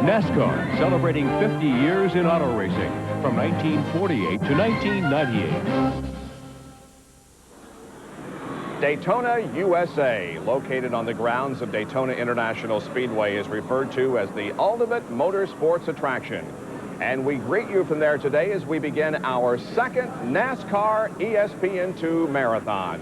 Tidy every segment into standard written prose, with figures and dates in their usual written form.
NASCAR, celebrating 50 years in auto racing from 1948 to 1998. Daytona, USA, located on the grounds of Daytona International Speedway, is referred to as the ultimate motorsports attraction. And we greet you from there today as we begin our second NASCAR ESPN2 Marathon.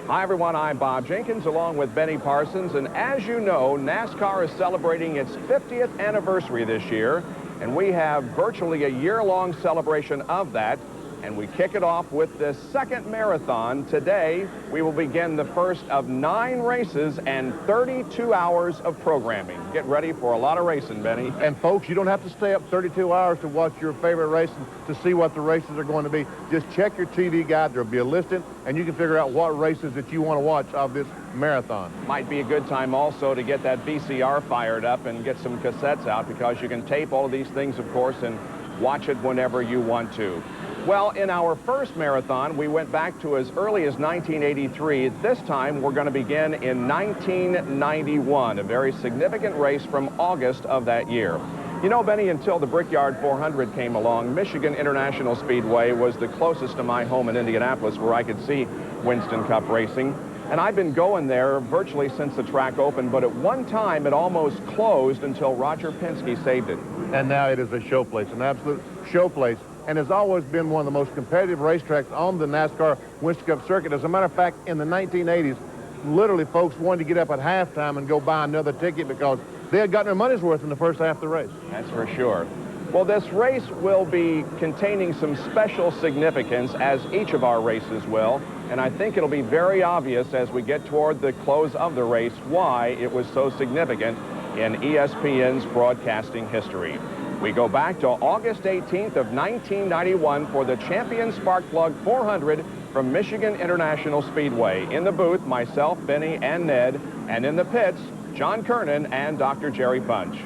Hi, everyone. I'm Bob Jenkins, along with Benny Parsons. And as you know, NASCAR is celebrating its 50th anniversary this year. And we have virtually a year-long celebration of that. And we kick it off with this second marathon. Today, we will begin the first of 9 races and 32 hours of programming. Get ready for a lot of racing, Benny. And folks, you don't have to stay up 32 hours to watch your favorite race to see what the races are going to be. Just check your TV guide. There'll be a listing, and you can figure out what races that you want to watch of this marathon. Might be a good time also to get that VCR fired up and get some cassettes out, because you can tape all of these things, of course, and watch it whenever you want to. Well, in our first marathon, we went back to as early as 1983. This time, we're going to begin in 1991, a very significant race from August of that year. You know, Benny, until the Brickyard 400 came along, Michigan International Speedway was the closest to my home in Indianapolis where I could see Winston Cup racing. And I've been going there virtually since the track opened, but at one time it almost closed until Roger Penske saved it. And now it is a showplace, an absolute showplace. And has always been one of the most competitive racetracks on the NASCAR Winston Cup circuit. As a matter of fact, in the 1980s, literally folks wanted to get up at halftime and go buy another ticket because they had gotten their money's worth in the first half of the race. That's for sure. Well, this race will be containing some special significance, as each of our races will. And I think it'll be very obvious as we get toward the close of the race why it was so significant in ESPN's broadcasting history. We go back to August 18th of 1991 for the Champion Sparkplug 400 from Michigan International Speedway. In the booth, myself, Benny, and Ned, and in the pits, John Kernan and Dr. Jerry Punch.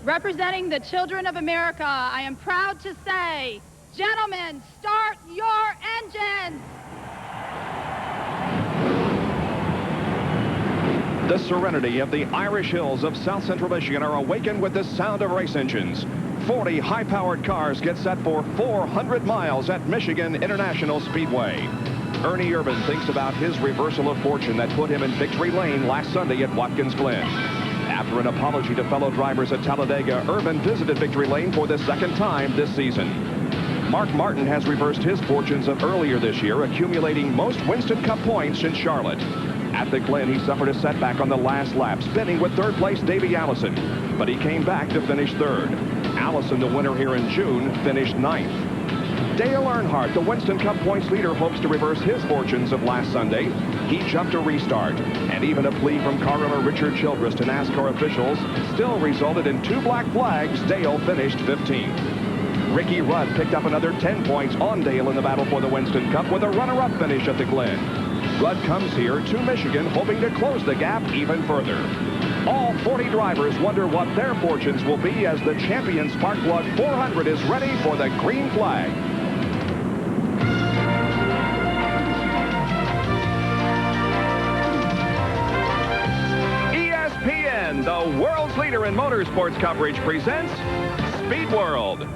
Representing the children of America, I am proud to say, gentlemen, start your engines! The serenity of the Irish hills of South Central Michigan are awakened with the sound of race engines. 40 high-powered cars get set for 400 miles at Michigan International Speedway. Ernie Irvan thinks about his reversal of fortune that put him in victory lane last Sunday at Watkins Glen. After an apology to fellow drivers at Talladega, Irvan visited victory lane for the second time this season. Mark Martin has reversed his fortunes of earlier this year, accumulating most Winston Cup points in Charlotte. At the Glen, he suffered a setback on the last lap, spinning with third-place Davey Allison. But he came back to finish third. Allison, the winner here in June, finished ninth. Dale Earnhardt, the Winston Cup points leader, hopes to reverse his fortunes of last Sunday. He jumped a restart, and even a plea from car owner Richard Childress to NASCAR officials still resulted in 2 black flags. Dale finished 15th. Ricky Rudd picked up another 10 points on Dale in the battle for the Winston Cup with a runner-up finish at the Glen. Rudd comes here to Michigan hoping to close the gap even further. All 40 drivers wonder what their fortunes will be as the Champion Sparkplug 400 is ready for the green flag. ESPN, the world's leader in motorsports coverage, presents Speed World.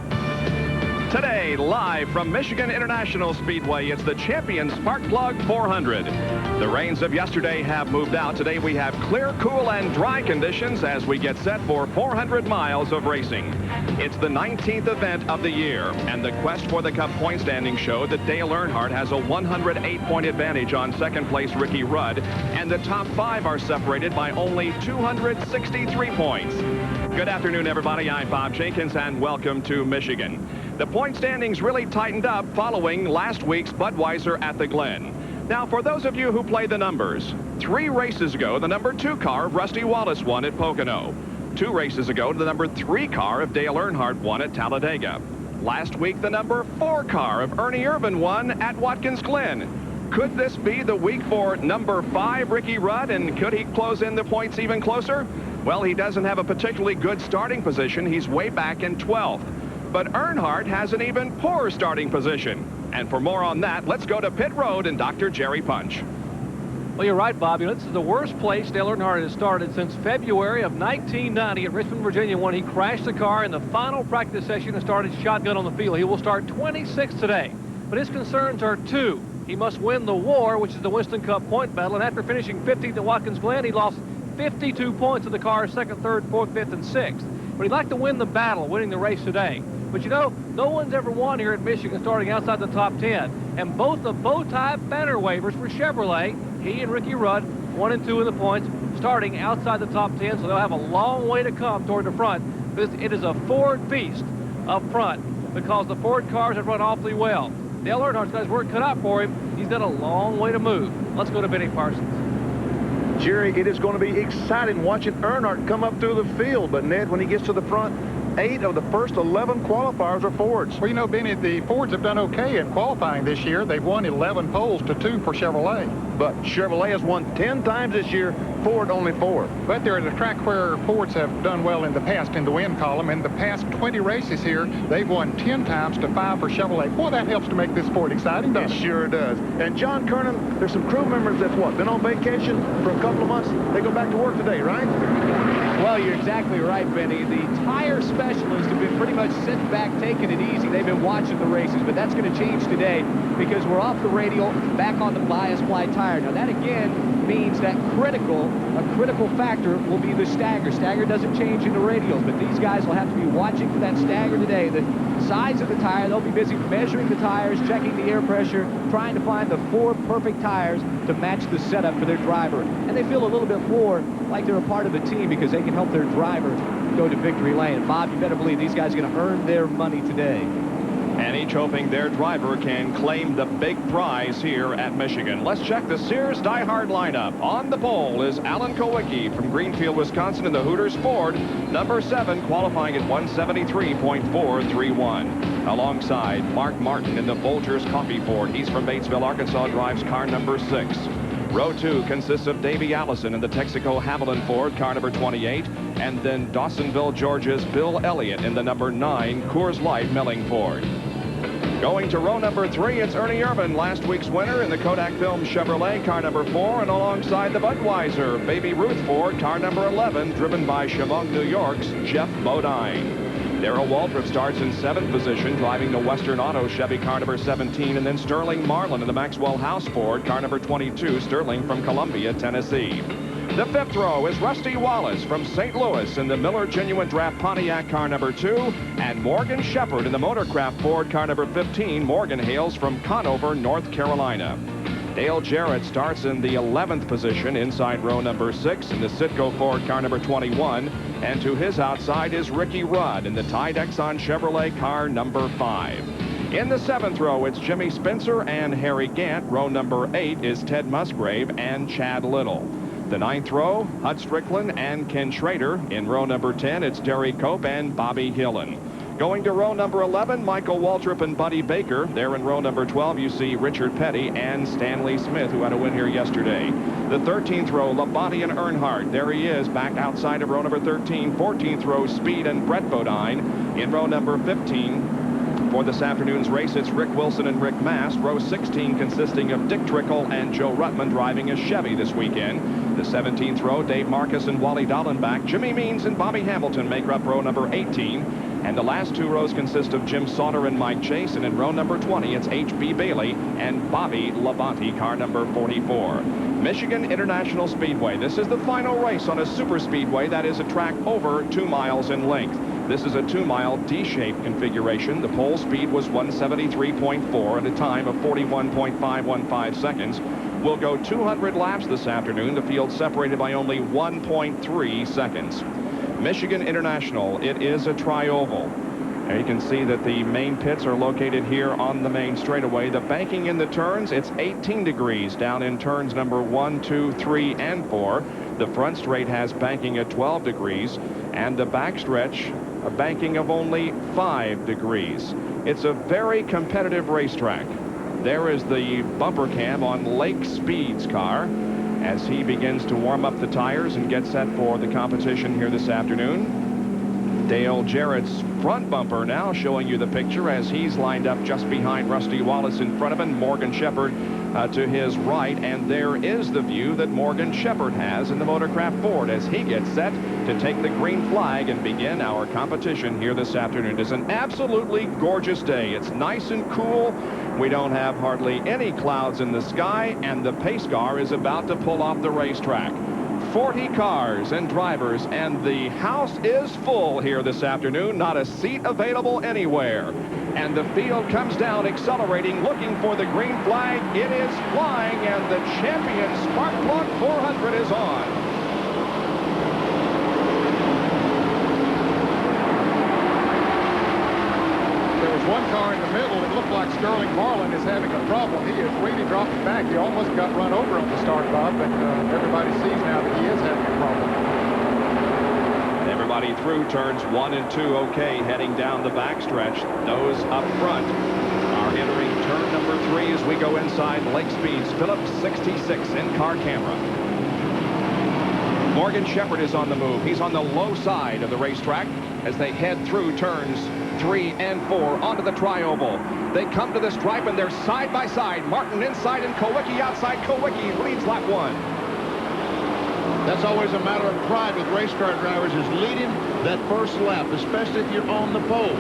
Today, live from Michigan International Speedway, it's the Champion Sparkplug 400. The rains of yesterday have moved out. Today we have clear, cool, and dry conditions as we get set for 400 miles of racing. It's the 19th event of the year, and the quest for the Cup point standing showed that Dale Earnhardt has a 108-point advantage on second-place Ricky Rudd, and the top 5 are separated by only 263 points. Good afternoon, everybody. I'm Bob Jenkins, and welcome to Michigan. The point standings really tightened up following last week's Budweiser at the Glen. Now, for those of you who play the numbers, 3 races ago, the number 2 car of Rusty Wallace won at Pocono. 2 races ago, the number 3 car of Dale Earnhardt won at Talladega. Last week, the number 4 car of Ernie Irvan won at Watkins Glen. Could this be the week for number 5, Ricky Rudd, and could he close in the points even closer? Well, he doesn't have a particularly good starting position. He's way back in 12th. But Earnhardt has an even poorer starting position. And for more on that, let's go to pit road and Dr. Jerry Punch. Well, you're right, Bob. You know, this is the worst place Dale Earnhardt has started since February of 1990 at Richmond, Virginia, when he crashed the car in the final practice session and started shotgun on the field. He will start 26th today, but his concerns are two. He must win the war, which is the Winston Cup point battle, and after finishing 15th at Watkins Glen, he lost 52 points to the car's 2nd, 3rd, 4th, 5th, and 6th. But he'd like to win the battle, winning the race today. But you know, no one's ever won here at Michigan starting outside the top 10. And both the bow-tie banner waivers for Chevrolet, he and Ricky Rudd, 1 and 2 in the points, starting outside the top 10, so they'll have a long way to come toward the front. It is a Ford beast up front because the Ford cars have run awfully well. Dale Earnhardt's got his work cut out for him. He's got a long way to move. Let's go to Benny Parsons. Jerry, it is going to be exciting watching Earnhardt come up through the field, but Ned, when he gets to the front, 8 of the first 11 qualifiers are Fords. Well, you know, Benny, the Fords have done okay in qualifying this year. They've won 11 poles to 2 for Chevrolet. But Chevrolet has won 10 times this year, Ford only 4. But they're at a track where Fords have done well in the past in the win column. In the past 20 races here, they've won 10 times to 5 for Chevrolet. Boy, that helps to make this sport exciting, doesn't it? It sure does. And John Kernan, there's some crew members that's been on vacation for a couple of months. They go back to work today, right? Well, you're exactly right, Benny. The tire specialists have been pretty much sitting back, taking it easy. They've been watching the races, but that's going to change today because we're off the radial, back on the bias ply tire. Now, that again means that a critical factor will be the stagger. Stagger doesn't change in the radials, but these guys will have to be watching for that stagger today. The size of the tire, they'll be busy measuring the tires, checking the air pressure, trying to find the 4 perfect tires to match the setup for their driver. And they feel a little bit more like they're a part of the team because they can help their driver go to victory lane. And Bob, you better believe these guys are going to earn their money today. And each hoping their driver can claim the big prize here at Michigan. Let's check the Sears Die Hard lineup. On the pole is Alan Kowicki from Greenfield, Wisconsin in the Hooters Ford, number 7, qualifying at 173.431. Alongside Mark Martin in the Folgers Coffee Ford. He's from Batesville, Arkansas, drives car number 6. Row 2 consists of Davey Allison in the Texaco Havoline Ford, car number 28, and then Dawsonville, Georgia's Bill Elliott in the number 9 Coors Light Melling Ford. Going to row number 3, it's Ernie Irvan, last week's winner in the Kodak Film Chevrolet, car number 4, and alongside the Budweiser Baby Ruth Ford, car number 11, driven by Chevron New York's Jeff Bodine. Darrell Waltrip starts in 7th position, driving the Western Auto Chevy car number 17, and then Sterling Marlin in the Maxwell House Ford, car number 22, Sterling from Columbia, Tennessee. The 5th row is Rusty Wallace from St. Louis in the Miller Genuine Draft Pontiac car number 2, and Morgan Shepherd in the Motorcraft Ford car number 15. Morgan hails from Conover, North Carolina. Dale Jarrett starts in the 11th position inside row number 6 in the Citgo Ford car number 21, and to his outside is Ricky Rudd in the Tide Exxon Chevrolet car number 5. In the 7th row, it's Jimmy Spencer and Harry Gant. Row number 8 is Ted Musgrave and Chad Little. The 9th row, Hud Strickland and Ken Schrader. In row number 10, it's Derry Cope and Bobby Hillen. Going to row number 11, Michael Waltrip and Buddy Baker. There in row number 12, you see Richard Petty and Stanley Smith, who had a win here yesterday. The 13th row, Labonte and Earnhardt. There he is, back outside of row number 13. 14th row, Speed and Brett Bodine. In row number 15, for this afternoon's race, it's Rick Wilson and Rick Mast. Row 16 consisting of Dick Trickle and Joe Ruttman driving a Chevy this weekend. The 17th row, Dave Marcus and Wally Dallenbach. Jimmy Means and Bobby Hamilton make up row number 18. And the last 2 rows consist of Jim Sauter and Mike Chase. And in row number 20, it's H.B. Bailey and Bobby Labonte, car number 44. Michigan International Speedway. This is the final race on a super speedway that is a track over 2 miles in length. This is a 2-mile D-shaped configuration. The pole speed was 173.4 at a time of 41.515 seconds. We'll go 200 laps this afternoon. The field separated by only 1.3 seconds. Michigan International, it is a tri-oval. There you can see that the main pits are located here on the main straightaway. The banking in the turns, it's 18 degrees down in turns number 1, 2, 3, and 4. The front straight has banking at 12 degrees, and the backstretch, a banking of only 5 degrees. It's a very competitive racetrack. There is the bumper cam on Lake Speed's car as he begins to warm up the tires and get set for the competition here this afternoon. Dale Jarrett's front bumper now showing you the picture as he's lined up just behind Rusty Wallace in front of him. Morgan Shepherd to his right, and there is the view that Morgan Shepherd has in the Motorcraft Ford as he gets set to take the green flag and begin our competition here this afternoon. It is an absolutely gorgeous day. It's nice and cool. We don't have hardly any clouds in the sky, and the pace car is about to pull off the racetrack. 40 cars and drivers, and the house is full here this afternoon. Not a seat available anywhere. And the field comes down, accelerating, looking for the green flag. It is flying, and the champion Spark Plug 400 is on. One car in the middle, it looked like Sterling Marlin is having a problem. He is really dropping back. He almost got run over on the start, Bob, but everybody sees now that he is having a problem. Everybody through turns 1 and 2 okay, heading down the backstretch. Those up front are entering turn number 3 as we go inside Lake Speed's Phillips 66 in-car camera. Morgan Shepherd is on the move. He's on the low side of the racetrack as they head through turns 3 and 4 onto the tri-oval. They come to the stripe and they're side by side. Martin inside and Kowicki outside. Kowicki leads lap 1. That's always a matter of pride with race car drivers, is leading that first lap, especially if you're on the pole.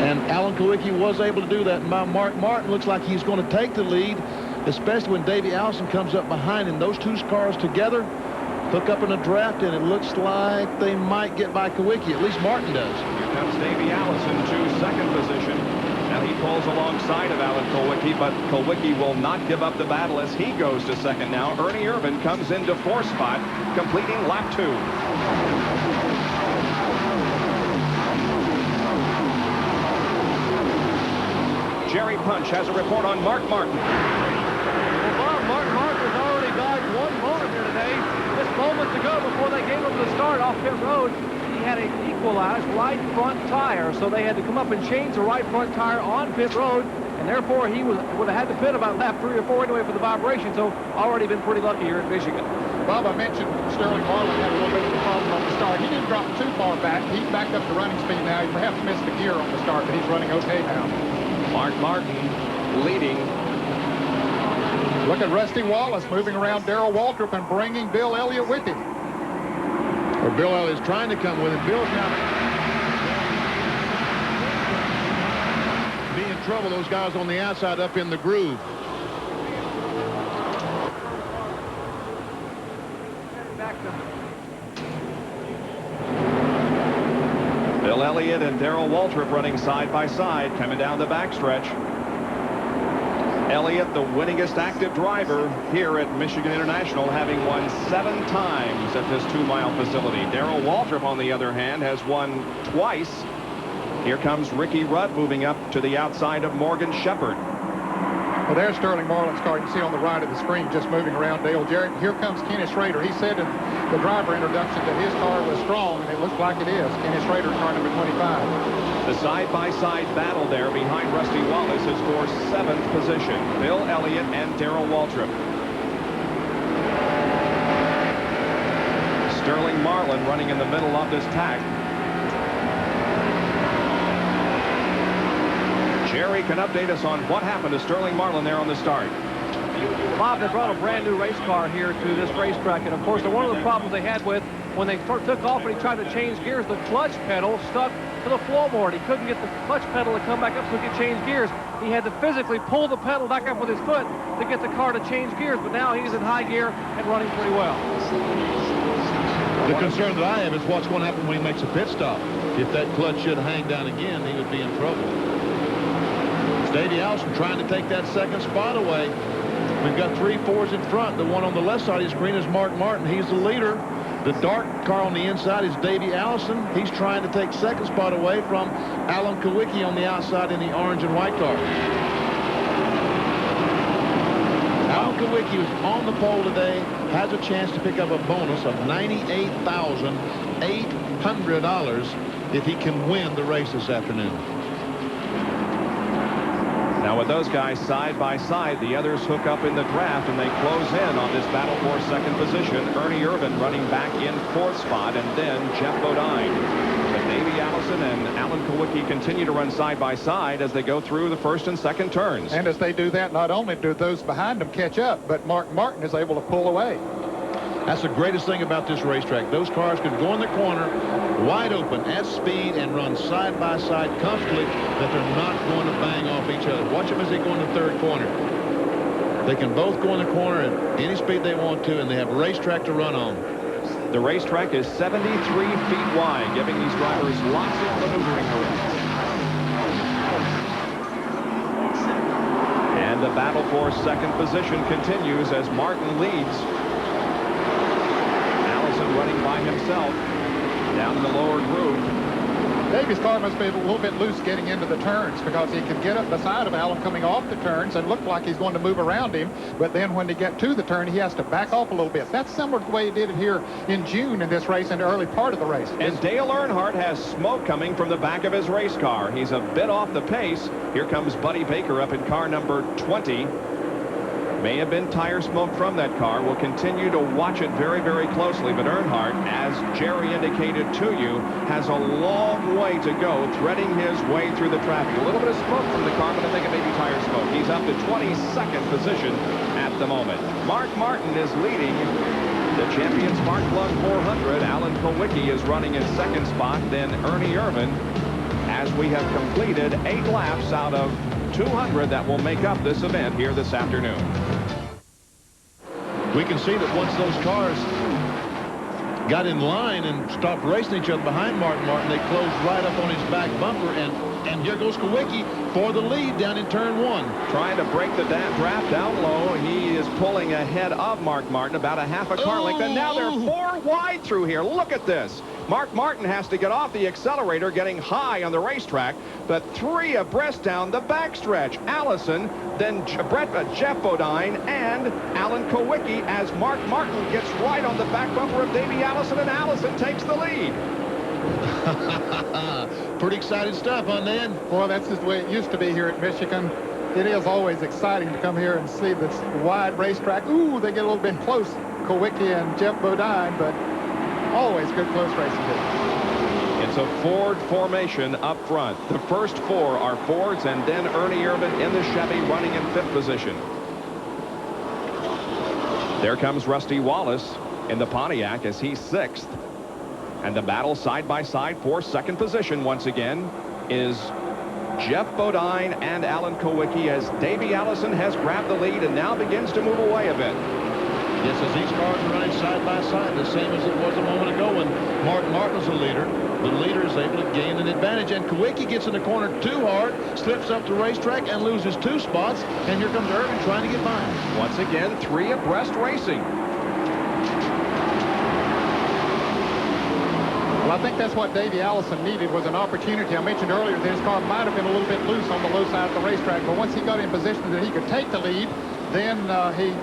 And Alan Kowicki was able to do that. Mark Martin looks like he's going to take the lead, especially when Davey Allison comes up behind him. Those two cars together hook up in a draft, and it looks like they might get by Kowicki. At least Martin does. Here comes Davey Allison to second position. Now he pulls alongside of Alan Kowicki, but Kowicki will not give up the battle as he goes to second now. Ernie Irvin comes into 4th spot, completing lap 2. Jerry Punch has a report on Mark Martin. Well, Bob, Mark Martin has already died one moment here today. Just moments ago, before they gave him the start off pit road, he had an equalized right front tire, so they had to come up and change the right front tire on pit road, and therefore he would have had to pit about lap 3 or 4 anyway for the vibration, so already been pretty lucky here at Michigan. Bob, I mentioned Sterling Marlin had a little bit of a problem on the start. He didn't drop too far back. He's backed up to running speed now. He perhaps missed the gear on the start, but he's running okay now. Mark Martin leading. Look at Rusty Wallace moving around Darrell Waltrip and bringing Bill Elliott with him. Or Bill Elliott's trying to come with him. Bill's now be in trouble. Those guys on the outside up in the groove. Bill Elliott and Darrell Waltrip running side by side, coming down the backstretch. Elliott, the winningest active driver here at Michigan International, having won 7 times at this 2-mile facility. Darrell Waltrip, on the other hand, has won twice. Here comes Ricky Rudd moving up to the outside of Morgan Shepherd. Well, there's Sterling Marlin's car. You can see on the right of the screen just moving around Dale Jarrett. Here comes Kenny Schrader. He said in the driver introduction that his car was strong, and it looks like it is. Kenny Schrader, car number 25. The side-by-side battle there behind Rusty Wallace is for 7th position. Bill Elliott and Darrell Waltrip. Sterling Marlin running in the middle of this tack. Jerry can update us on what happened to Sterling Marlin there on the start. Bob, they brought a brand new race car here to this racetrack, and of course, one of the problems they had with when they took off and he tried to change gears, the clutch pedal stuck to the floorboard. He couldn't get the clutch pedal to come back up so he could change gears. He had to physically pull the pedal back up with his foot to get the car to change gears, but now he's in high gear and running pretty well. The concern that I have is what's going to happen when he makes a pit stop. If that clutch should hang down again, he would be in trouble. Davey Allison trying to take that 2nd spot away. We've got 3 Fords in front. The one on the left side of the screen is Mark Martin. He's the leader. The dark car on the inside is Davey Allison. He's trying to take 2nd spot away from Alan Kowicki on the outside in the orange and white car. Alan Kowicki, who's on the pole today, has a chance to pick up a bonus of $98,800 if he can win the race this afternoon. Now with those guys side by side, the others hook up in the draft and they close in on this battle for second position. Ernie Irvan running back in fourth spot, and then Jeff Bodine. But Davey Allison and Alan Kulwicki continue to run side by side as they go through the first and second turns. And as they do that, not only do those behind them catch up, but Mark Martin is able to pull away. That's the greatest thing about this racetrack. Those cars can go in the corner wide open at speed and run side by side comfortably, that they're not going to bang off each other. Watch them as they go in the third corner. They can both go in the corner at any speed they want to, and they have a racetrack to run on. The racetrack is 73 feet wide, giving these drivers lots of maneuvering room. And the battle for second position continues as Martin leads. Allison running by himself down in the lower groove. Davy's car must be a little bit loose getting into the turns, because he can get up beside of Allen coming off the turns and look like he's going to move around him. But then when they get to the turn, he has to back off a little bit. That's similar to the way he did it here in June in this race, in the early part of the race. And Dale Earnhardt has smoke coming from the back of his race car. He's a bit off the pace. Here comes Buddy Baker up in car number 20. May have been tire smoke from that car. We'll continue to watch it very, very closely. But Earnhardt, as Jerry indicated to you, has a long way to go, threading his way through the traffic. A little bit of smoke from the car, but I think it may be tire smoke. He's up to 22nd position at the moment. Mark Martin is leading the Champion Spark Plug 400. Alan Kulwicki is running in second spot, then Ernie Irvan, as we have completed 8 laps out of 200 that will make up this event here this afternoon. We can see that once those cars got in line and stopped racing each other behind Martin, they closed right up on his back bumper, and here goes Kulwicki for the lead down in turn 1. Trying to break the draft down low. He is pulling ahead of Mark Martin about a half a car length, and now they're 4 wide through here. Look at this. Mark Martin has to get off the accelerator, getting high on the racetrack, but 3 abreast down the backstretch. Allison, then Jeff Bodine, and Alan Kulwicki, as Mark Martin gets right on the back bumper of Davey Allison, and Allison takes the lead. Pretty exciting stuff, huh, Ned? Well, that's just the way it used to be here at Michigan. It is always exciting to come here and see this wide racetrack. Ooh, they get a little bit close, Kulwicki and Jeff Bodine, but always good close racing here. It's a Ford formation up front. The first 4 are Fords, and then Ernie Irvan in the Chevy running in 5th position. There comes Rusty Wallace in the Pontiac as he's 6th. And the battle side by side for second position once again is Jeff Bodine and Alan Kulwicki, as Davey Allison has grabbed the lead and now begins to move away a bit. Yes, as these cars are running side by side, the same as it was a moment ago when Mark Martin was the leader. The leader is able to gain an advantage, and Kulwicki gets in the corner too hard, slips up the racetrack, and loses 2 spots. And here comes Irvin trying to get by him. Once again, 3 abreast racing. Well, I think that's what Davey Allison needed, was an opportunity. I mentioned earlier that his car might have been a little bit loose on the low side of the racetrack, but once he got in position that he could take the lead, then he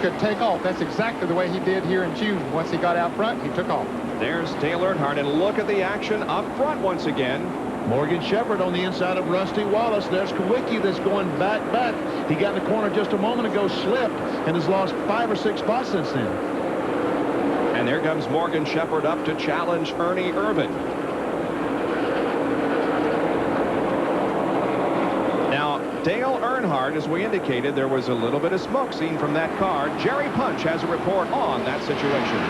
could take off. That's exactly the way he did here in June. Once he got out front, he took off. There's Dale Earnhardt, and look at the action up front once again. Morgan Shepherd on the inside of Rusty Wallace. There's Kulwicki that's going back. He got in the corner just a moment ago, slipped, and has lost 5 or 6 spots since then. And there comes Morgan Shepherd up to challenge Ernie Irvan. Now, Dale Earnhardt, as we indicated, there was a little bit of smoke seen from that car. Jerry Punch has a report on that situation.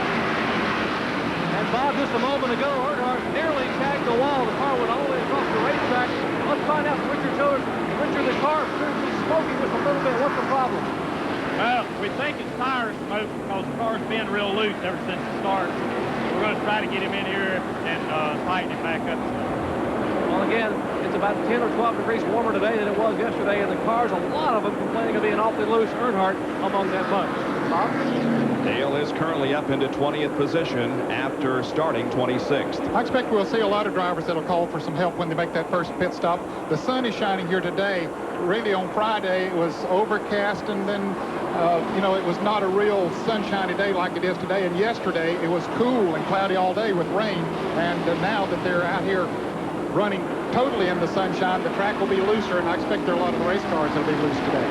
And Bob, just a moment ago, Earnhardt nearly tagged the wall. The car went all the way across the racetrack. Let's find out from Richard Tiller. Richard, the car appears to be smoking just a little bit. What's the problem? Well, we think it's tire smoke because the car's been real loose ever since the start. We're going to try to get him in here and tighten him back up. Well, again, it's about 10 or 12 degrees warmer today than it was yesterday, and the cars, a lot of them complaining of being awfully loose. Earnhardt among that bunch. Bob? Dale is currently up into 20th position after starting 26th. I expect we'll see a lot of drivers that'll call for some help when they make that first pit stop. The sun is shining here today. Really, on Friday, it was overcast, and then, you know, it was not a real sunshiny day like it is today. And yesterday, it was cool and cloudy all day with rain. And now that they're out here running totally in the sunshine. The track will be looser, and I expect there are a lot of the race cars that will be loose today.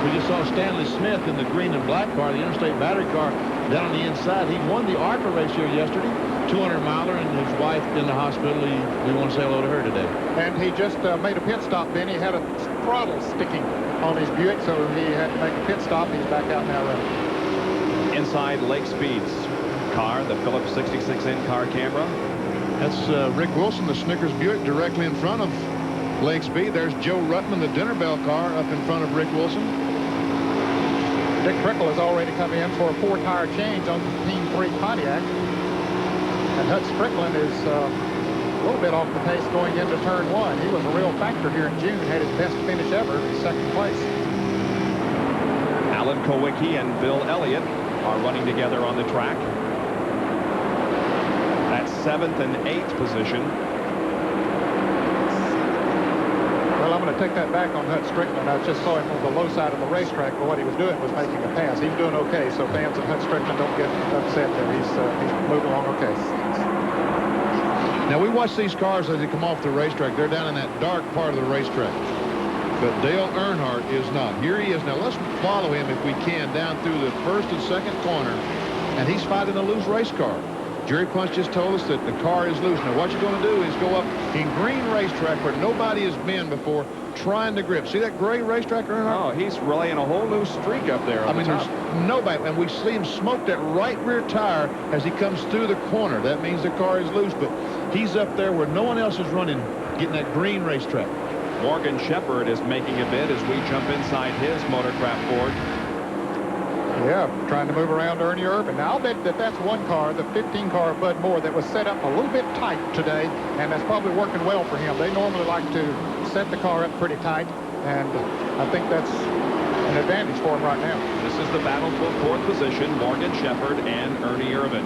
We just saw Stanley Smith in the green and black car, the Interstate Battery car, down on the inside. He won the ARCA race here yesterday, 200-miler, and his wife in the hospital. We want to say hello to her today. And he just made a pit stop, Ben. He had a throttle sticking on his Buick, so he had to make a pit stop. He's back out now running. Inside Lake Speed's car, the Phillips 66 in-car camera. That's Rick Wilson, the Snickers Buick, directly in front of Lake Speed. There's Joe Ruttman, the Dinner Bell car, up in front of Rick Wilson. Dick Trickle has already come in for a 4-tire change on the Team 3 Pontiac. And Hut Strickland is a little bit off the pace going into turn 1. He was a real factor here in June, had his best finish ever, in second place. Alan Kowicki and Bill Elliott are running together on the track. That's 7th and 8th position. Well, I'm going to take that back on Hut Strickland. I just saw him on the low side of the racetrack, but what he was doing was making a pass. He's doing okay, so fans of Hut Strickland don't get upset there. He's moving along okay. Now, we watch these cars as they come off the racetrack. They're down in that dark part of the racetrack. But Dale Earnhardt is not. Here he is. Now, let's follow him if we can down through the first and second corner. And he's fighting a loose race car. Jerry Punch just told us that the car is loose. Now, what you're going to do is go up in green racetrack where nobody has been before, trying to grip. See that gray racetrack, Earnhardt? Oh, he's relaying a whole new streak up there. I mean, there's nobody. And we see him smoke that right rear tire as he comes through the corner. That means the car is loose. But he's up there where no one else is running, getting that green racetrack. Morgan Shepherd is making a bid as we jump inside his Motorcraft Ford. Yeah, trying to move around Ernie Irvin. Now, I'll bet that that's one car, the 15 car of Bud Moore, that was set up a little bit tight today, and that's probably working well for him. They normally like to set the car up pretty tight, and I think that's an advantage for him right now. This is the battle for 4th position, Morgan Shepherd and Ernie Irvin.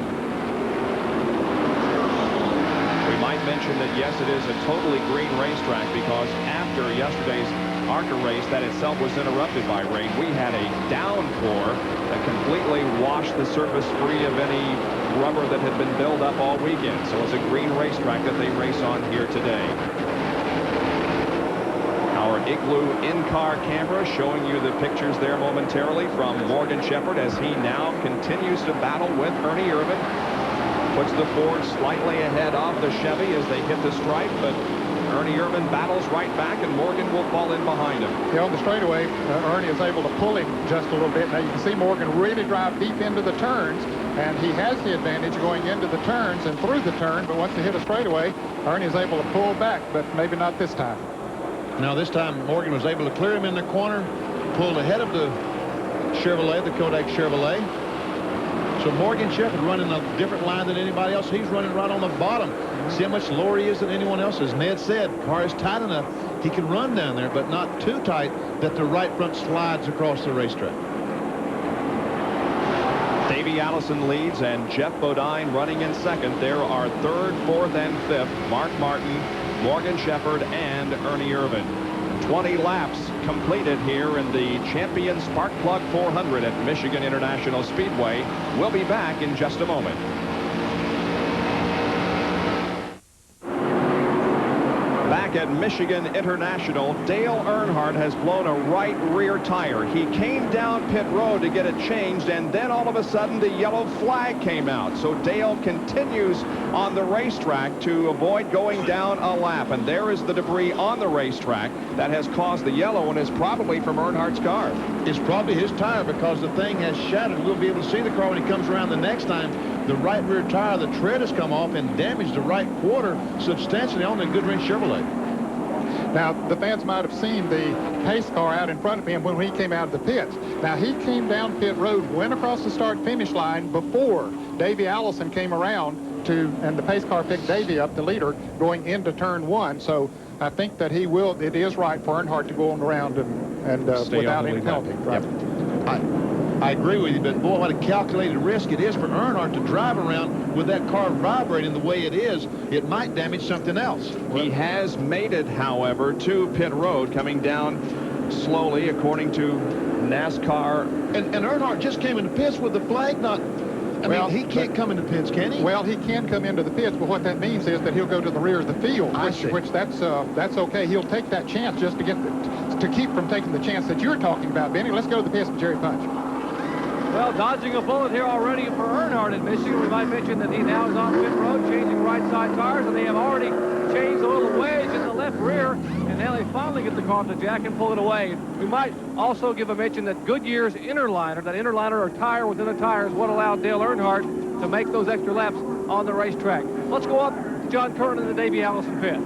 We might mention that, yes, it is a totally green racetrack because after yesterday's ARCA race that itself was interrupted by rain, we had a downpour that completely washed the surface free of any rubber that had been built up all weekend. So it's a green racetrack that they race on here today. Our Igloo in-car camera showing you the pictures there momentarily from Morgan Shepherd as he now continues to battle with Ernie Irvin. Puts the Ford slightly ahead of the Chevy as they hit the stripe, but Ernie Irvin battles right back, and Morgan will fall in behind him. Yeah, on the straightaway, Ernie is able to pull him just a little bit. Now, you can see Morgan really drive deep into the turns, and he has the advantage going into the turns and through the turn, but once they hit a straightaway, Ernie is able to pull back, but maybe not this time. Now, this time, Morgan was able to clear him in the corner, pulled ahead of the Chevrolet, the Kodak Chevrolet. So Morgan Shepherd running a different line than anybody else. He's running right on the bottom. See how much lower he is than anyone else. As Ned said, car is tight enough. He can run down there, but not too tight that the right front slides across the racetrack. Davey Allison leads, and Jeff Bodine running in second. There are 3rd, 4th, and 5th. Mark Martin, Morgan Shepherd, and Ernie Irvin. 20 laps completed here in the Champion Spark Plug 400 at Michigan International Speedway. We'll be back in just a moment. Back at Michigan International, Dale Earnhardt has blown a right rear tire. He came down pit road to get it changed, and then all of a sudden the yellow flag came out. So Dale continues on the racetrack to avoid going down a lap, and there is the debris on the racetrack that has caused the yellow, and is probably from Earnhardt's car. It's probably his tire because the thing has shattered. We'll be able to see the car when he comes around the next time. The right rear tire, the tread has come off and damaged the right quarter substantially on the Goodwrench Chevrolet. Now, the fans might have seen the pace car out in front of him when he came out of the pits. Now, he came down pit road, went across the start-finish line before Davey Allison came around and the pace car picked Davey up, the leader, going into turn 1. So I think that it is right for Earnhardt to go on around and without any penalty. Right. Yep. I agree with you, but boy, what a calculated risk it is for Earnhardt to drive around with that car vibrating the way it is. It might damage something else. He has made it, however, to pit road, coming down slowly, according to NASCAR. And Earnhardt just came into pits with the flag not I mean, he can't come into pits, can he? Well, he can come into the pits, but what that means is that he'll go to the rear of the field, which that's okay. He'll take that chance just to keep from taking the chance that you're talking about, Benny. Let's go to the pits with Jerry Punch. Well, dodging a bullet here already for Earnhardt in Michigan. We might mention that he now is on pit road, changing right side tires, and they have already changed a little wedge in the left rear, and now they finally get the car off the jack and pull it away. We might also give a mention that Goodyear's inner liner, or tire within a tire, is what allowed Dale Earnhardt to make those extra laps on the racetrack. Let's go up to John Curran in the Davey Allison pit.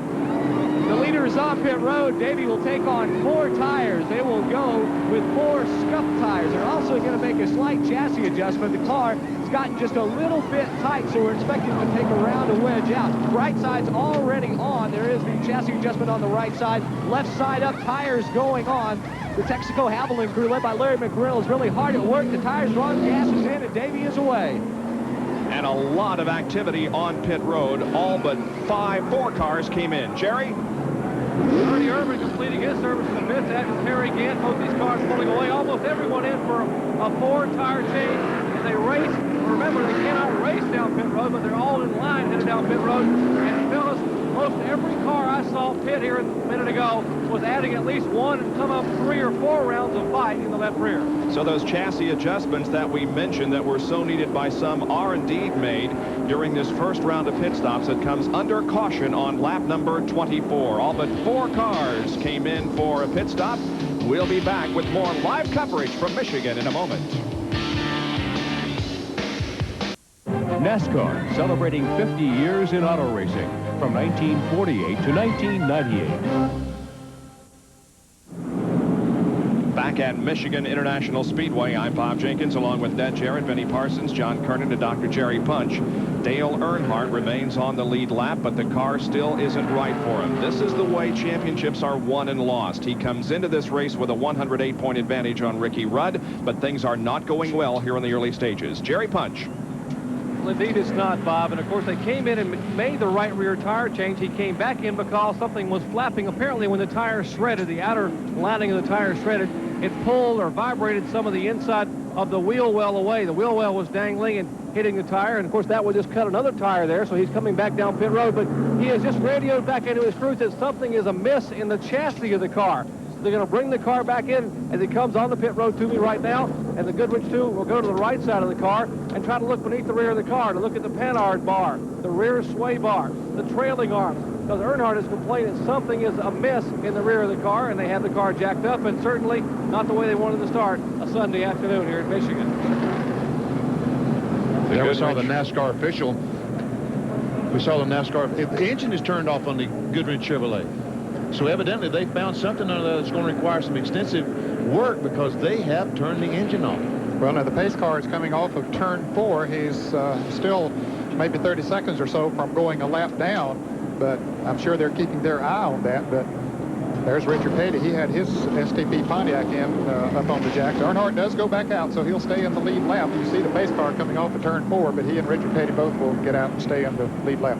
The leader is on pit road. Davey will take on 4 tires. They will go with 4 scuff tires. They're also going to make a slight chassis adjustment. The car has gotten just a little bit tight, so we're expecting to take a round and wedge out. Right side's already on. There is the chassis adjustment on the right side. Left side up, tires going on. The Texaco Haviland crew, led by Larry McGrill, is really hard at work. The tires are on, gas is in, and Davey is away. And a lot of activity on pit road. All but 4 cars came in. Jerry? Ernie Irvin completing his service in the pits after Terry Gant. Both these cars pulling away. Almost everyone in for a 4-tire change. And they race. Remember, they cannot race down pit road, but they're all in line headed down pit road. And Phyllis, most every car I saw pit here a minute ago was adding at least 1 and some of 3 or 4 rounds of fight in the left rear. So those chassis adjustments that we mentioned that were so needed by some are indeed made during this first round of pit stops. It comes under caution on lap number 24. All but 4 cars came in for a pit stop. We'll be back with more live coverage from Michigan in a moment. NASCAR, celebrating 50 years in auto racing from 1948 to 1998. Back at Michigan International Speedway, I'm Bob Jenkins, along with Ned Jarrett, Benny Parsons, John Kernan, and Dr. Jerry Punch. Dale Earnhardt remains on the lead lap, but the car still isn't right for him. This is the way championships are won and lost. He comes into this race with a 108-point advantage on Ricky Rudd, but things are not going well here in the early stages. Jerry Punch. Indeed, it's not, Bob. And of course, they came in and made the right rear tire change. He came back in because something was flapping. Apparently, when the tire shredded, the outer lining of the tire shredded, it pulled or vibrated some of the inside of the wheel well away. The wheel well was dangling and hitting the tire. And of course, that would just cut another tire there. So he's coming back down pit road. But he has just radioed back into his crew that something is amiss in the chassis of the car. They're going to bring the car back in as he comes on the pit road to me right now. And the Goodrich 2 will go to the right side of the car and try to look beneath the rear of the car to look at the Panhard bar, the rear sway bar, the trailing arms. Because Earnhardt is complaining that something is amiss in the rear of the car, and they have the car jacked up, and certainly not the way they wanted to start a Sunday afternoon here in Michigan. There we saw the NASCAR official. We saw the NASCAR. The engine is turned off on the Goodrich Chevrolet. So evidently they found something under that that's going to require some extensive work because they have turned the engine off. Well, now the pace car is coming off of turn 4. He's still maybe 30 seconds or so from going a lap down, but I'm sure they're keeping their eye on that. But there's Richard Petty. He had his STP Pontiac in up on the jacks. Earnhardt does go back out, so he'll stay in the lead lap. You see the pace car coming off of turn 4, but he and Richard Petty both will get out and stay in the lead lap.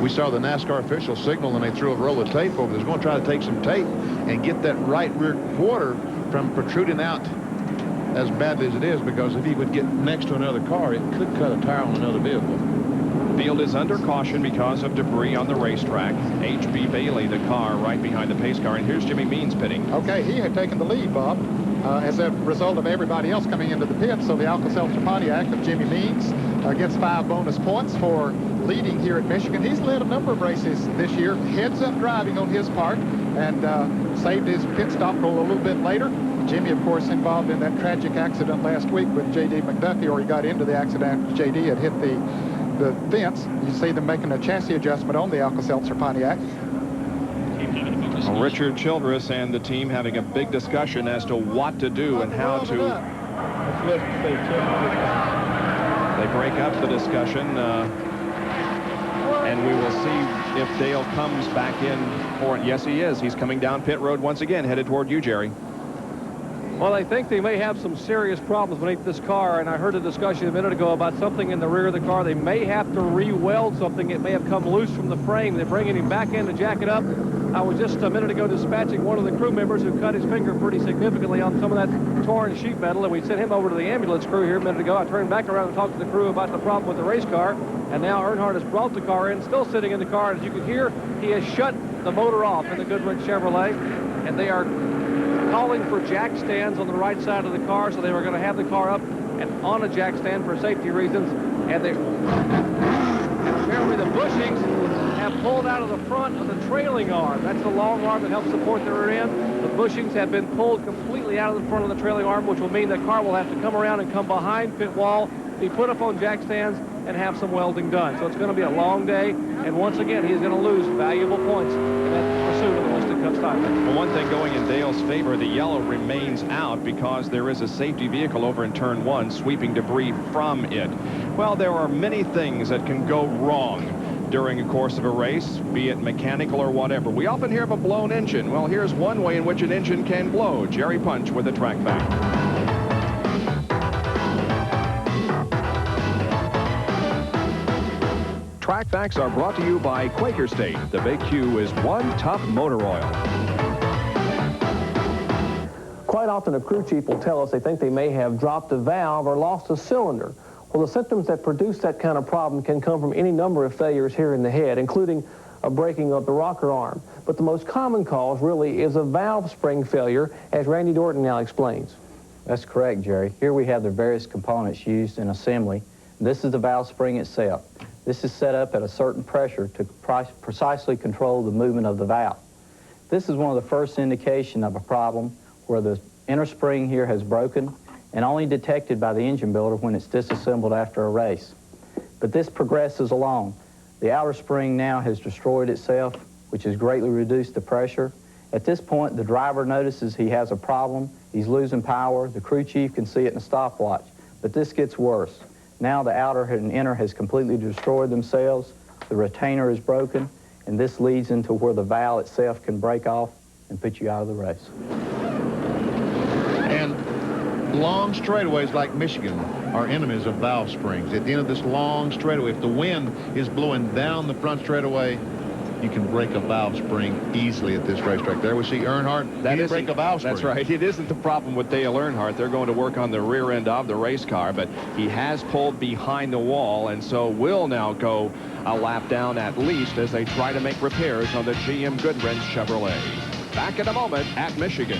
We saw the NASCAR official signal and they threw a roll of tape over. They're going to try to take some tape and get that right rear quarter from protruding out as badly as it is, because if he would get next to another car, it could cut a tire on another vehicle. Field is under caution because of debris on the racetrack. H.B. Bailey, the car right behind the pace car, and here's Jimmy Means pitting. Okay, he had taken the lead, Bob, as a result of everybody else coming into the pit. So the Alka-Seltzer Pontiac of Jimmy Means gets 5 bonus points for leading here at Michigan. He's led a number of races this year. Heads up driving on his part, and saved his pit stop for a little bit later. Jimmy, of course, involved in that tragic accident last week with J.D. McDuffie, or he got into the accident. J.D. had hit the fence. You see them making a chassis adjustment on the Alka-Seltzer Pontiac. Well, Richard Childress and the team having a big discussion as to what to do and how to. They break up the discussion, and we will see if Dale comes back in for it. Yes, he is. He's coming down pit road once again, headed toward you, Jerry. Well, I think they may have some serious problems beneath this car, and I heard a discussion a minute ago about something in the rear of the car. They may have to re-weld something. It may have come loose from the frame. They're bringing him back in to jack it up. I was just a minute ago dispatching one of the crew members who cut his finger pretty significantly on some of that torn sheet metal, and we sent him over to the ambulance crew here a minute ago. I turned back around and talked to the crew about the problem with the race car, and now Earnhardt has brought the car in, still sitting in the car. As you can hear, he has shut the motor off in the Goodwrench Chevrolet, and they are calling for jack stands on the right side of the car, so they were going to have the car up and on a jack stand for safety reasons, and apparently the bushings have pulled out of the front of the trailing arm. That's the long arm that helps support the rear end. The bushings have been pulled completely out of the front of the trailing arm, which will mean the car will have to come around and come behind pit wall, be put up on jack stands, and have some welding done. So it's going to be a long day, and once again, he's going to lose valuable points in that pursuit of the Winston Cup title. Well, one thing going in Dale's favor, the yellow remains out because there is a safety vehicle over in turn 1 sweeping debris from it. Well, there are many things that can go wrong during the course of a race, be it mechanical or whatever. We often hear of a blown engine. Well, here's one way in which an engine can blow. Jerry Punch with a track back. Track Facts are brought to you by Quaker State. The Big Q is one tough motor oil. Quite often a crew chief will tell us they think they may have dropped a valve or lost a cylinder. Well, the symptoms that produce that kind of problem can come from any number of failures here in the head, including a breaking of the rocker arm. But the most common cause really is a valve spring failure, as Randy Dorton now explains. That's correct, Jerry. Here we have the various components used in assembly. This is the valve spring itself. This is set up at a certain pressure to precisely control the movement of the valve. This is one of the first indications of a problem where the inner spring here has broken and only detected by the engine builder when it's disassembled after a race. But this progresses along. The outer spring now has destroyed itself, which has greatly reduced the pressure. At this point, the driver notices he has a problem. He's losing power. The crew chief can see it in a stopwatch. But this gets worse. Now the outer and inner has completely destroyed themselves. The retainer is broken, and this leads into where the valve itself can break off and put you out of the race. And long straightaways like Michigan are enemies of valve springs. At the end of this long straightaway, if the wind is blowing down the front straightaway, you can break a valve spring easily at this racetrack. There we see Earnhardt. He didn't break a valve spring. That's right. It isn't the problem with Dale Earnhardt. They're going to work on the rear end of the race car, but he has pulled behind the wall, and so will now go a lap down at least as they try to make repairs on the GM Goodwrench Chevrolet. Back in a moment at Michigan.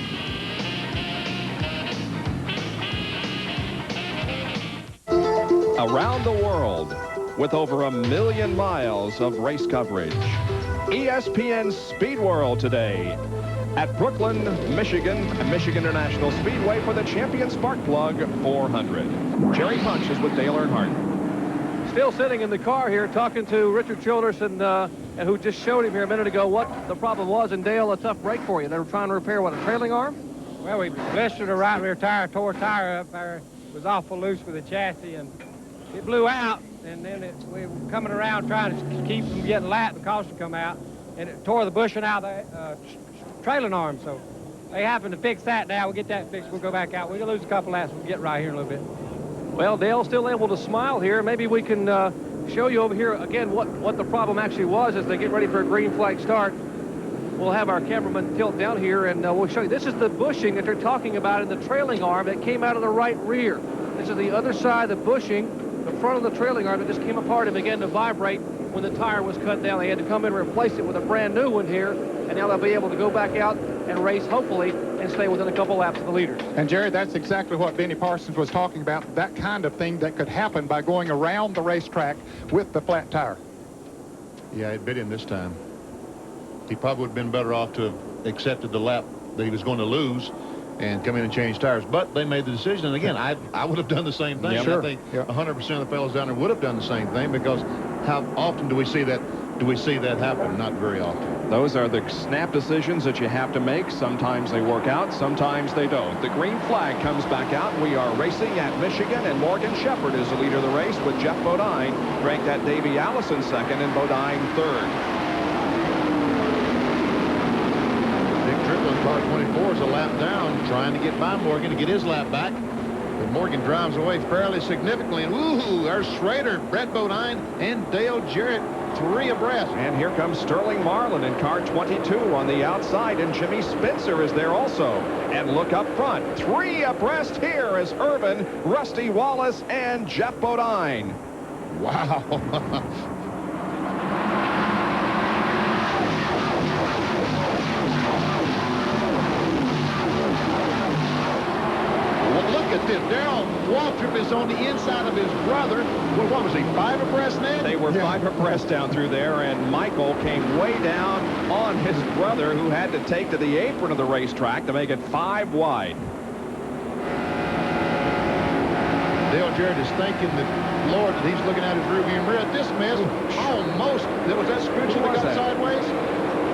Around the world, with over 1 million miles of race coverage. ESPN Speed World today at Brooklyn, Michigan, Michigan International Speedway for the Champion Spark Plug 400. Jerry Punch is with Dale Earnhardt. Still sitting in the car here talking to Richard Childress and who just showed him here a minute ago what the problem was. And Dale, a tough break for you. They were trying to repair, what, a trailing arm? Well, we blistered a right rear tire, tore a tire up there. It was awful loose with the chassis, and it blew out. And then we were coming around trying to keep from getting lapped because to come out, and it tore the bushing out of the trailing arm. So they happen to fix that now. We'll get that fixed. We'll go back out. We're going to lose a couple laps. We'll get right here in a little bit. Well, Dale's still able to smile here. Maybe we can show you over here again what the problem actually was as they get ready for a green flag start. We'll have our cameraman tilt down here, and we'll show you. This is the bushing that they're talking about in the trailing arm that came out of the right rear. This is the other side of the bushing. The front of the trailing arm that just came apart and began to vibrate when the tire was cut down. They had to come in and replace it with a brand new one here, and now they'll be able to go back out and race, hopefully, and stay within a couple laps of the leaders. And, Jerry, that's exactly what Benny Parsons was talking about, that kind of thing that could happen by going around the racetrack with the flat tire. Yeah, it bit him this time. He probably would have been better off to have accepted the lap that he was going to lose and come in and change tires. But they made the decision. And again, I would have done the same thing. Yeah, sure. I think 100% of the fellows down there would have done the same thing, because how often do we see that happen? Not very often. Those are the snap decisions that you have to make. Sometimes they work out, sometimes they don't. The green flag comes back out. We are racing at Michigan, and Morgan Shepherd is the leader of the race with Jeff Bodine ranked at Davey Allison second and Bodine third. Car 24 is a lap down, trying to get by Morgan to get his lap back. But Morgan drives away fairly significantly. And woohoo, there's Schrader, Brett Bodine, and Dale Jarrett, 3 abreast. And here comes Sterling Marlin in car 22 on the outside, and Jimmy Spencer is there also. And look up front, 3 abreast here is Irvin, Rusty Wallace, and Jeff Bodine. Wow. Look at this. Darrell Waltrip is on the inside of his brother. Well, what was he, 5 abreast, Ned? They were 5 abreast down through there, and Michael came way down on his brother, who had to take to the apron of the racetrack to make it 5 wide. Dale Jarrett is thanking the Lord that he's looking at his rearview mirror. This mess almost, was that Spencer that got sideways?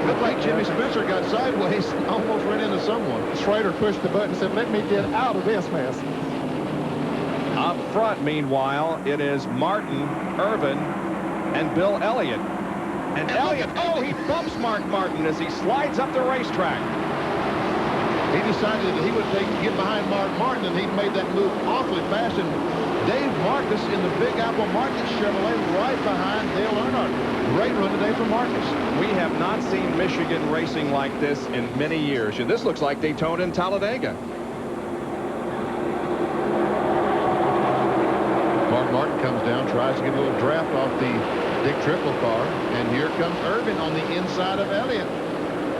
Looked like Jimmy Spencer got sideways and almost ran into someone. Schrader pushed the button and said, let me get out of this mess. Up front, meanwhile, it is Martin, Irvin, and Bill Elliott. And Elliott, oh, he bumps Mark Martin as he slides up the racetrack. He decided that he would get behind Mark Martin, and he made that move awfully fast. And Dave Marcus in the Big Apple Market Chevrolet right behind Dale Earnhardt. Great run today for Marcus. We have not seen Michigan racing like this in many years. And this looks like Daytona and Talladega. Mark Martin comes down, tries to get a little draft off the Dick Trickle car. And here comes Irvin on the inside of Elliott.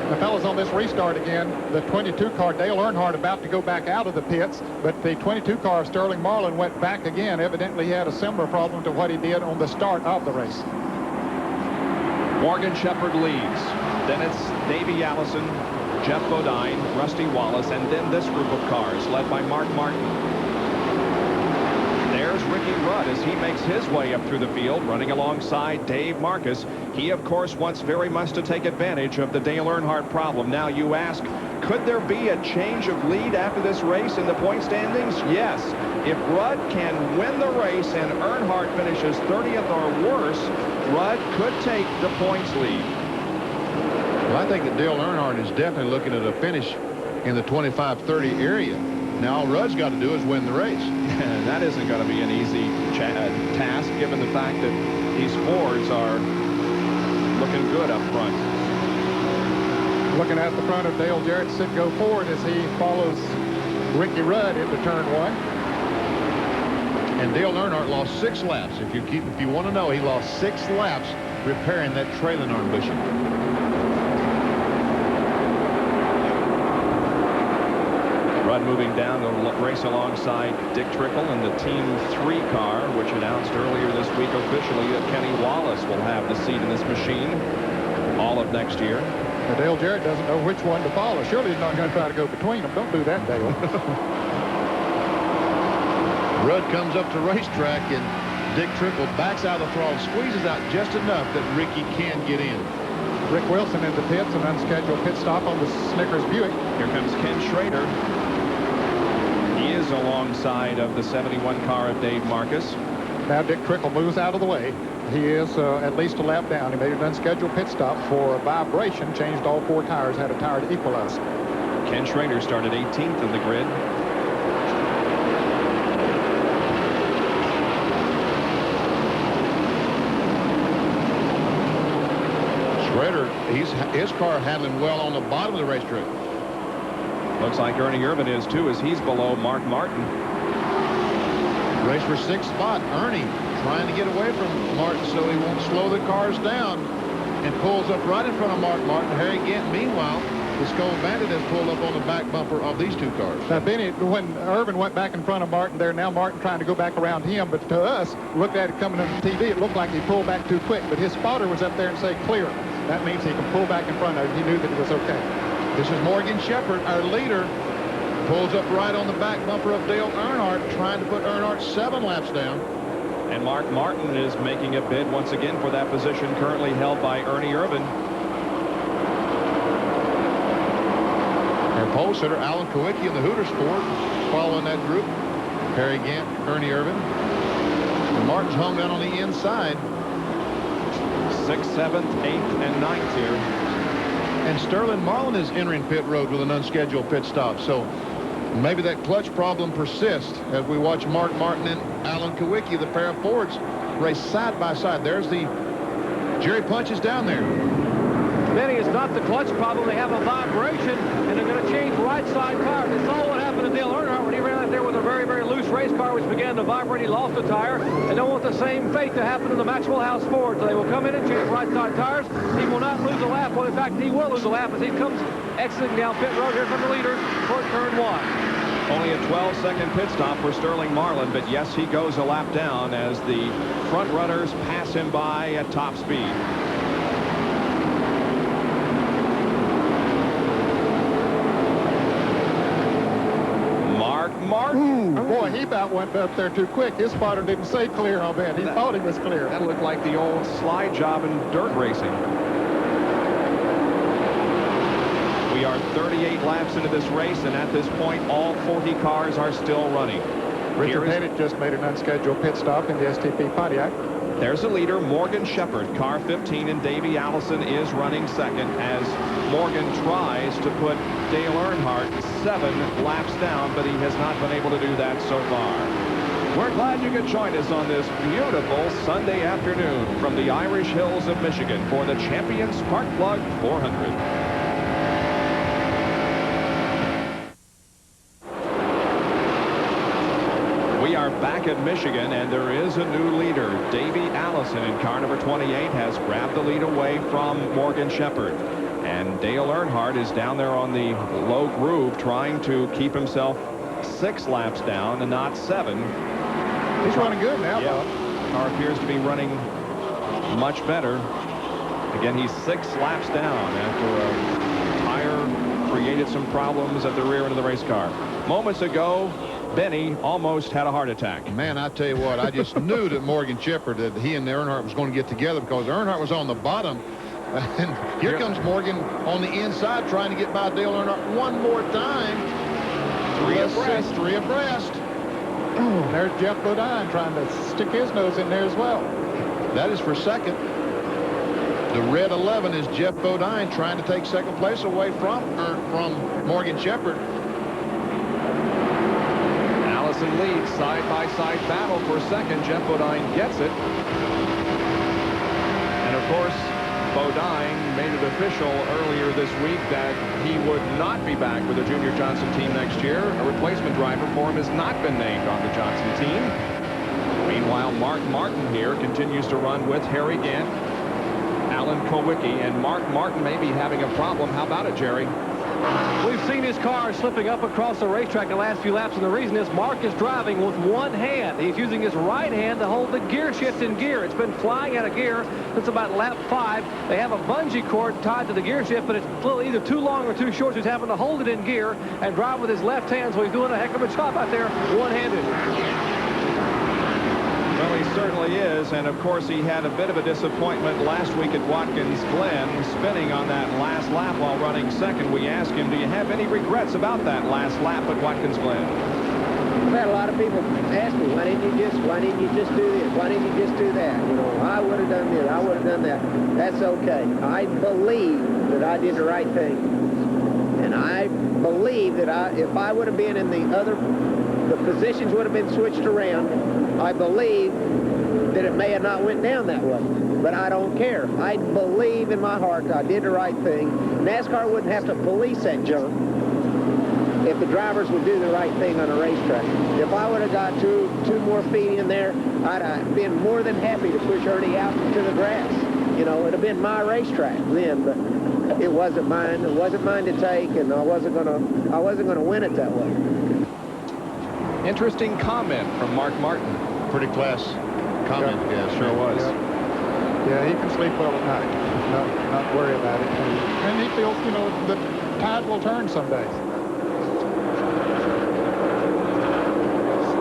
The fellas, on this restart again, the 22 car, Dale Earnhardt, about to go back out of the pits, but the 22 car of Sterling Marlin went back again. Evidently, he had a similar problem to what he did on the start of the race. Morgan Shepherd leads. Then it's Davey Allison, Jeff Bodine, Rusty Wallace, and then this group of cars led by Mark Martin. There's Ricky Rudd as he makes his way up through the field, running alongside Dave Marcus. He, of course, wants very much to take advantage of the Dale Earnhardt problem. Now, you ask, could there be a change of lead after this race in the point standings? Yes. If Rudd can win the race and Earnhardt finishes 30th or worse, Rudd could take the points lead. Well, I think that Dale Earnhardt is definitely looking at a finish in the 25-30 area. Now, all Rudd's got to do is win the race. And that isn't going to be an easy task, given the fact that these Fords are looking good up front. Looking at the front of Dale Jarrett, Citgo Ford as he follows Ricky Rudd into turn 1. And Dale Earnhardt lost 6 laps. If you want to know, he lost 6 laps repairing that trailing arm bushing. Rudd moving down to race alongside Dick Trickle in the Team 3 car, which announced earlier this week officially that Kenny Wallace will have the seat in this machine all of next year. Now, Dale Jarrett doesn't know which one to follow. Surely he's not going to try to go between them. Don't do that, Dale. Rudd comes up to racetrack, and Dick Trickle backs out of the throttle, squeezes out just enough that Ricky can get in. Rick Wilson in the pits, an unscheduled pit stop on the Snickers Buick. Here comes Ken Schrader. He is alongside of the 71 car of Dave Marcus. Now Dick Trickle moves out of the way. He is at least a lap down. He made an unscheduled pit stop for a vibration, changed all 4 tires, had a tire to equalize. Ken Schrader started 18th in the grid. Schrader, his car handling well on the bottom of the racetrack. Looks like Ernie Irvin is too, as he's below Mark Martin. Race for 6th spot. Ernie trying to get away from Martin so he won't slow the cars down, and pulls up right in front of Mark Martin. Harry Gant, meanwhile, the Skull Bandit has pulled up on the back bumper of these 2 cars. Now, Benny, when Irvin went back in front of Martin there, now Martin trying to go back around him, but to us, looked at it coming on the TV, it looked like he pulled back too quick, but his spotter was up there and said clear. That means he can pull back in front of it. He knew that it was okay. This is Morgan Shepherd, our leader. Pulls up right on the back bumper of Dale Earnhardt, trying to put Earnhardt 7 laps down. And Mark Martin is making a bid once again for that position currently held by Ernie Irvin. Our pole sitter, Alan Kowicki in the Hooters Ford, following that group. Harry Gant, Ernie Irvin. And Martin's hung down on the inside. 6th, 7th, 8th, and 9th here. And Sterling Marlin is entering pit road with an unscheduled pit stop. So Maybe that clutch problem persists as we watch Mark Martin and Alan Kowicki, the pair of Fords, race side by side. There's the Jerry punches down there. Benny, it's not the clutch problem. They have a vibration, and they're going to change right side tires. It's all what happened to Dale Earnhardt when he ran out there with a very, very loose race car, which began to vibrate. He lost a tire, and don't want the same fate to happen to the Maxwell House Ford. So they will come in and change right side tires. He will not lose a lap. Well, in fact, he will lose a lap as he comes exiting down pit road. Here from the leader for turn 1. Only a 12-second pit stop for Sterling Marlin, but yes, he goes a lap down as the front runners pass him by at top speed. Mark Martin. Boy, he about went up there too quick. His spotter didn't say clear on that. He thought he was clear. That looked like the old slide job in dirt racing. We are 38 laps into this race, and at this point, all 40 cars are still running. Richard Pettit just made an unscheduled pit stop in the STP Pontiac. There's a leader, Morgan Shepherd, car 15, and Davey Allison is running second as Morgan tries to put Dale Earnhardt 7 laps down, but he has not been able to do that so far. We're glad you could join us on this beautiful Sunday afternoon from the Irish Hills of Michigan for the Champion Spark Plug 400. We are back at Michigan, and there is a new leader. Davey Allison in car number 28 has grabbed the lead away from Morgan Shepherd. And Dale Earnhardt is down there on the low groove trying to keep himself 6 laps down and not 7. He's running good now, yeah. The car appears to be running much better. Again, he's 6 laps down after a tire created some problems at the rear end of the race car. Moments ago, Benny almost had a heart attack. Man, I tell you what, I just knew that Morgan Shepherd, that he and Earnhardt was going to get together because Earnhardt was on the bottom. And here comes Morgan on the inside trying to get by Dale Earnhardt one more time. 3 abreast. 3 abreast. There's Jeff Bodine trying to stick his nose in there as well. That is for second. The red 11 is Jeff Bodine trying to take second place away from Morgan Shepherd. Allison leads, side-by-side battle for second. Jeff Bodine gets it. And of course, Bodine made it official earlier this week that he would not be back with the Junior Johnson team next year. A replacement driver for him has not been named on the Johnson team. Meanwhile, Mark Martin here continues to run with Harry Gant, Alan Kowicki, and Mark Martin may be having a problem. How about it, Jerry? We've seen his car slipping up across the racetrack the last few laps, and the reason is Mark is driving with one hand. He's using his right hand to hold the gear shift in gear. It's been flying out of gear since about lap 5. They have a bungee cord tied to the gear shift, but it's either too long or too short. So he's having to hold it in gear and drive with his left hand, so he's doing a heck of a job out there one-handed. Well, he certainly is, and of course he had a bit of a disappointment last week at Watkins Glen, spinning on that last lap while running second. We asked him, do you have any regrets about that last lap at Watkins Glen? I've had a lot of people ask me, why didn't you just do this? Why didn't you just do that? You know, I would have done this, I would have done that. That's okay. I believe that I did the right thing. And I believe that if I would have been in the positions would have been switched around, I believe that it may have not went down that way, but I don't care. I believe in my heart that I did the right thing. NASCAR wouldn't have to police that jump if the drivers would do the right thing on a racetrack. If I would have got two more feet in there, I'd have been more than happy to push Ernie out to the grass. You know, it'd have been my racetrack then, but it wasn't mine. It wasn't mine to take, and I wasn't gonna win it that way. Interesting comment from Mark Martin. Pretty class comment, yeah, sure was. Yeah, he can sleep well at night. Not worry about it. And he feels, you know, the tide will turn someday.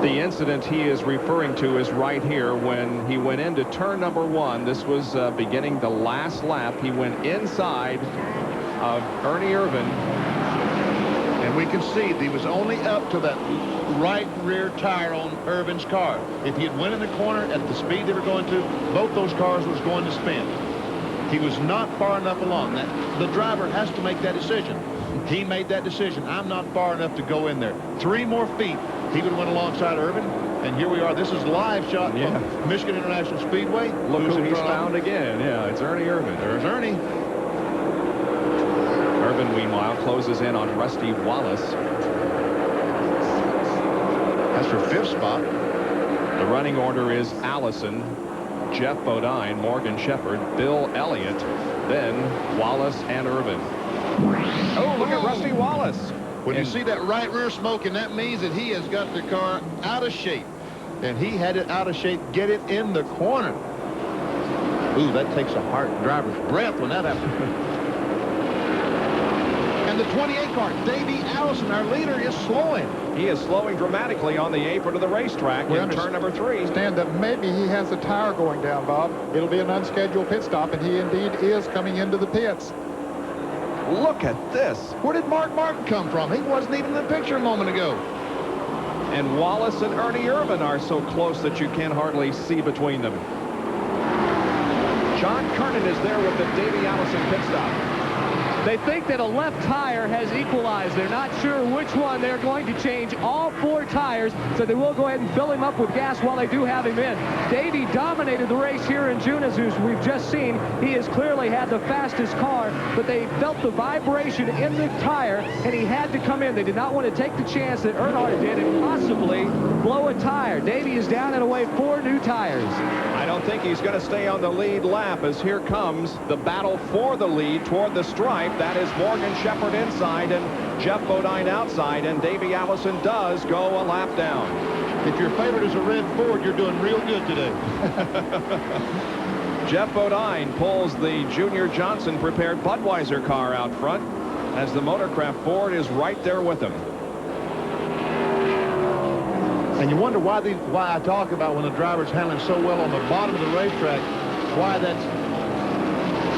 The incident he is referring to is right here when he went into turn number 1. This was beginning the last lap. He went inside of Ernie Irvan. And we can see that he was only up to that right rear tire on Irvin's car. If he had went in the corner at the speed they were going to, both those cars was going to spin. He was not far enough along. The driver has to make that decision. He made that decision. I'm not far enough to go in there. 3 more feet, he would have went alongside Urban. And here we are. This is live shot from Michigan International Speedway. Look who he's found again. Yeah, it's Ernie Urban. There's Ernie. Urban, meanwhile, closes in on Rusty Wallace. That's for 5th spot. The running order is Allison, Jeff Bodine, Morgan Shepherd, Bill Elliott, then Wallace and Urban. Oh, look at Rusty Wallace. When you see that right rear smoking, that means that he has got the car out of shape. And he had it out of shape, get it in the corner. Ooh, that takes a driver's breath when that happens. And the 28 car, Davey Allison, our leader, is slowing. He is slowing dramatically on the apron of the racetrack in turn number 3. Understand that maybe he has a tire going down, Bob. It'll be an unscheduled pit stop, and he indeed is coming into the pits. Look at this. Where did Mark Martin come from? He wasn't even in the picture a moment ago. And Wallace and Ernie Urban are so close that you can hardly see between them. John Kernan is there with the Davey Allison pit stop. They think that a left tire has equalized. They're not sure which one. They're going to change all 4 tires, so they will go ahead and fill him up with gas while they do have him in. Davey dominated the race here in June, as we've just seen. He has clearly had the fastest car, but they felt the vibration in the tire, and he had to come in. They did not want to take the chance that Earnhardt did and possibly blow a tire. Davey is down and away 4 new tires. I don't think he's going to stay on the lead lap, as here comes the battle for the lead toward the stripe. That is Morgan Shepherd inside and Jeff Bodine outside, and Davey Allison does go a lap down. If your favorite is a red Ford, you're doing real good today. Jeff Bodine pulls the Junior Johnson prepared Budweiser car out front as the Motorcraft Ford is right there with him. And you wonder why I talk about when the driver's handling so well on the bottom of the racetrack, why that's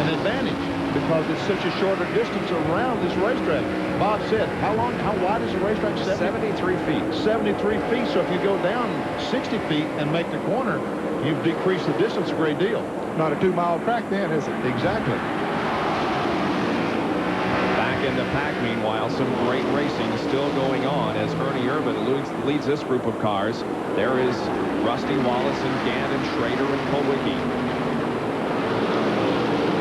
an advantage. Because it's such a shorter distance around this racetrack. Bob said, how wide is the racetrack? 73 feet. 73 feet. So if you go down 60 feet and make the corner, you've decreased the distance a great deal. Not a 2-mile track then, is it? Exactly. Back in the pack, meanwhile, some great racing still going on as Ernie Urban leads this group of cars. There is Rusty Wallace and Gant and Schrader and Kowicki.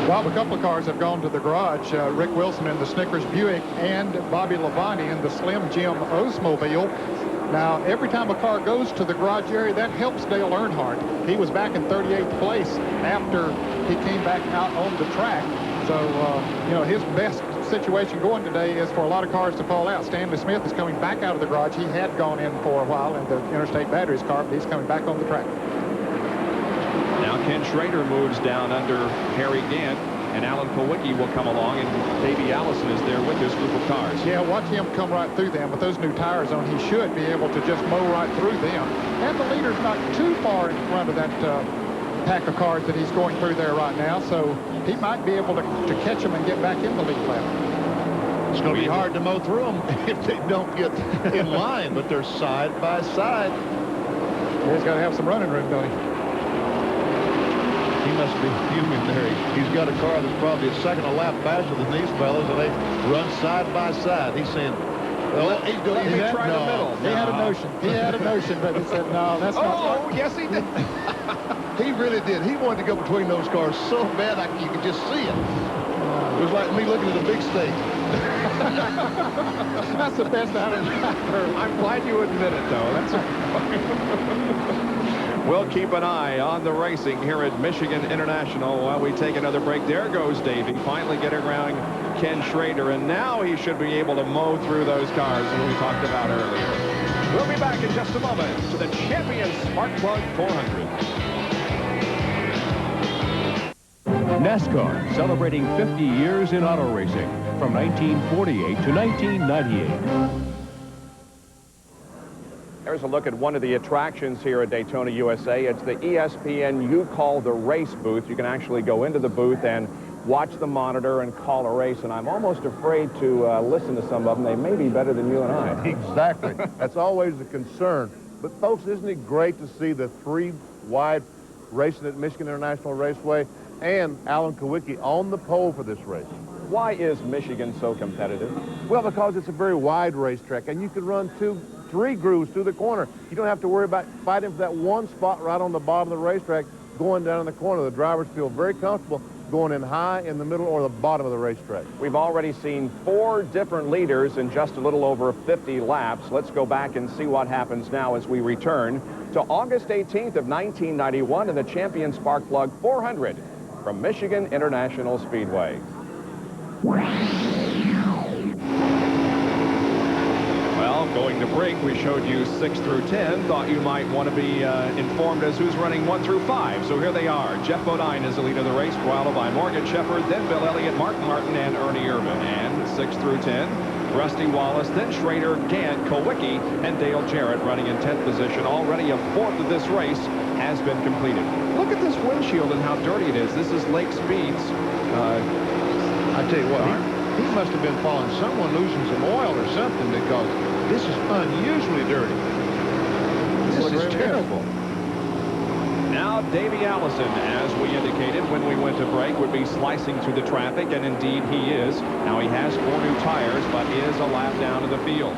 Well, a couple of cars have gone to the garage. Rick Wilson in the Snickers Buick and Bobby Labonte in the Slim Jim Oldsmobile. Now, every time a car goes to the garage area, that helps Dale Earnhardt. He was back in 38th place after he came back out on the track. So, you know, his best situation going today is for a lot of cars to fall out. Stanley Smith is coming back out of the garage. He had gone in for a while in the Interstate Batteries car, but he's coming back on the track. Now Ken Schrader moves down under Harry Gant, and Alan Kowicki will come along, and Davey Allison is there with this group of cars. Yeah, watch him come right through them. With those new tires on, he should be able to just mow right through them. And the leader's not too far in front of that pack of cars that he's going through there right now, so he might be able to catch them and get back in the lead lap. It's going to be hard to mow through them if they don't get in line, but they're side by side. He's got to have some running room, don't he? He must be fuming there. He's got a car that's probably a second a lap faster than these fellas, and they run side by side. He's saying, well, he's doing Let me try the middle. He had a notion. He had a notion, but he said, no, that's not right. Oh, yes, he did. He really did. He wanted to go between those cars so bad you could just see it. It was like me looking at a big stage. That's the best out of driver. I'm glad you admit it, though. That's We'll keep an eye on the racing here at Michigan International while we take another break. There goes Davey, finally getting around Ken Schrader, and now he should be able to mow through those cars that we talked about earlier. We'll be back in just a moment to the Champion Spark Plug 400. NASCAR, celebrating 50 years in auto racing from 1948 to 1998. There's a look at one of the attractions here at Daytona, USA. It's the ESPN You Call the Race booth. You can actually go into the booth and watch the monitor and call a race, and I'm almost afraid to listen to some of them. They may be better than you and I. Exactly. That's always a concern. But, folks, isn't it great to see the 3 wide racing at Michigan International Raceway and Alan Kowicki on the pole for this race? why is Michigan so competitive? Well, because it's a very wide racetrack, and you can run 2, 3 grooves through the corner. You don't have to worry about fighting for that one spot right on the bottom of the racetrack going down in the corner. The drivers feel very comfortable going in high, in the middle, or the bottom of the racetrack. We've already seen 4 different leaders in just a little over 50 laps. Let's go back and see what happens now as we return to August 18th of 1991 in the Champion Spark Plug 400 from Michigan International Speedway. Well, going to break, we showed you 6 through 10. Thought you might want to be informed as who's running 1 through 5. So here they are. Jeff Bodine is the leader of the race, followed by Morgan Shepherd, then Bill Elliott, Mark Martin, and Ernie Irvin. And 6 through 10, Rusty Wallace, then Schrader, Gant, Kowicki, and Dale Jarrett running in 10th position. Already a 4th of this race has been completed. Look at this windshield and how dirty it is. This is Lake Speed's. I tell you what, he must have been following someone losing some oil or something, because this is unusually dirty. This is terrible. Now, Davey Allison, as we indicated when we went to break, would be slicing through the traffic, and indeed he is. Now, he has 4 new tires, but is a lap down to the field.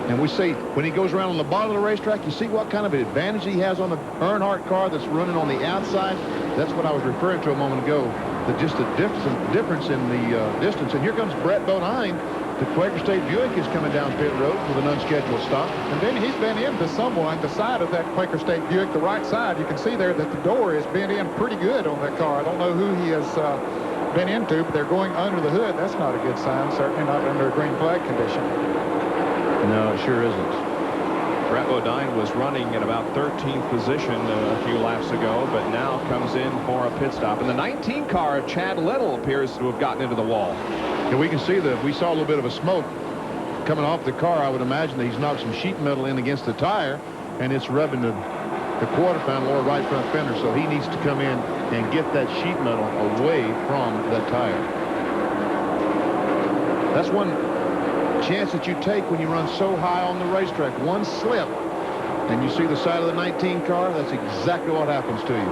And we see, when he goes around on the bottom of the racetrack, you see what kind of an advantage he has on the Earnhardt car that's running on the outside. That's what I was referring to a moment ago. Just the difference in the distance. And here comes Brett Bodine. The Quaker State Buick is coming down pit road with an unscheduled stop. And then he's been into someone, the side of that Quaker State Buick, the right side. You can see there that the door is bent in pretty good on that car. I don't know who he has been into, but they're going under the hood. That's not a good sign, certainly not under a green flag condition. No, it sure isn't. Brett Bodine was running in about 13th position a few laps ago, but now comes in for a pit stop. And the 19 car of Chad Little appears to have gotten into the wall. And we can see that we saw a little bit of a smoke coming off the car. I would imagine that he's knocked some sheet metal in against the tire, and it's rubbing the quarter panel or right front fender. So he needs to come in and get that sheet metal away from that tire. That's one chance that you take when you run so high on the racetrack. One slip and you see the side of the 19 car, that's exactly what happens to you.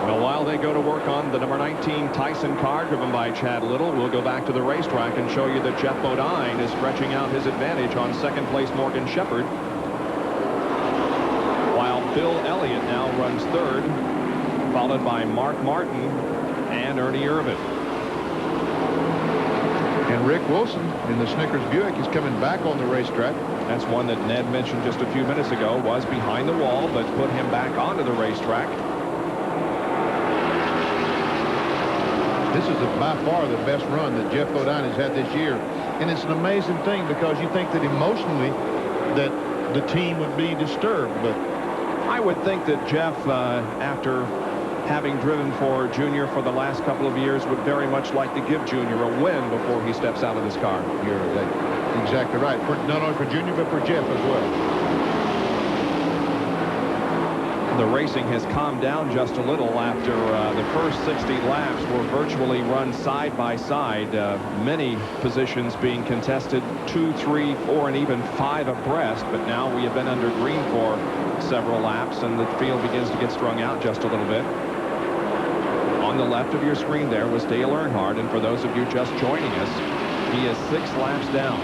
Well, while they go to work on the number 19 Tyson car driven by Chad Little, we'll go back to the racetrack and show you that Jeff Bodine is stretching out his advantage on second place Morgan Shepherd, while Bill Elliott now runs third, followed by Mark Martin and Ernie Irvin. And Rick Wilson in the Snickers Buick is coming back on the racetrack. That's one that Ned mentioned just a few minutes ago, was behind the wall, but put him back onto the racetrack. This is by far the best run that Jeff Bodine has had this year. And it's an amazing thing, because you think that emotionally that the team would be disturbed. But I would think that Jeff, after having driven for Junior for the last couple of years, would very much like to give Junior a win before he steps out of this car. You're exactly right. Not only for Junior, but for Jeff as well. The racing has calmed down just a little after the first 60 laps were virtually run side by side. Many positions being contested 2, 3, 4, and even 5 abreast. But now we have been under green for several laps, and the field begins to get strung out just a little bit. On the left of your screen there was Dale Earnhardt, and for those of you just joining us, he is 6 laps down.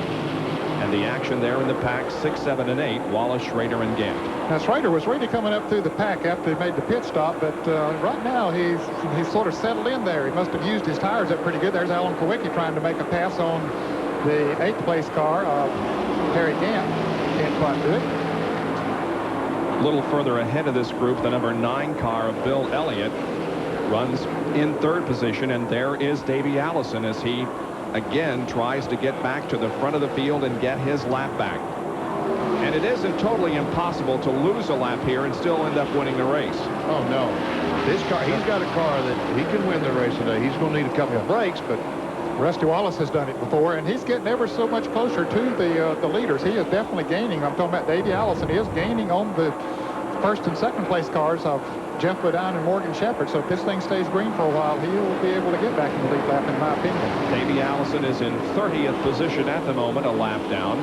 And the action there in the pack, 6, 7, and 8, Wallace, Schrader, and Gant. Now, Schrader was really coming up through the pack after he made the pit stop, but right now he's sort of settled in there. He must have used his tires up pretty good. There's Alan Kowicki trying to make a pass on the 8th place car of Harry Gant. Can't quite do it. A little further ahead of this group, the number 9 car of Bill Elliott runs in 3rd position, and there is Davey Allison as he again tries to get back to the front of the field and get his lap back. And it isn't totally impossible to lose a lap here and still end up winning the race. Oh, no. This car, he's got a car that he can win the race today. He's going to need a couple of breaks, but Rusty Wallace has done it before, and he's getting ever so much closer to the leaders. He is definitely gaining. I'm talking about Davey Allison. He is gaining on the 1st and 2nd place cars of Jeff Bodine and Morgan Shepherd. So if this thing stays green for a while, he'll be able to get back in the lead lap, in my opinion. Davey Allison is in 30th position at the moment, a lap down.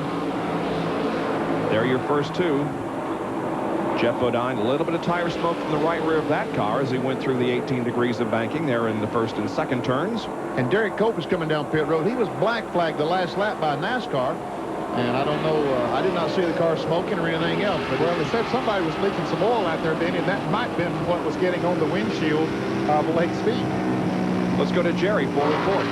There are your first 2. Jeff Bodine, a little bit of tire smoke from the right rear of that car as he went through the 18 degrees of banking there in the first and second turns. And Derek Cope is coming down pit road. He was black flagged the last lap by NASCAR. And I don't know, I did not see the car smoking or anything else. But well, they said somebody was leaking some oil out there, Benny, and that might have been what was getting on the windshield of Lake Speed. Let's go to Jerry for a report.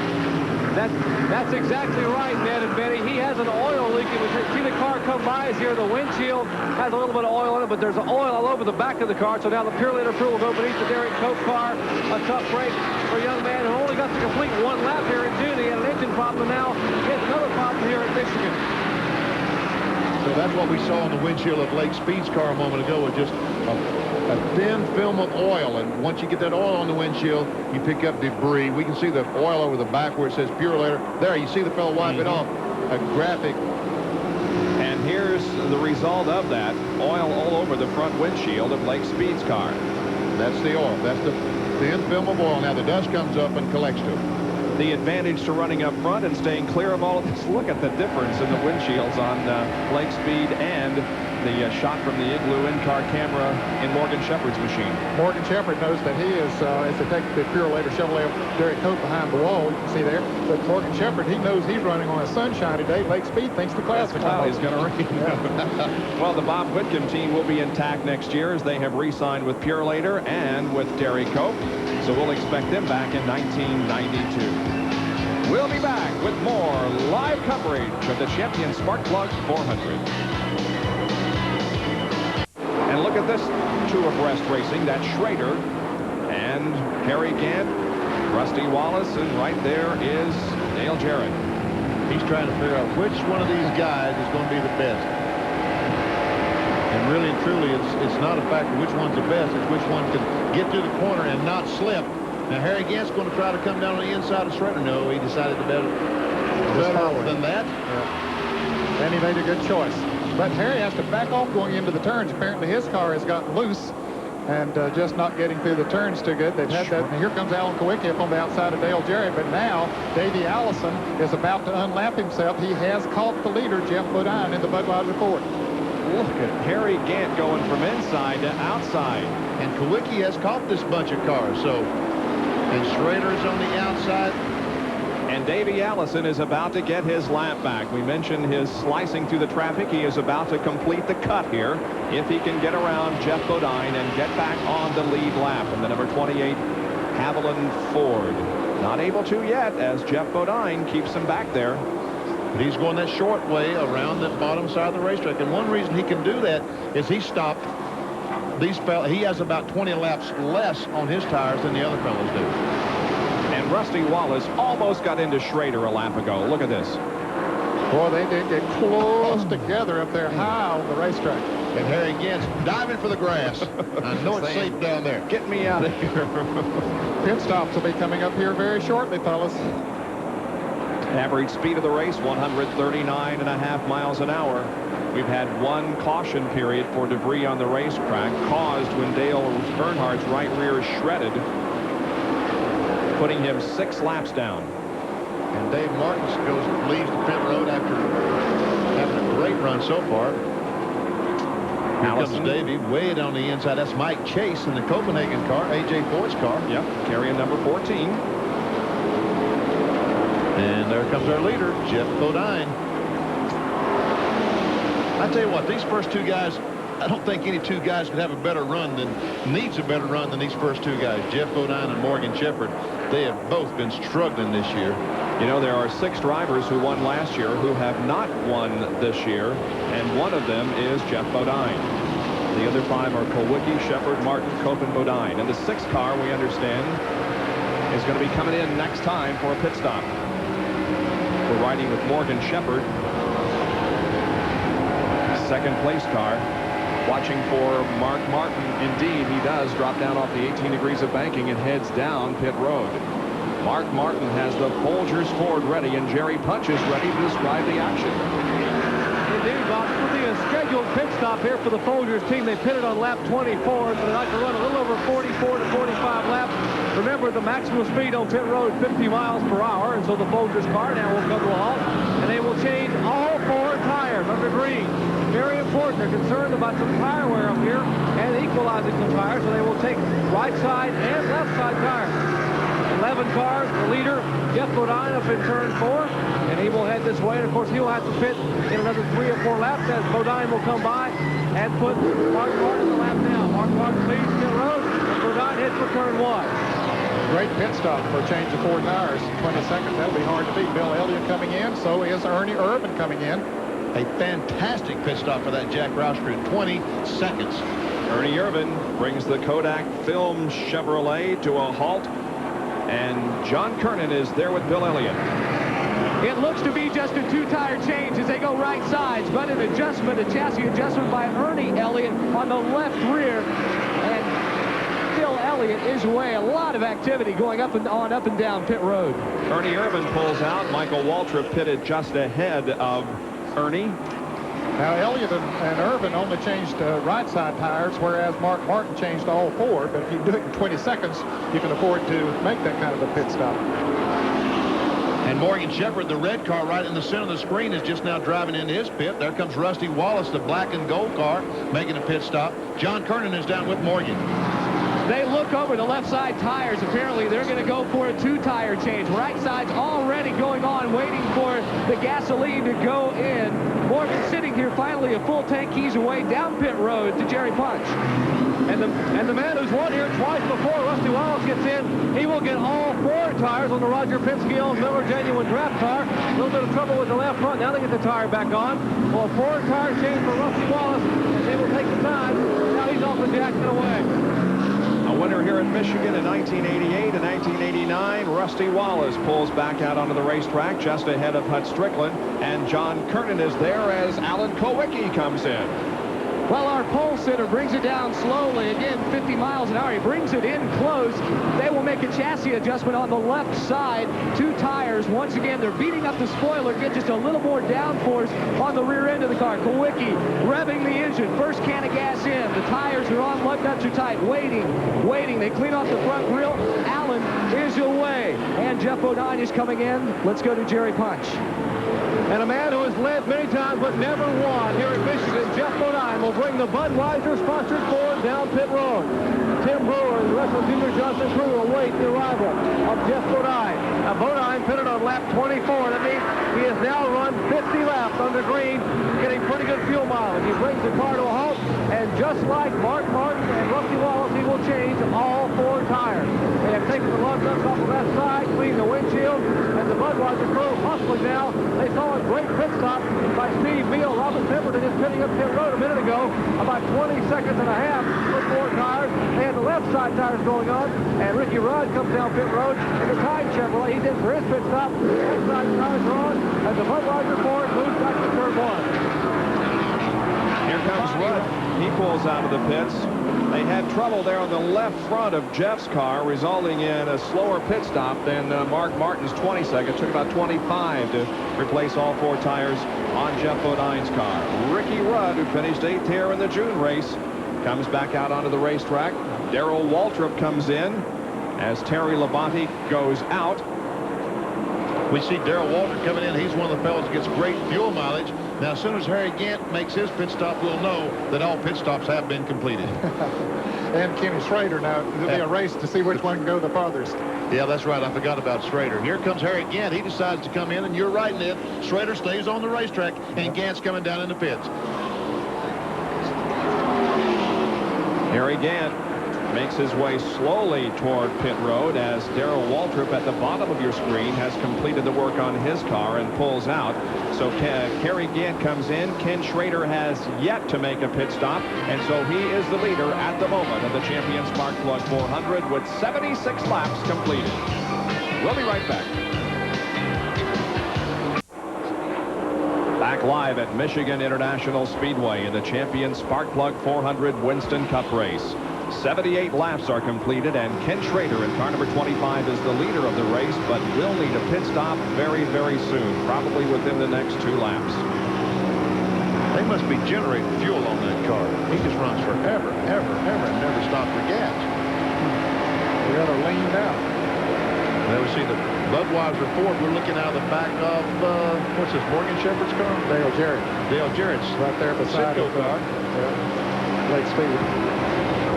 That's exactly right, Ned and Benny. He has an oil leak. You see the car come by is here. The windshield has a little bit of oil in it, but there's oil all over the back of the car. So now the pure later crew will go beneath the Derek Cope car. A tough break for a young man who only got to complete one lap here in June. He had an engine problem, and now he has another problem here in Michigan. So that's what we saw on the windshield of Lake Speed's car a moment ago, was just a thin film of oil. And once you get that oil on the windshield, you pick up debris. We can see the oil over the back where it says Pure Later. There, you see the fellow wipe it off. A graphic. And here's the result of that. Oil all over the front windshield of Lake Speed's car. That's the oil. That's the thin film of oil. Now the dust comes up and collects to it. The advantage to running up front and staying clear of all of this. Look at the difference in the windshields on Lake Speed and the shot from the Igloo in-car camera in Morgan Shepherd's machine. Morgan Shepherd knows that he is, as they take the Pure Later Chevrolet of Derek Cope behind the wall, you can see there. But Morgan Shepherd, he knows he's running on a sunshiny day. Lake Speed thinks the clouds is going to rain. Well, the Bob Whitcomb team will be intact next year as they have re-signed with Pure Later and with Derek Cope. So we'll expect them back in 1992. We'll be back with more live coverage of the Champion Spark Plug 400. And look at this two abreast racing. That's Schrader and Harry Gant, Rusty Wallace, and right there is Dale Jarrett. He's trying to figure out which one of these guys is going to be the best. And really and truly, it's not a factor which one's the best. It's which one can get through the corner and not slip. Now, Harry Gant's going to try to come down on the inside of Schrader. No, he decided to better than that. And he made a good choice. But Harry has to back off going into the turns. Apparently his car has gotten loose and just not getting through the turns too good. They've had that. And here comes Alan Kowicki up on the outside of Dale Jarrett. But now Davey Allison is about to unlap himself. He has caught the leader, Jeff Bodine, in the Budweiser Ford. Look at Harry Gant going from inside to outside. And Kowicki has caught this bunch of cars. So, and Schrader is on the outside. And Davey Allison is about to get his lap back. We mentioned his slicing through the traffic. He is about to complete the cut here if he can get around Jeff Bodine and get back on the lead lap in the number 28 Haviland Ford. Not able to yet as Jeff Bodine keeps him back there. He's going that short way around the bottom side of the racetrack. And one reason he can do that is he stopped these fellas. He has about 20 laps less on his tires than the other fellas do. And Rusty Wallace almost got into Schrader a lap ago. Look at this. Boy, they did get close together up there high on the racetrack. And Harry Gant's diving for the grass. I know it's safe down there. Get me out of here. Pit stops will be coming up here very shortly, fellas. Average speed of the race, 139.5 miles an hour. We've had one caution period for debris on the racetrack caused when Dale Earnhardt's right rear is shredded, putting him 6 laps down. And Dave Martin leaves the pit road after having a great run so far. Here comes Davey way down the inside. That's Mike Chase in the Copenhagen car, A.J. Foyt's car. Yep, carrying number 14. And there comes our leader, Jeff Bodine. I tell you what, these first two guys, I don't think any two guys could have a better run needs a better run than these first two guys, Jeff Bodine and Morgan Shepherd. They have both been struggling this year. You know, there are 6 drivers who won last year who have not won this year, and one of them is Jeff Bodine. The other 5 are Kowicki, Shepherd, Martin, Cope, and Bodine. And the 6th car, we understand, is going to be coming in next time for a pit stop. We're riding with Morgan Shepherd, 2nd place car. Watching for Mark Martin. Indeed, he does drop down off the 18 degrees of banking and heads down pit road. Mark Martin has the Folgers Ford ready, and Jerry Punch is ready to describe the action. Indeed, Bob, this will be a scheduled pit stop here for the Folgers team. They pitted on lap 24, so they like to run a little over 44 to 45 laps. Remember, the maximum speed on pit road, 50 miles per hour, and so the Folgers car now will come to a halt, and they will change all 4 tires. under green. Very important. They're concerned about some tire wear up here and equalizing some tires, so they will take right side and left side tires. 11 cars, the leader, Jeff Bodine, up in turn 4, and he will head this way. And of course, he'll have to pit in another 3 or 4 laps as Bodine will come by and put Mark Martin in the lap now. Mark Martin leads pit road, and Bodine heads for turn 1. Great pit stop for a change of 4 tires. 20 seconds, that'll be hard to beat. Bill Elliott coming in, so is Ernie Irvin coming in. A fantastic pit stop for that Jack Roush crew. 20 seconds. Ernie Irvin brings the Kodak Film Chevrolet to a halt. And John Kernan is there with Bill Elliott. It looks to be just a 2-tire change as they go right sides, but an adjustment, a chassis adjustment by Ernie Elliott on the left rear. And Bill Elliott is away. A lot of activity going up and down pit road. Ernie Irvin pulls out. Michael Waltrip pitted just ahead of Ernie. Now, Elliott and Irvin only changed right side tires, whereas Mark Martin changed all 4. But if you do it in 20 seconds, you can afford to make that kind of a pit stop. And Morgan Shepherd, the red car right in the center of the screen, is just now driving into his pit. There comes Rusty Wallace, the black and gold car, making a pit stop. John Kernan is down with Morgan. They look over the left side tires. Apparently, they're going to go for a 2-tire change. Right side's already going on, waiting for the gasoline to go in. Morgan sitting here, finally a full tank. He's away down pit road to Jerry Punch. And the man who's won here twice before, Rusty Wallace, gets in. He will get all 4 tires on the Roger Penske Miller Genuine Draft car. A little bit of trouble with the left front. Now they get the tire back on. Well, a 4-tire change for Rusty Wallace, and they will take the time. Now he's off the jack and away. A winner here in Michigan in 1988 and 1989. Rusty Wallace pulls back out onto the racetrack just ahead of Hut Strickland. And John Kernan is there as Alan Kowicki comes in. Well, our pole sitter brings it down slowly. Again, 50 miles an hour. He brings it in close. They will make a chassis adjustment on the left side. 2 tires. Once again, they're beating up the spoiler. Get just a little more downforce on the rear end of the car. Kowicki revving the engine. First can of gas in. The tires are on. Lug nuts are tight. Waiting. They clean off the front grille. Allen is away. And Jeff Bodine is coming in. Let's go to Jerry Punch. And a man who has led many times but never won here in Michigan, Jeff Bodine, will bring the Budweiser-sponsored Ford down pit road. Tim Brewer and the rest of the Peter Johnson crew await the arrival of Jeff Bodine. Now, Bodine pitted on lap 24. That means he has now run 50 laps under green, getting pretty good fuel mileage. He brings the car to a halt, and just like Mark Martin and Rusty Wallace, he will change all 4 tires. They have taken the lug nuts off the left side, cleaned the windshield, and the Budweiser crew hustling now. They saw a great pit stop by Steve Beal. Robin Pemberton is pitting up pit road a minute ago, about 20 seconds and a half for 4 tires. They had the left side tires going on, and Ricky Rudd comes down pit road in the Tide Chevrolet. He's in for his pit stop. The left side tires are on, and the Budweiser Ford moves back to turn 1. Here comes Rudd. He pulls out of the pits. They had trouble there on the left front of Jeff's car, resulting in a slower pit stop than Mark Martin's 20 seconds. Took about 25 to replace all 4 tires on Jeff Bodine's car. Ricky Rudd, who finished 8th here in the June race, comes back out onto the racetrack. Darrell Waltrip comes in as Terry Labonte goes out. We see Darrell Waltrip coming in. He's one of the fellows that gets great fuel mileage. Now, as soon as Harry Gant makes his pit stop, we'll know that all pit stops have been completed. And Kenny Schrader. Now, there'll be a race to see which one can go the farthest. Yeah, that's right. I forgot about Schrader. Here comes Harry Gant. He decides to come in, and you're right, Ned. Schrader stays on the racetrack, and Gant's coming down in the pits. Harry Gant makes his way slowly toward pit road as Darrell Waltrip at the bottom of your screen has completed the work on his car and pulls out. So Harry Gant comes in. Ken Schrader has yet to make a pit stop, and so he is the leader at the moment of the Champion Spark Plug 400 with 76 laps completed. We'll be right back. Back live at Michigan International Speedway in the Champion Spark Plug 400 Winston Cup race. 78 laps are completed, and Ken Schrader in car number 25 is the leader of the race, but will need a pit stop very, very soon, probably within the next 2 laps. They must be generating fuel on that car. He just runs forever, ever, and never stops for gas. We're going to lean down. Well, we see the Budweiser Ford. We're looking out of the back of, what's this, Morgan Shepherd's car? Dale Jarrett. Dale Jarrett's. Right there beside Sitco car. Lake Speed.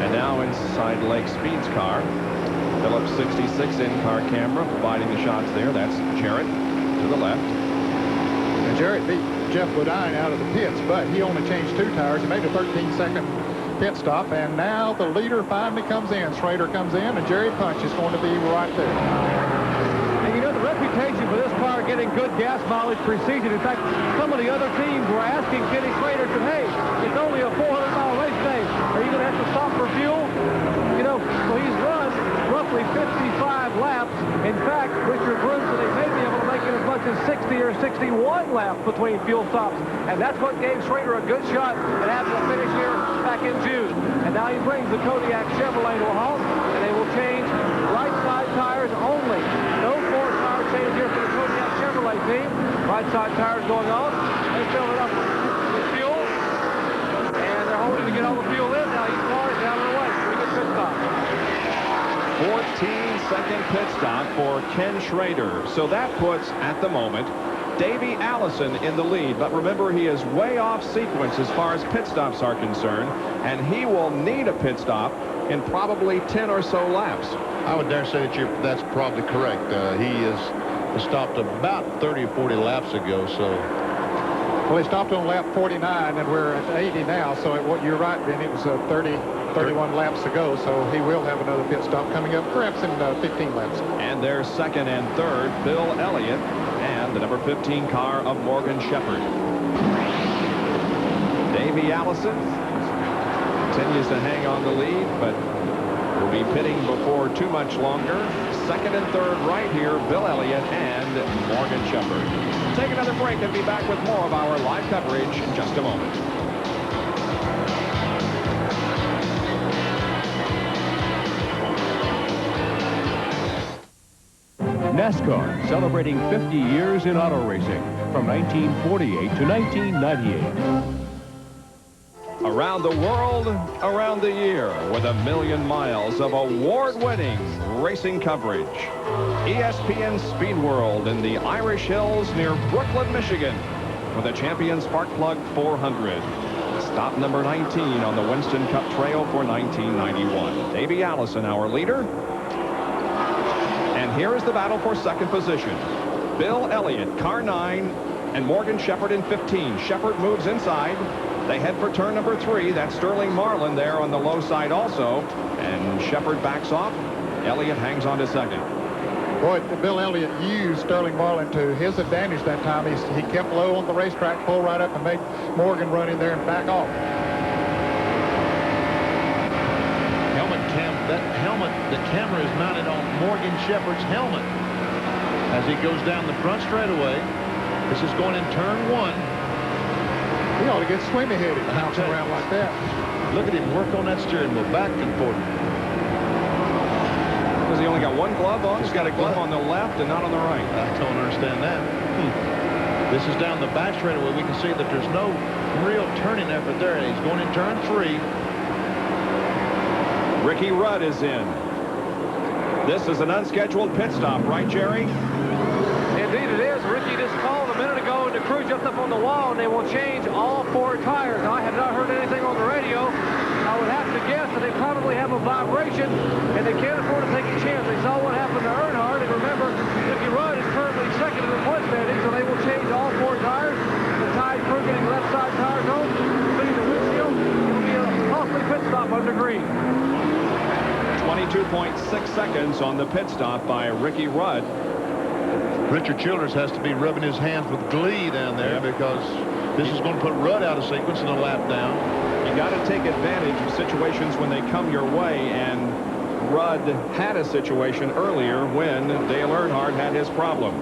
And now inside Lake Speed's car. Phillips 66 in-car camera providing the shots there. That's Jarrett to the left. And Jarrett beat Jeff Bodine out of the pits, but he only changed 2 tires. He made a 13-second pit stop, and now the leader finally comes in. Schrader comes in, and Jerry Punch is going to be right there. And you know, the reputation for this car getting good gas mileage precedes it. In fact, some of the other teams were asking Kenny Schrader, said, hey, it's only a 400-mile race day. Are you going to have to stop for fuel? You know, so he's run roughly 55 laps. In fact, Richard Bruce said they may be able to make it as much as 60 or 61 laps between fuel stops. And that's what gave Schrader a good shot at having a finish here back in June. And now he brings the Kodiak Chevrolet to a halt, and they will change right side tires only. No more tire change here for the Kodiak Chevrolet team. Right side tires going on. They fill it up with fuel, and they're holding to get all the fuel in. Now he's far down the way. Pretty good pit stop. 14-second pit stop for Ken Schrader. So that puts, at the moment, Davey Allison in the lead. But remember, he is way off sequence as far as pit stops are concerned, and he will need a pit stop in probably 10 or so laps. I would dare say that that's probably correct. He stopped about 30 or 40 laps ago, so. Well, he stopped on lap 49, and we're at 80 now, so you're right, Ben. It was 31 laps ago, so he will have another pit stop coming up, perhaps in 15 laps. And their second and third, Bill Elliott and the number 15 car of Morgan Shepherd. Davey Allison continues to hang on the lead, but will be pitting before too much longer. Second and third right here, Bill Elliott and Morgan Shepherd. Take another break and be back with more of our live coverage in just a moment. NASCAR, celebrating 50 years in auto racing from 1948 to 1998. Around the world, around the year, with 1,000,000 miles of award-winning racing coverage. ESPN Speed World in the Irish Hills near Brooklyn, Michigan, with a Champion Spark Plug 400. Stop number 19 on the Winston Cup Trail for 1991. Davey Allison, our leader. And here is the battle for second position. Bill Elliott, car 9, and Morgan Shepherd in 15. Shepherd moves inside. They head for turn number 3. That's Sterling Marlin there on the low side also. And Shepherd backs off. Elliott hangs on to second. Boy, Bill Elliott used Sterling Marlin to his advantage that time. He kept low on the racetrack, pulled right up, and made Morgan run in there and back off. That helmet, the camera is mounted on Morgan Shepherd's helmet as he goes down the front straightaway. This is going in turn 1. He ought to get swimmy-headed, bouncing around like that. Look at him work on that steering wheel, back and forth. Because he only got one glove on. He's got a glove on the left and not on the right. I don't understand that. This is down the back straightaway. We can see that there's no real turning effort there. He's going in turn 3. Ricky Rudd is in. This is an unscheduled pit stop, right, Jerry? Indeed it is. Ricky just called a minute ago, and the crew jumped up on the wall, and they will change all 4 tires. Now, I have not heard anything on the radio. I would have to guess that they probably have a vibration, and they can't afford to take a chance. They saw what happened to Earnhardt, and remember, Ricky Rudd is currently second in the point standing, so they will change all 4 tires. The Tide crew getting left side tires on, spinning the windshield. It will be a costly pit stop under green. 22.6 seconds on the pit stop by Ricky Rudd. Richard Childress has to be rubbing his hands with glee down there because this is going to put Rudd out of sequence in a lap down. You got to take advantage of situations when they come your way, and Rudd had a situation earlier when Dale Earnhardt had his problem.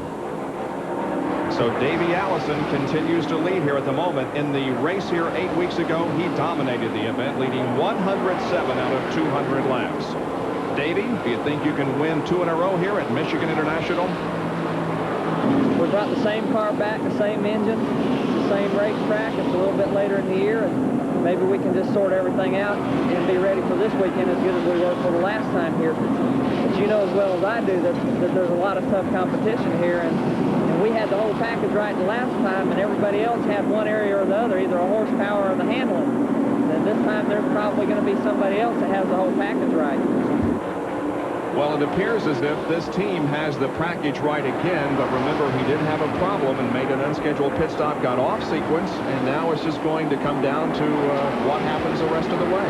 So Davey Allison continues to lead here at the moment. In the race here 8 weeks ago, he dominated the event, leading 107 out of 200 laps. Davey, do you think you can win 2 in a row here at Michigan International? We brought the same car back, the same engine, the same racetrack. It's a little bit later in the year, and maybe we can just sort everything out and be ready for this weekend as good as we were for the last time here. But you know as well as I do that there's a lot of tough competition here, and we had the whole package right the last time, and everybody else had one area or the other, either a horsepower or the handling. And this time there's probably going to be somebody else that has the whole package right. Well, it appears as if this team has the package right again, but remember, he did have a problem and made an unscheduled pit stop, got off sequence, and now it's just going to come down to what happens the rest of the way.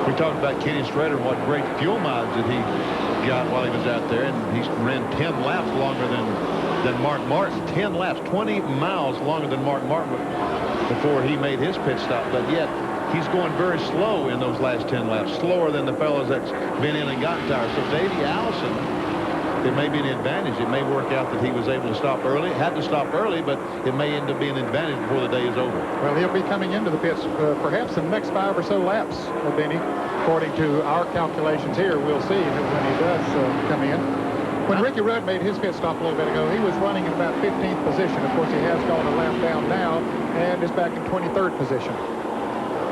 We talked about Kenny Schrader and what great fuel mileage that he got while he was out there, and he ran 10 laps longer than Mark Martin. 10 laps, 20 miles longer than Mark Martin before he made his pit stop, but yet he's going very slow in those last 10 laps, slower than the fellows that's been in and gotten tires. So Davey Allison, it may be an advantage. It may work out that he was able to stop early, had to stop early, but it may end up being an advantage before the day is over. Well, he'll be coming into the pits perhaps in the next 5 or so laps, Benny. According to our calculations here, we'll see when he does come in. When Ricky Rudd made his pit stop a little bit ago, he was running in about 15th position. Of course, he has gone a lap down now and is back in 23rd position.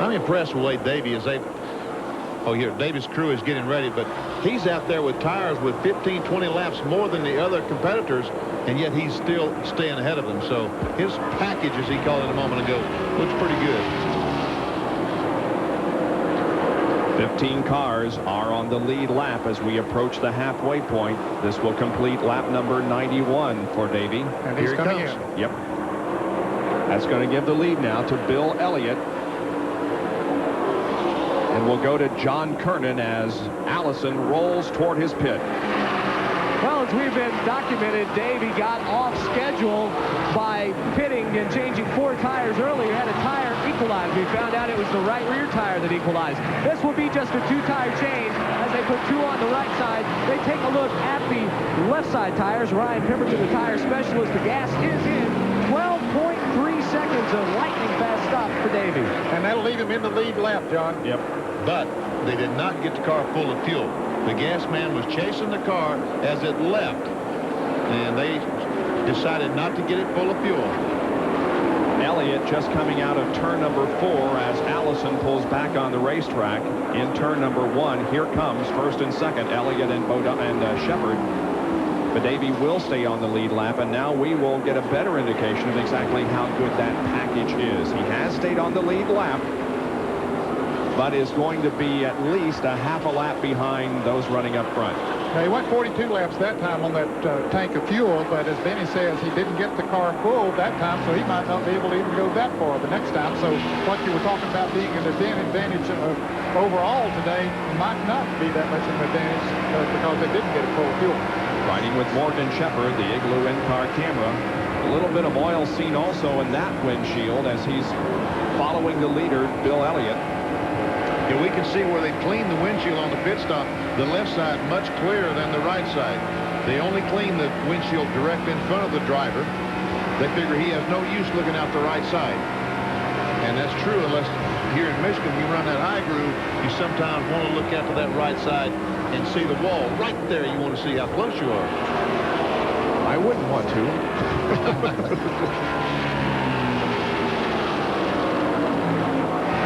I'm impressed with the way Davey is able. Oh, here, Davy's crew is getting ready, but he's out there with tires with 15, 20 laps more than the other competitors, and yet he's still staying ahead of them. So his package, as he called it a moment ago, looks pretty good. 15 cars are on the lead lap as we approach the halfway point. This will complete lap number 91 for Davey. And here he comes. Yep. That's going to give the lead now to Bill Elliott. And we'll go to John Kernan as Allison rolls toward his pit. Well, as we've been documented, Davey got off schedule by pitting and changing 4 tires earlier. Had a tire equalized. We found out it was the right rear tire that equalized. This will be just a 2-tire change as they put 2 on the right side. They take a look at the left side tires. Ryan Pemberton, the tire specialist. The gas is in. 12.3 seconds of lightning fast stop for Davey. And that'll leave him in the lead lap, John. Yep. But they did not get the car full of fuel. The gas man was chasing the car as it left, and they decided not to get it full of fuel. Elliott just coming out of turn number 4 as Allison pulls back on the racetrack in turn number 1. Here comes first and second, Elliott and Shepard. But Davey will stay on the lead lap, and now we will get a better indication of exactly how good that package is. He has stayed on the lead lap, but is going to be at least a half a lap behind those running up front. Now, he went 42 laps that time on that tank of fuel, but as Benny says, he didn't get the car full that time, so he might not be able to even go that far the next time. So what you were talking about being an advantage overall today might not be that much of an advantage because they didn't get it full of fuel. Riding with Morgan Shepherd, the Igloo in-car camera. A little bit of oil seen also in that windshield as he's following the leader, Bill Elliott. Yeah, we can see where they cleaned the windshield on the pit stop. The left side much clearer than the right side. They only clean the windshield direct in front of the driver. They figure he has no use looking out the right side. And that's true unless here in Michigan, you run that high groove, you sometimes want to look out to that right side and see the wall. Right there, you want to see how close you are. I wouldn't want to.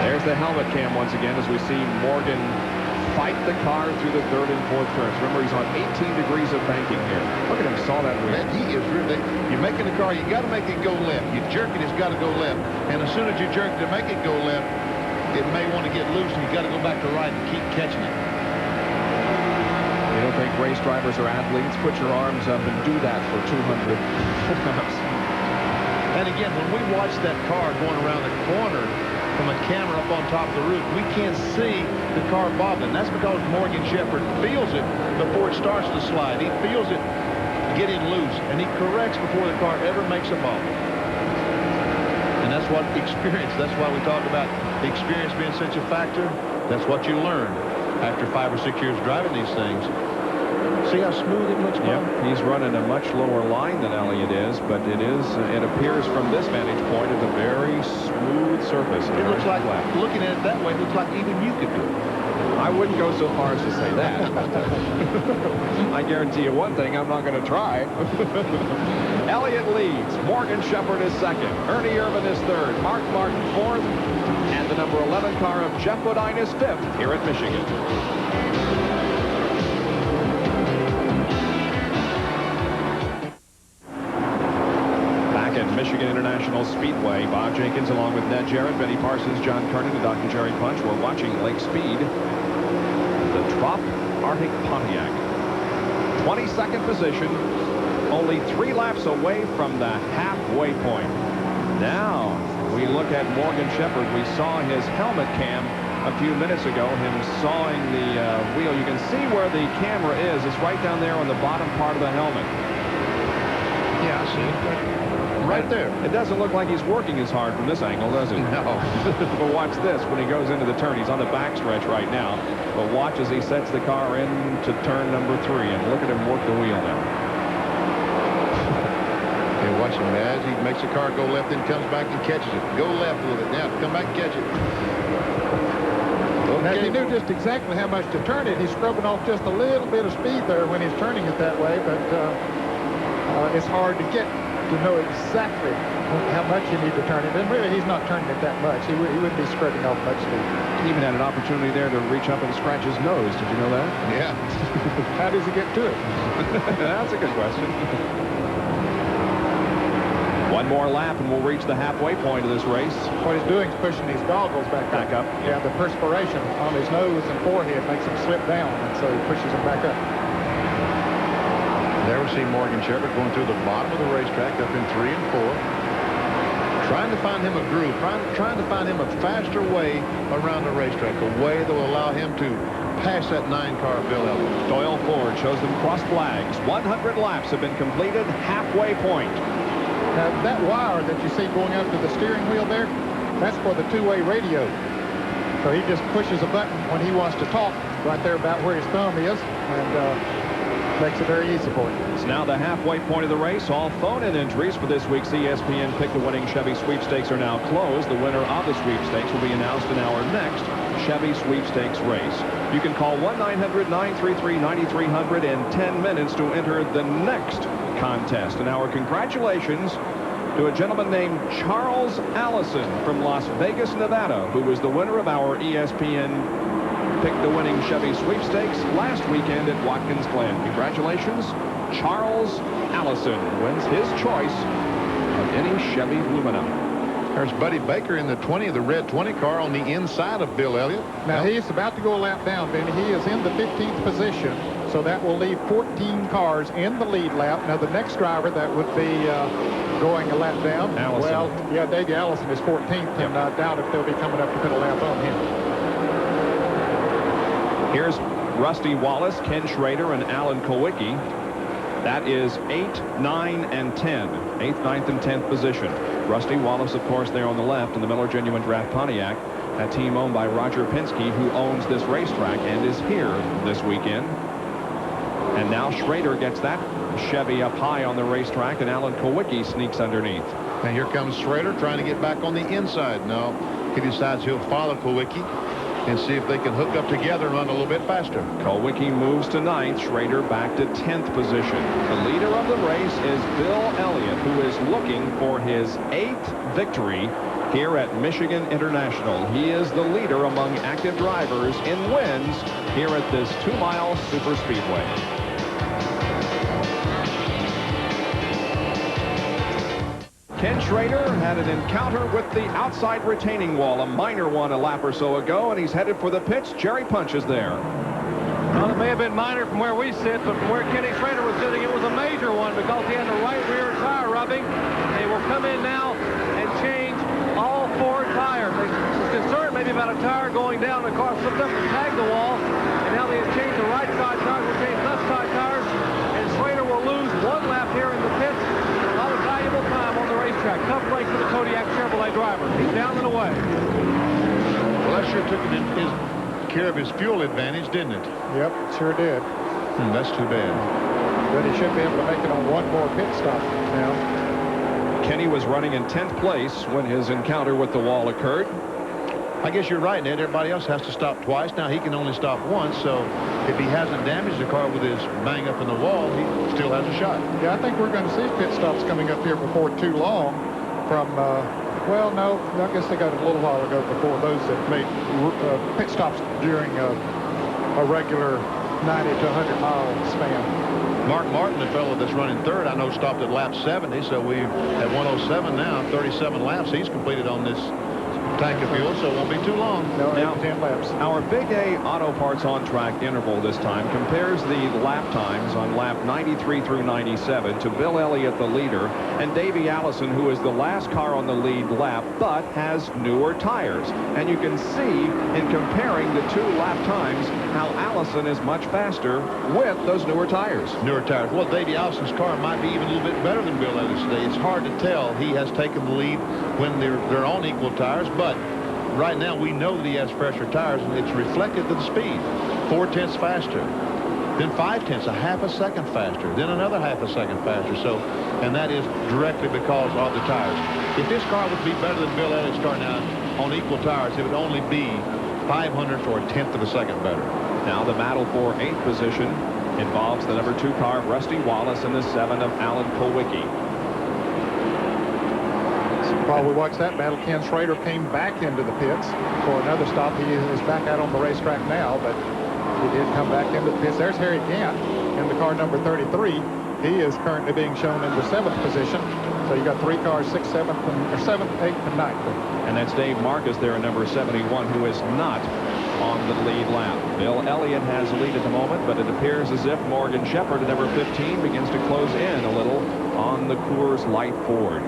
There's the helmet cam once again as we see Morgan fight the car through the 3rd and 4th turns. Remember, he's on 18 degrees of banking here. Look at him, saw that wheel. Man, he is really, you're making the car, you got to make it go left. You jerk it, it's got to go left. And as soon as you jerk it to make it go left, it may want to get loose and you got to go back to right and keep catching it. You don't think race drivers are athletes? Put your arms up and do that for 200 pull-ups. And again, when we watch that car going around the corner from a camera up on top of the roof, we can't see the car bobbing. That's because Morgan Shepherd feels it before it starts to slide. He feels it getting loose, and he corrects before the car ever makes a bobble. And that's what experience, that's why we talk about the experience being such a factor. That's what you learn after 5 or 6 years driving these things. See how smooth it looks, Bob? Yep, he's running a much lower line than Elliott is, but it appears from this vantage point as a very smooth surface. It looks like, looking at it that way, it looks like even you could do it. I wouldn't go so far as to say that. I guarantee you one thing, I'm not going to try. Elliott leads. Morgan Shepherd is second. Ernie Irvin is third. Mark Martin fourth. And the number 11 car of Jeff Bodine is fifth here at Michigan. Back at Michigan International Speedway, Bob Jenkins along with Ned Jarrett, Benny Parsons, John Kernan, and Dr. Jerry Punch. We're watching Lake Speed, the Trop Arctic Pontiac. 22nd position, only 3 laps away from the halfway point. Now we look at Morgan Shepherd. We saw his helmet cam a few minutes ago, him sawing the wheel. You can see where the camera is. It's right down there on the bottom part of the helmet. Yeah, I see it. Right there. It doesn't look like he's working as hard from this angle, does it? No. But watch this when he goes into the turn. He's on the backstretch right now. But watch as he sets the car into turn number 3. And look at him work the wheel now. Okay, watch him as he makes the car go left, then comes back and catches it. Go left a little bit. Now, come back and catch it. Now, if he knew just exactly how much to turn it, he's scrubbing off just a little bit of speed there when he's turning it that way. But it's hard to get to know exactly how much you need to turn it. And really, he's not turning it that much. He wouldn't be scrubbing off much speed. He even had an opportunity there to reach up and scratch his nose. Did you know that? Yeah. How does he get to it? That's a good question. One more lap and we'll reach the halfway point of this race. What he's doing is pushing these goggles back up. Yeah, the perspiration on his nose and forehead makes him slip down, and so he pushes them back up. There we see Morgan Shepherd going through the bottom of the racetrack up in 3 and 4. Trying to find him a groove, trying to find him a faster way around the racetrack, a way that will allow him to pass that 9-car Bill Elliott. Doyle Ford shows them cross flags. 100 laps have been completed, halfway point. Now, that wire that you see going up to the steering wheel there, that's for the two-way radio. So he just pushes a button when he wants to talk right there about where his thumb is, and makes it very easy for him. It's now the halfway point of the race. All phone-in entries for this week's ESPN Pick the Winning Chevy Sweepstakes are now closed. The winner of the sweepstakes will be announced in our next Chevy Sweepstakes race. You can call 1-900-933-9300 in 10 minutes to enter the next contest. And our congratulations to a gentleman named Charles Allison from Las Vegas, Nevada, who was the winner of our ESPN Pick the Winning Chevy Sweepstakes last weekend at Watkins Glen. Congratulations, Charles Allison wins his choice of any Chevy Lumina. There's Buddy Baker in the 20, the red 20 car on the inside of Bill Elliott. Now, he's about to go a lap down, Benny. He is in the 15th position, so that will leave 14 cars in the lead lap. Now, the next driver that would be going a lap down, Allison. well, yeah, Davey Allison is 14th, and I doubt if they'll be coming up to put a lap on him. Here's Rusty Wallace, Ken Schrader, and Alan Kulwicki. That is 8, 9, and 10. 8th, 9th, and 10th position. Rusty Wallace, of course, there on the left in the Miller Genuine Draft Pontiac. A team owned by Roger Penske, who owns this racetrack and is here this weekend. And now Schrader gets that Chevy up high on the racetrack, and Alan Kulwicki sneaks underneath. And here comes Schrader trying to get back on the inside. No, he decides he'll follow Kulwicki and see if they can hook up together and run a little bit faster. Kulwicki moves to 9th, Schrader back to 10th position. The leader of the race is Bill Elliott, who is looking for his 8th victory here at Michigan International. He is the leader among active drivers in wins here at this 2-mile super speedway. Ken Schrader had an encounter with the outside retaining wall, a minor one a lap or so ago, and he's headed for the pits. Jerry Punch is there. Well, it may have been minor from where we sit, but from where Kenny Schrader was sitting, it was a major one because he had the right rear tire rubbing. They will come in now and change all 4 tires. They were concerned maybe about a tire going down. The car slipped up and tagged the wall, and now they have changed the right side tires. Will change left side tires, and Schrader will lose 1 lap here in the pits. A lot of valuable time on the racetrack. Tough break for the Kodiak Chevrolet driver. He's down and away. Well, that sure took care of his fuel advantage, didn't it? Yep, sure did. That's too bad. But he should be able to make it on one more pit stop now. Kenny was running in 10th place when his encounter with the wall occurred. I guess you're right, Ned. Everybody else has to stop twice. Now he can only stop once, so if he hasn't damaged the car with his bang up in the wall, he still has a shot. Yeah, I think we're going to see pit stops coming up here before too long from, well, no, I guess they got a little while ago before those that made pit stops during a regular 90 to 100 mile span. Mark Martin, the fellow that's running third, I know stopped at lap 70, so we're at 107 now, 37 laps he's completed on this tank of fuel, so it won't be too long. No, now, 10 laps. Our Big A Auto Parts on track interval this time compares the lap times on lap 93 through 97 to Bill Elliott, the leader, and Davey Allison, who is the last car on the lead lap, but has newer tires. And you can see in comparing the two lap times how Allison is much faster with those newer tires. Newer tires. Well, Davey Allison's car might be even a little bit better than Bill Elliott's today. It's hard to tell. He has taken the lead when they're on equal tires, but right now we know that he has fresher tires, and it's reflected to the speed. 4/10 faster, then 5/10, a half a second faster, then another half a second faster. So, and that is directly because of the tires. If this car would be better than Bill Elliott's car now on equal tires, it would only be 500th or a tenth of a second better. Now the battle for 8th position involves the number 2 car of Rusty Wallace and the 7 of Alan Kulwicki. While we watched that battle, Ken Schrader came back into the pits for another stop. He is back out on the racetrack now, but he did come back into the pits. There's Harry Gant in the car number 33. He is currently being shown in the 7th position. So you got 3 cars, 6th, 7th, or 7th, 8th, and 9th. And that's Dave Marcus there in number 71, who is not on the lead lap. Bill Elliott has the lead at the moment, but it appears as if Morgan Shepherd at number 15 begins to close in a little on the Coors Light Ford.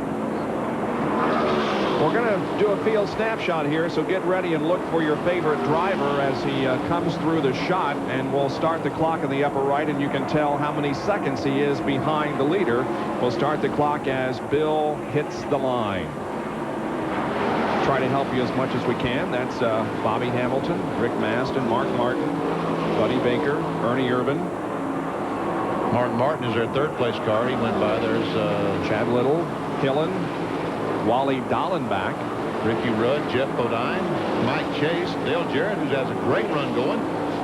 We're going to do a field snapshot here, so get ready and look for your favorite driver as he comes through the shot, and we'll start the clock in the upper right, and you can tell how many seconds he is behind the leader. We'll start the clock as Bill hits the line. Try to help you as much as we can. That's Bobby Hamilton, Rick Maston, Mark Martin, Buddy Baker, Ernie Irvin. Mark Martin is their 3rd place car. He went by. There's Chad Little, Hillen, Wally Dallenbach, Ricky Rudd, Jeff Bodine, Mike Chase, Dale Jarrett, who has a great run going.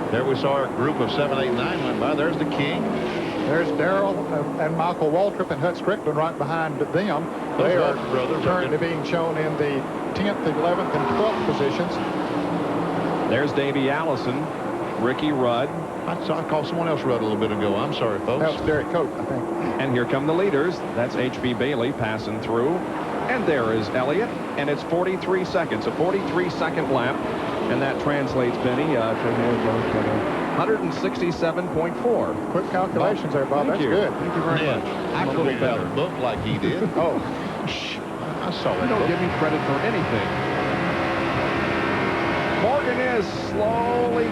There we saw our group of 7, 8, 9 went by. There's the King. There's Darrell and Michael Waltrip and Hut Strickland right behind them. They are currently being shown in the 10th, 11th, and 12th positions. There's Davey Allison, Ricky Rudd. I called someone else Rudd a little bit ago. I'm sorry, folks. That was Derek Cope, I think. And here come the leaders. That's H.B. Bailey passing through. And there is Elliott, and it's 43 seconds, a 43-second lap. And that translates, Benny, to 167.4. Quick calculations there, Bob. That's good. Thank you very much. I'm a little better. Book like he did. Oh. I saw that. Don't give me credit for anything. Morgan is slowly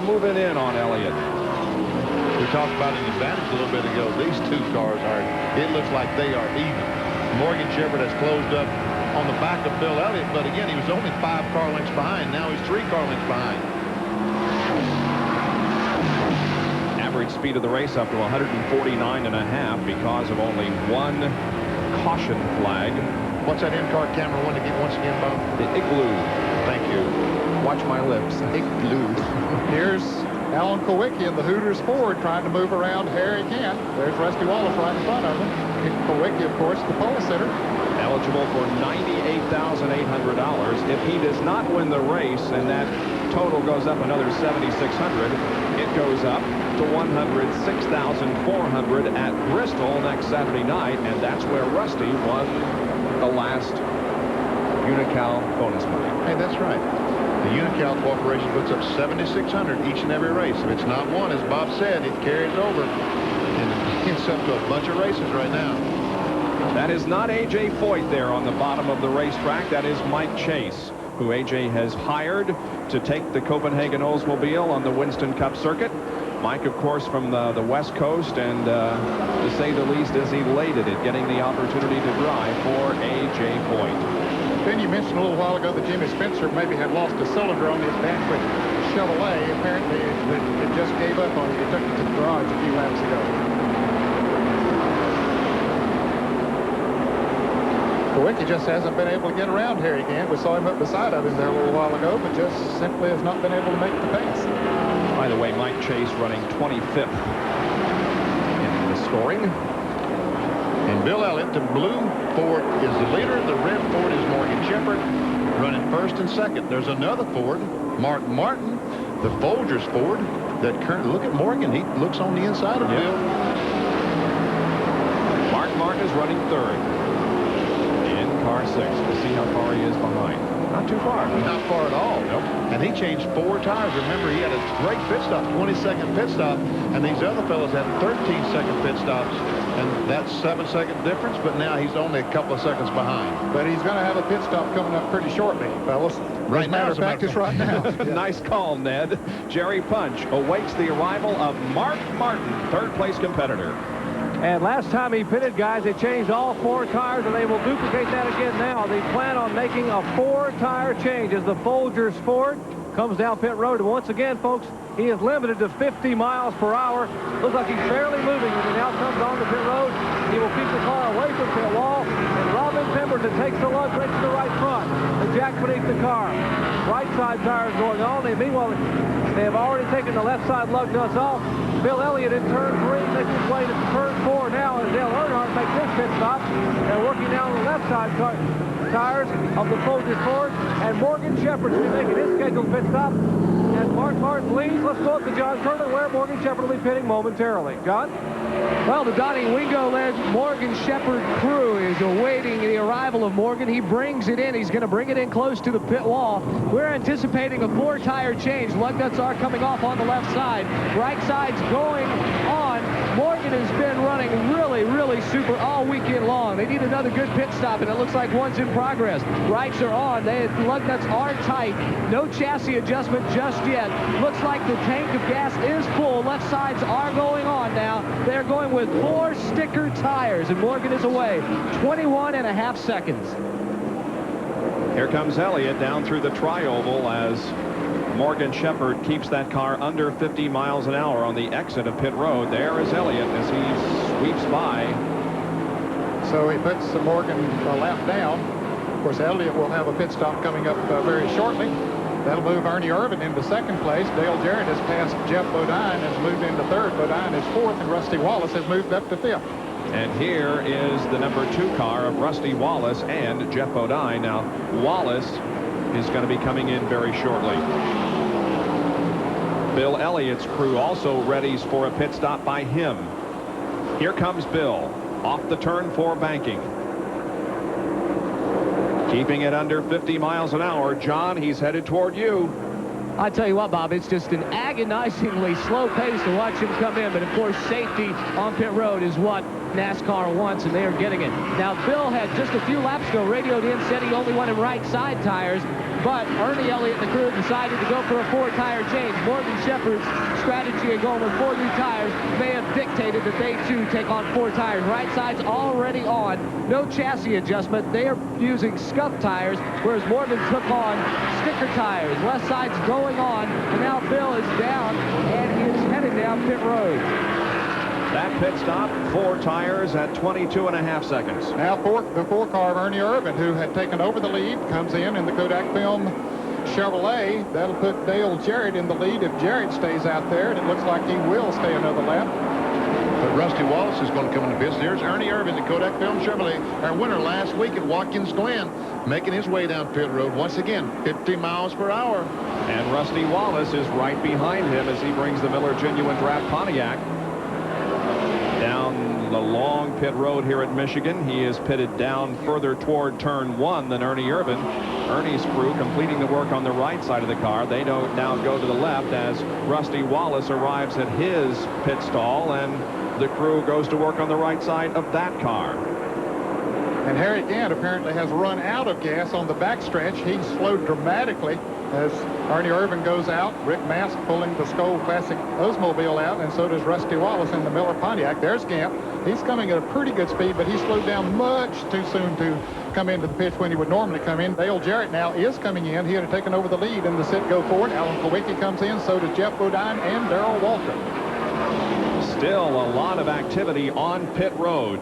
moving in on Elliott. We talked about an advantage a little bit ago. These 2 cars are, it looks like they are even. Morgan Shepherd has closed up on the back of Bill Elliott, but again, he was only 5 car lengths behind. Now he's 3 car lengths behind. Average speed of the race up to 149.5 because of only 1 caution flag. What's that in-car camera one again, once again, Bob? The Igloo. Thank you. Watch my lips. Igloo. Here's Alan Kulwicki in the Hooters Ford trying to move around Harry Gant. There's Rusty Wallace right in front of him. Kulwicki, of course, the pole sitter. Eligible for $98,800. If he does not win the race and that total goes up another $7,600, it goes up to $106,400 at Bristol next Saturday night, and that's where Rusty won the last Unocal bonus money. Hey, that's right. The Unocal Corporation puts up $7,600 each and every race. If it's not won, as Bob said, it carries over. And it's up to a bunch of races right now. That is not A.J. Foyt there on the bottom of the racetrack. That is Mike Chase, who A.J. has hired to take the Copenhagen Oldsmobile on the Winston Cup circuit. Mike, of course, from the West Coast, and to say the least, is elated at getting the opportunity to drive for A.J. Foyt. Ben, you mentioned a little while ago that Jimmy Spencer maybe had lost a cylinder on his Danquist Chevrolet, apparently it just gave up on it. It took it to the garage a few laps ago. Kowicki just hasn't been able to get around Harry Gant. We saw him up beside of him there a little while ago, but just simply has not been able to make the pass. By the way, Mike Chase running 25th in the scoring. And Bill Elliott, the blue Ford, is the leader. The red Ford is Morgan Shepherd, running first and second. There's another Ford, Mark Martin, the Folgers Ford. That currently, look at Morgan. He looks on the inside of Bill. Mark Martin is running third in car 6. We'll see how far he is behind. Not too far. Not far at all. Nope. And he changed 4 tires. Remember, he had a great pit stop, 20-second pit stop, and these other fellows had 13-second pit stops, and that's 7-second difference, but now he's only a couple of seconds behind. But he's going to have a pit stop coming up pretty shortly, fellas. Right As a matter of fact, it's right now. Nice call, Ned. Jerry Punch awaits the arrival of Mark Martin, third-place competitor. And last time he pitted, guys, they changed all 4 tires, and they will duplicate that again now. They plan on making a 4-tire change as the Folgers Ford comes down pit road. And once again, folks, he is limited to 50 miles per hour. Looks like he's barely moving as he now comes on the pit road. He will keep the car away from pit wall. And Robin Pemberton takes the lug brake to the right front. The jack beneath the car. Right side tires going on. Meanwhile, they have already taken the left side lug nuts off. Bill Elliott in turn 3 makes his way to turn 4 now as Dale Earnhardt makes his pit stop. They're working down the left side tires of the Folgers Ford, and Morgan Shepherd will be making his scheduled pit stop. As Mark Martin leads, let's go up to John Curtin, where Morgan Shepherd will be pitting momentarily. John? Well, the Donnie Wingo-led Morgan Shepherd crew is awaiting the arrival of Morgan. He brings it in. He's going to bring it in close to the pit wall. We're anticipating a 4-tire change. Lug nuts are coming off on the left side. Right side's going on. Morgan has been running really super all weekend long. They need another good pit stop, and it looks like one's in progress. Rights are on. Lug nuts are tight. No chassis adjustment just yet. Looks like the tank of gas is full. Left sides are going on now. They're going with 4 sticker tires, and Morgan is away. 21.5 seconds. Here comes Elliott down through the tri-oval as Morgan Shepherd keeps that car under 50 miles an hour on the exit of pit road. There is Elliott as he sweeps by. So he puts Morgan a lap down. Of course, Elliott will have a pit stop coming up very shortly. That'll move Ernie Irvin into second place. Dale Jarrett has passed Jeff Bodine, has moved into third. Bodine is fourth, and Rusty Wallace has moved up to fifth. And here is the number 2 car of Rusty Wallace and Jeff Bodine. Now, Wallace is going to be coming in very shortly. Bill Elliott's crew also readies for a pit stop by him. Here comes Bill off the turn 4 banking. Keeping it under 50 miles an hour. John, he's headed toward you. I tell you what, Bob, it's just an agonizingly slow pace to watch him come in. But, of course, safety on pit road is what NASCAR wants, and they are getting it. Now, Bill had just a few laps ago radioed in, said he only wanted right side tires. But Ernie Elliott and the crew decided to go for a 4-tire change. Morgan Shepherd's strategy of going with 4 new tires may have dictated that they, too, take on 4 tires. Right side's already on. No chassis adjustment. They are using scuff tires, whereas Morgan took on sticker tires. Left side's going on, and now Bill is down, and he is headed down pit road. That pit stop, 4 tires at 22.5 seconds. Now the 4 car of Ernie Irvin, who had taken over the lead, comes in the Kodak Film Chevrolet. That'll put Dale Jarrett in the lead if Jarrett stays out there, and it looks like he will stay another lap. But Rusty Wallace is going to come into pits. There's Ernie Irvin, the Kodak Film Chevrolet, our winner last week at Watkins Glen, making his way down pit road once again, 50 miles per hour. And Rusty Wallace is right behind him as he brings the Miller Genuine Draft Pontiac down the long pit road here at Michigan. He is pitted down further toward turn 1 than Ernie Irvin. Ernie's crew completing the work on the right side of the car. They now go to the left as Rusty Wallace arrives at his pit stall, and the crew goes to work on the right side of that car. And Harry Gant apparently has run out of gas on the backstretch. He slowed dramatically As Ernie Irvin goes out, Rick Mast pulling the Skoal Classic Oldsmobile out, and so does Rusty Wallace in the Miller Pontiac. There's Gamp. He's coming at a pretty good speed, but he slowed down much too soon to come into the pits when he would normally come in. Dale Jarrett now is coming in. He had taken over the lead in the sit-go forward. Alan Kowicki comes in, so does Jeff Bodine and Darrell Walter. Still a lot of activity on pit road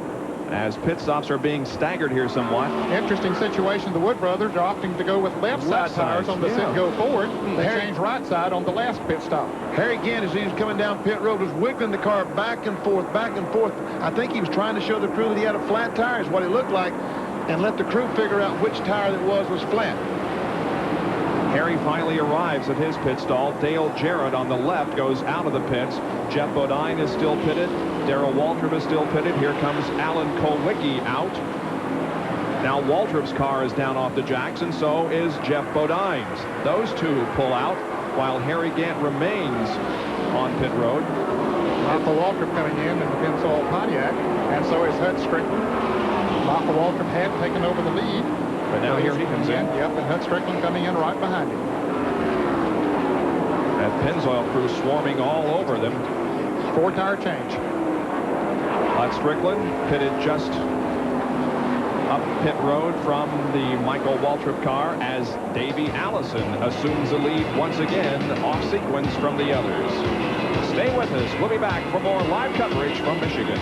as pit stops are being staggered here somewhat. Interesting situation. The Wood brothers are opting to go with left side tires on the sit-go forward. They change right side on the last pit stop. Harry Gant, as he was coming down pit road, was wiggling the car back and forth, back and forth. I think he was trying to show the crew that he had a flat tire, is what it looked like, and let the crew figure out which tire that was flat. Harry finally arrives at his pit stall. Dale Jarrett on the left goes out of the pits. Jeff Bodine is still pitted. Darrell Waltrip is still pitted. Here comes Alan Kowicki out. Now Waltrip's car is down off the jacks, and so is Jeff Bodine's. Those two pull out while Harry Gant remains on pit road. Michael Waltrip coming in the Pensol Pontiac, and so is Hud Strickland. Michael Waltrip had taken over the lead. But now here he comes in. Yep, and Hud Strickland coming in right behind him. That Pennzoil crew swarming all over them. 4-tire change. Hud Strickland pitted just up pit road from the Michael Waltrip car as Davey Allison assumes the lead once again, off sequence from the others. Stay with us. We'll be back for more live coverage from Michigan.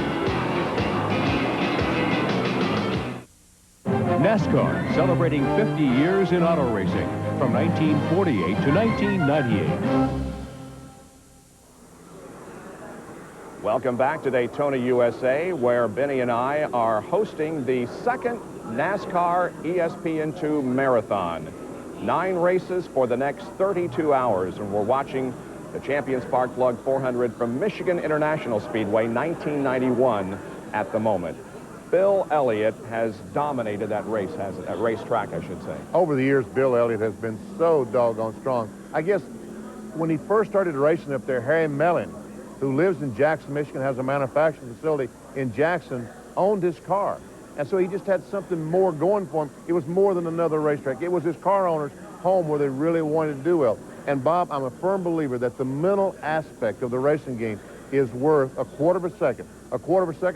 NASCAR, celebrating 50 years in auto racing from 1948 to 1998. Welcome back to Daytona, USA, where Benny and I are hosting the second NASCAR ESPN2 Marathon. 9 races for the next 32 hours, and we're watching the Champion Spark Plug 400 from Michigan International Speedway, 1991 at the moment. Bill Elliott has dominated that race, hasn't it? That racetrack, I should say. Over the years, Bill Elliott has been so doggone strong. I guess when he first started racing up there, Harry Mellon, who lives in Jackson, Michigan, has a manufacturing facility in Jackson, owned his car. And so he just had something more going for him. It was more than another racetrack. It was his car owner's home where they really wanted to do well. And Bob, I'm a firm believer that the mental aspect of the racing game is worth a quarter of a second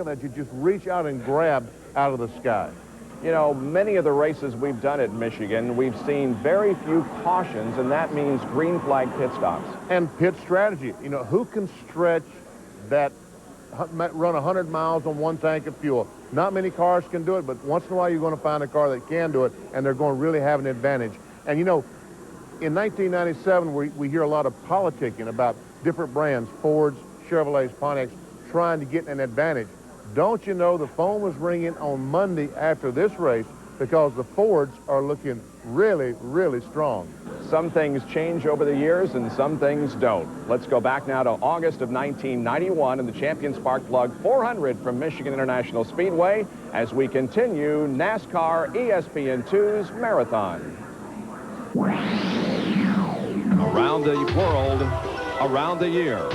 that you just reach out and grab out of the sky. You know, many of the races we've done at Michigan, we've seen very few cautions, and that means green flag pit stops. And pit strategy. You know, who can stretch that, run 100 miles on one tank of fuel? Not many cars can do it, but once in a while you're going to find a car that can do it, and they're going to really have an advantage. And, you know, in 1997, we hear a lot of politicking about different brands, Fords, Chevrolets, Pontiacs, trying to get an advantage. Don't you know the phone was ringing on Monday after this race because the Fords are looking really, really strong. Some things change over the years and some things don't. Let's go back now to August of 1991 in the Champion Spark Plug 400 from Michigan International Speedway as we continue NASCAR ESPN2's Marathon. Around the world, around the year.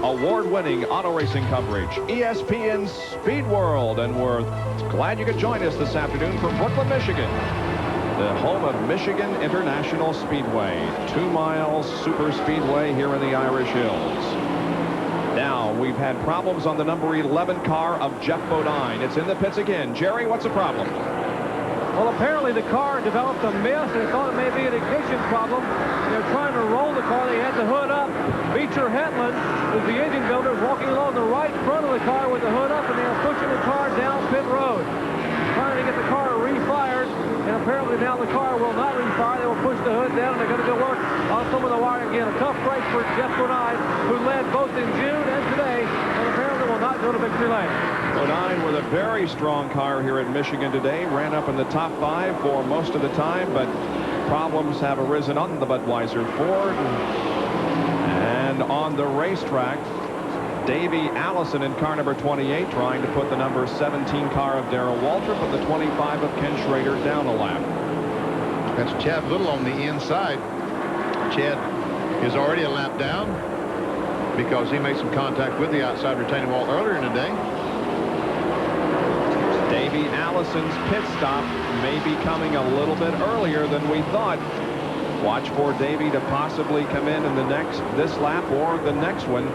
Award-winning auto racing coverage, ESPN Speed World, and we're glad you could join us this afternoon from Brooklyn, Michigan, the home of Michigan International Speedway, 2-mile super speedway here in the Irish Hills. Now, we've had problems on the number 11 car of Jeff Bodine. It's in the pits again. Jerry, what's the problem? Well, apparently the car developed a miss and thought it may be an ignition problem. They're trying to roll the car. They had the hood up. Beecher Hetland, who's the engine builder, is walking along the right front of the car with the hood up, and they are pushing the car down pit road, trying to get the car refired. And apparently now the car will not refire. They will push the hood down, and they're going to go work on some of the wiring again. A tough race for Jeff Bodine, who led both in June and today, and apparently will not go to victory lane. Bodine with a very strong car here at Michigan today. Ran up in the top 5 for most of the time, but problems have arisen on the Budweiser Ford. And on the racetrack, Davey Allison in car number 28 trying to put the number 17 car of Darrell Waltrip and the 25 of Ken Schrader down a lap. That's Chad Little on the inside. Chad is already a lap down because he made some contact with the outside retaining wall earlier in the day. Davey Allison's pit stop may be coming a little bit earlier than we thought. Watch for Davey to possibly come in this lap or the next one.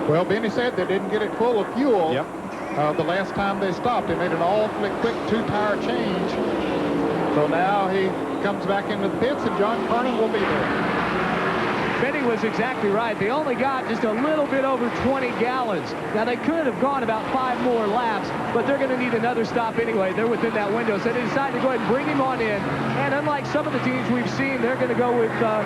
Well, Benny said they didn't get it full of fuel. Yep. The last time they stopped, they made an awfully quick 2-tire change. So now he comes back into the pits, and John Kernan will be there. Benny was exactly right. They only got just a little bit over 20 gallons. Now, they could have gone about 5 more laps, but they're going to need another stop anyway. They're within that window, so they decided to go ahead and bring him on in. And unlike some of the teams we've seen, they're going to go with a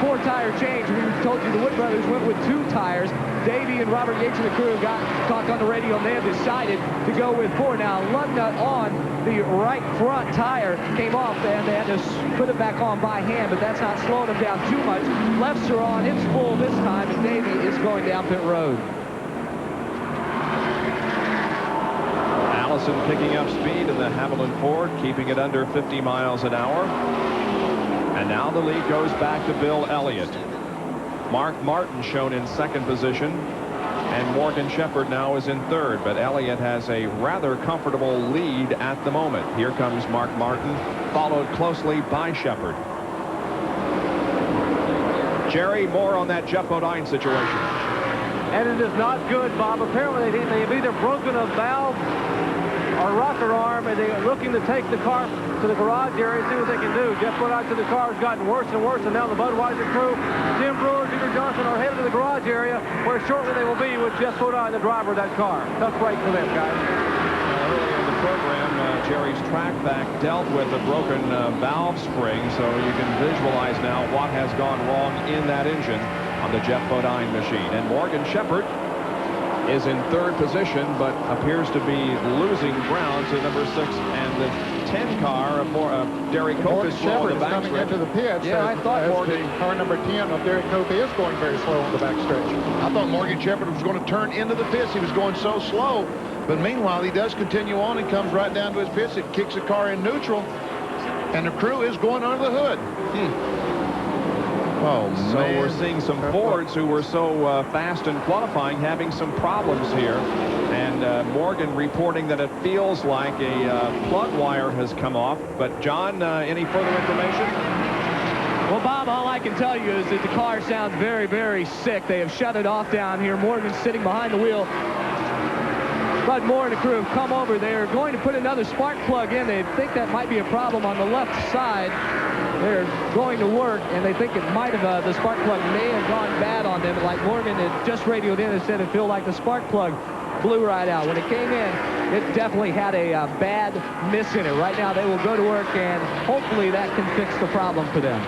4-tire change. We told you the Wood brothers went with 2 tires. Davey and Robert Yates and the crew talked on the radio, and they have decided to go with 4. Now, lug nut on the right front tire came off, and they had to put it back on by hand, but that's not slowing them down too much. Lefts are on. It's full this time, and Davey is going down pit road. Allison picking up speed in the Haviland Ford, keeping it under 50 miles an hour. And now the lead goes back to Bill Elliott. Mark Martin shown in second position, and Morgan Shepherd now is in third, but Elliott has a rather comfortable lead at the moment. Here comes Mark Martin, followed closely by Shepherd. Jerry, more on that Jeff Bodine situation. And it is not good, Bob. Apparently they have either broken a valve or rocker arm, and they are looking to take the car to the garage area and see what they can do. Jeff Bodine to the car has gotten worse and worse, and now the Budweiser crew, Jim Brewer, Junior Johnson, are headed to the garage area, where shortly they will be with Jeff Bodine, the driver of that car. Tough break for them, guys. Earlier in the program, Jerry's track back dealt with a broken valve spring, so you can visualize now what has gone wrong in that engine on the Jeff Bodine machine. And Morgan Shepherd is in third position, but appears to be losing ground to number 6 and the 10 car of Derek Cope is slow on the back coming into the pits. Yeah, I thought Morgan. Car number 10 of Derek Cope is going very slow on the backstretch. I thought Morgan Shepherd was going to turn into the pits. He was going so slow. But meanwhile, he does continue on and comes right down to his pits. It kicks the car in neutral. And the crew is going under the hood. Oh, so man. we're seeing some Fords who were so fast in qualifying having some problems here. And Morgan reporting that it feels like a plug wire has come off. But John, any further information? Well, Bob, all I can tell you is that the car sounds very, very sick. They have shut it off down here. Morgan's sitting behind the wheel. Bud Moore and the crew have come over. They are going to put another spark plug in. They think that might be a problem on the left side. They're going to work, and they think it might have, the spark plug may have gone bad on them. Like Morgan had just radioed in and said it felt like the spark plug blew right out. When it came in, it definitely had a bad miss in it. Right now, they will go to work, and hopefully that can fix the problem for them.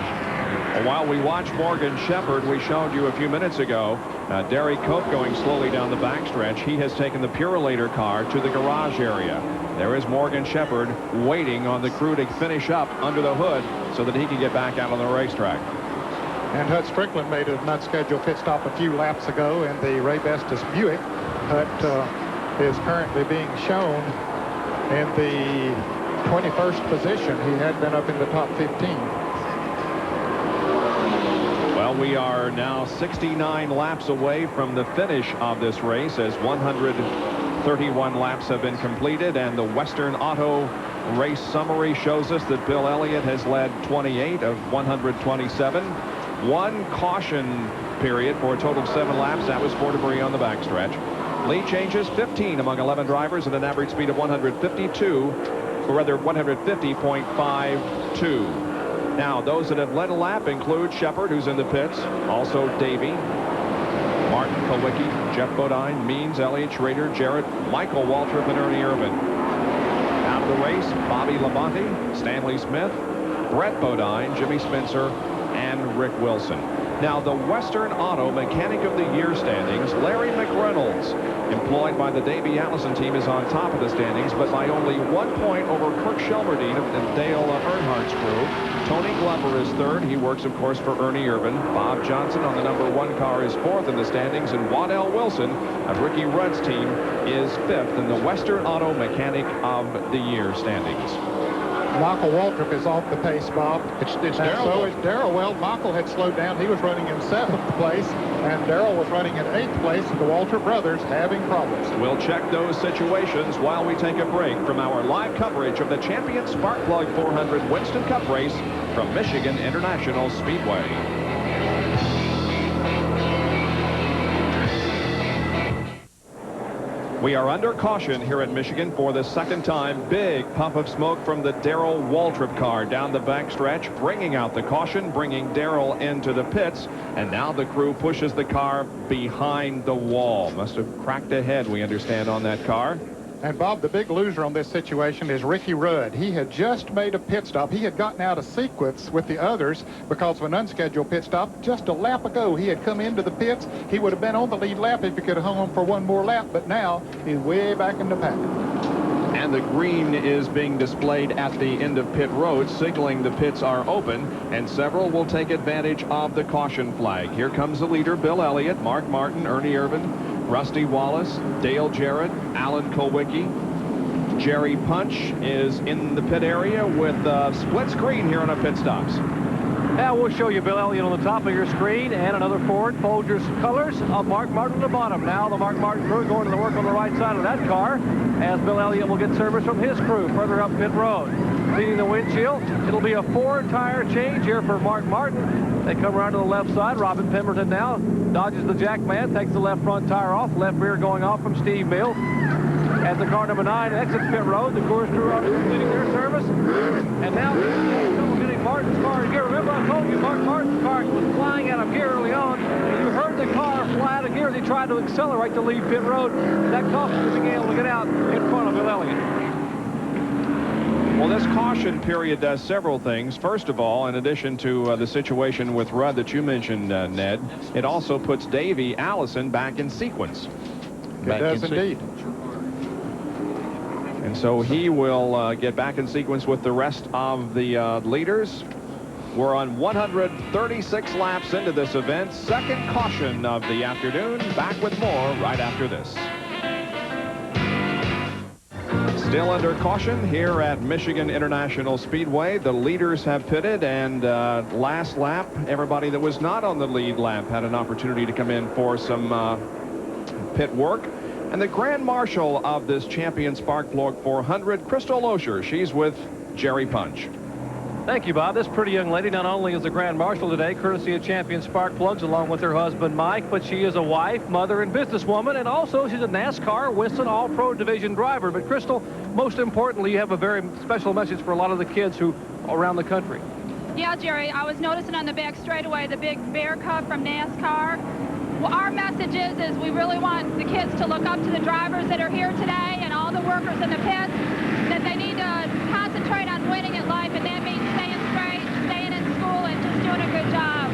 While we watch Morgan Shepherd, we showed you a few minutes ago, Derek Cope going slowly down the backstretch. He has taken the Purolator car to the garage area. There is Morgan Shepherd waiting on the crew to finish up under the hood so that he can get back out on the racetrack. And Hut Strickland made an unscheduled pit stop a few laps ago in the Ray Bestis Buick. Hut is currently being shown in the 21st position. He had been up in the top 15. Well, we are now 69 laps away from the finish of this race as 131 laps have been completed, and the Western Auto race summary shows us that Bill Elliott has led 28 of 127. One caution period for a total of 7 laps. That was for debris on the backstretch. Lead changes 15 among 11 drivers at an average speed of 150.52. Now, those that have led a lap include Shepherd, who's in the pits, also Davey, Martin Kulwicki, Jeff Bodine, Means, Elliott, Schrader, Jarrett, Michael Waltrip, and Ernie Irvin. Out of the race, Bobby Labonte, Stanley Smith, Brett Bodine, Jimmy Spencer, and Rick Wilson. Now, the Western Auto Mechanic of the Year standings, Larry McReynolds, employed by the Davey Allison team, is on top of the standings, but by only 1 point over Kirk Shelmerdine of Dale Earnhardt's crew. Tony Glover is third. He works, of course, for Ernie Irvin. Bob Johnson on the number 1 car is fourth in the standings, and Waddell Wilson of Ricky Rudd's team is fifth in the Western Auto Mechanic of the Year standings. Michael Waltrip is off the pace, Bob. It's Darrell. So is Darrell. Well, Michael had slowed down. He was running in 7th place, and Darrell was running in 8th place. The Waltrip brothers having problems. We'll check those situations while we take a break from our live coverage of the Champion Sparkplug 400 Winston Cup race from Michigan International Speedway. We are under caution here at Michigan for the second time. Big puff of smoke from the Darrell Waltrip car down the backstretch, bringing out the caution, bringing Darrell into the pits, and now the crew pushes the car behind the wall. Must have cracked a head, we understand, on that car. And, Bob, the big loser on this situation is Ricky Rudd. He had just made a pit stop. He had gotten out of sequence with the others because of an unscheduled pit stop. Just a lap ago, he had come into the pits. He would have been on the lead lap if he could have hung on for one more lap, but now he's way back in the pack. And the green is being displayed at the end of pit road, signaling the pits are open, and several will take advantage of the caution flag. Here comes the leader, Bill Elliott, Mark Martin, Ernie Irvan, Rusty Wallace, Dale Jarrett, Alan Kulwicki. Jerry Punch is in the pit area with split screen here on our pit stops. Now we'll show you Bill Elliott on the top of your screen and another Ford Folgers colors of Mark Martin at the bottom. Now the Mark Martin crew going to the work on the right side of that car as Bill Elliott will get service from his crew further up pit road. Cleaning the windshield. It'll be a 4-tire change here for Mark Martin. They come around to the left side. Robin Pemberton now dodges the jack man, takes the left front tire off, left rear going off from Steve Mill. As the car number 9 exits pit road, the Coors crew are completing their service. And now we're getting Martin's car in gear. Remember I told you Mark Martin's car was flying out of gear early on. And you heard the car fly out of gear as he tried to accelerate to leave pit road. That cost him being able to get out in front of Bill Elliott. Well, this caution period does several things. First of all, in addition to the situation with Rudd that you mentioned, Ned, it also puts Davey Allison back in sequence. It does indeed. And so he will get back in sequence with the rest of the leaders. We're on 136 laps into this event. Second caution of the afternoon. Back with more right after this. Still under caution here at Michigan International Speedway. The leaders have pitted, and last lap, everybody that was not on the lead lap had an opportunity to come in for some pit work. And the Grand Marshal of this Champion Spark Plug 400, Crystal Loescher, she's with Jerry Punch. Thank you, Bob. This pretty young lady not only is the Grand Marshal today, courtesy of Champion Spark Plugs, along with her husband, Mike, but she is a wife, mother, and businesswoman, and also she's a NASCAR Winston All-Pro Division driver. But, Crystal, most importantly, you have a very special message for a lot of the kids who around the country. Yeah, Jerry, I was noticing on the back straightaway the big bear cub from NASCAR. Well, our message is we really want the kids to look up to the drivers that are here today and all the workers in the pits, that they need to concentrate on winning at life, and that means staying straight, staying in school, and just doing a good job.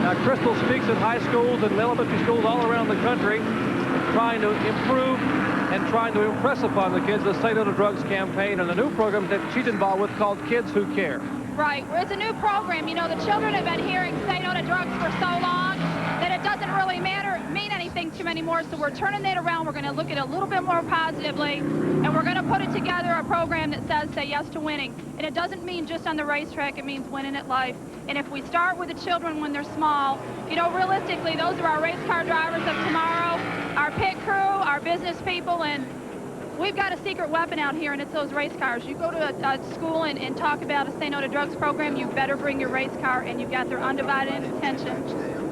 Now, Crystal speaks at high schools and elementary schools all around the country, trying to improve and trying to impress upon the kids the Say No to Drugs campaign and a new program that she's involved with called Kids Who Care. Right. Well, it's a new program. You know, the children have been hearing Say No to Drugs for so long that it doesn't really mean anything to them anymore. So we're turning that around. We're going to look at it a little bit more positively, and we're going to put it together a program that says say yes to winning. And it doesn't mean just on the racetrack. It means winning at life. And if we start with the children when they're small, you know, realistically, those are our race car drivers of tomorrow, our pit crew, our business people, and we've got a secret weapon out here, and it's those race cars. You go to a school and talk about a Say No to Drugs program, you better bring your race car, and you've got their undivided attention.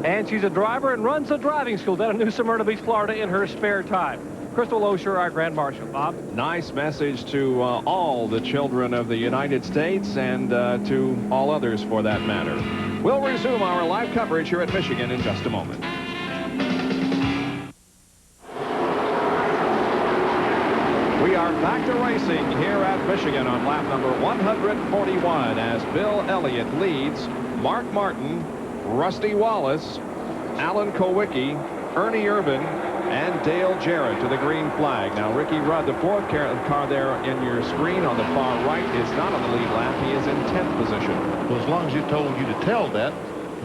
And she's a driver and runs a driving school down in New Smyrna Beach, Florida in her spare time. Crystal Loescher, our Grand Marshal. Bob? Nice message to all the children of the United States and to all others for that matter. We'll resume our live coverage here at Michigan in just a moment. We are back to racing here at Michigan on lap number 141 as Bill Elliott leads Mark Martin, Rusty Wallace, Alan Kulwicki, Ernie Irvan, and Dale Jarrett to the green flag. Now, Ricky Rudd, the fourth car there in your screen on the far right, is not on the lead lap. He is in 10th position. Well, as long as you told you to tell that,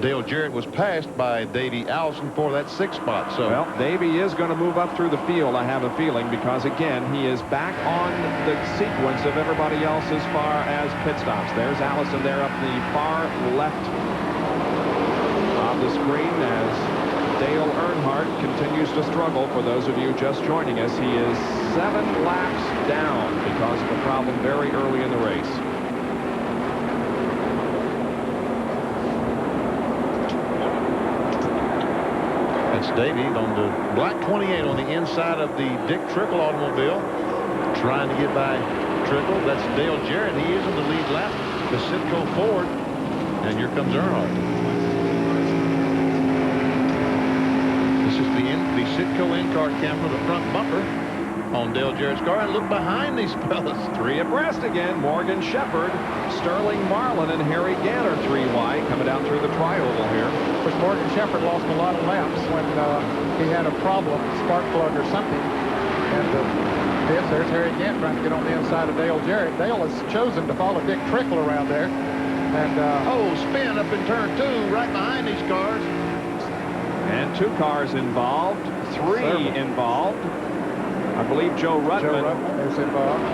Dale Jarrett was passed by Davey Allison for that 6th spot. So, well, Davey is going to move up through the field, I have a feeling, because, again, he is back on the sequence of everybody else as far as pit stops. There's Allison there up the far left of the screen as Dale Earnhardt continues to struggle. For those of you just joining us, he is 7 laps down because of a problem very early in the race. That's Davey on the black 28 on the inside of the Dick Trickle automobile, trying to get by Trickle. That's Dale Jarrett. He is in the lead lap to Sitco Ford. And here comes Earnhardt. This is the Sitco in-car camera, the front bumper on Dale Jarrett's car. And look behind these fellas. 3 abreast again. Morgan Shepherd, Sterling Marlin, and Harry Ganner 3 wide coming down through the tri-oval here. Of course, Morgan Shepherd lost a lot of laps when he had a problem, spark plug or something. And there's Harry Gann trying to get on the inside of Dale Jarrett. Dale has chosen to follow Dick Trickle around there. And spin up in turn 2 right behind these cars. And 2 cars involved, 3 involved. I believe Joe Ruttman is involved.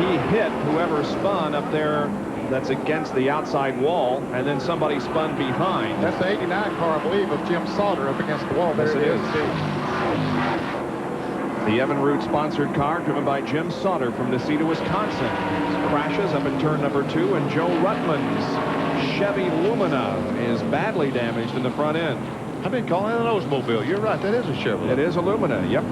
He hit whoever spun up there that's against the outside wall, and then somebody spun behind. That's the 89 car, I believe, of Jim Sauter up against the wall. There it is. The Evan Root sponsored car driven by Jim Sauter from Necedah, Wisconsin. Crashes up in turn number 2, and Joe Ruttman's Chevy Lumina is badly damaged in the front end. I've been calling it an Oldsmobile. You're right, that is a Chevrolet. It is a Lumina, yep.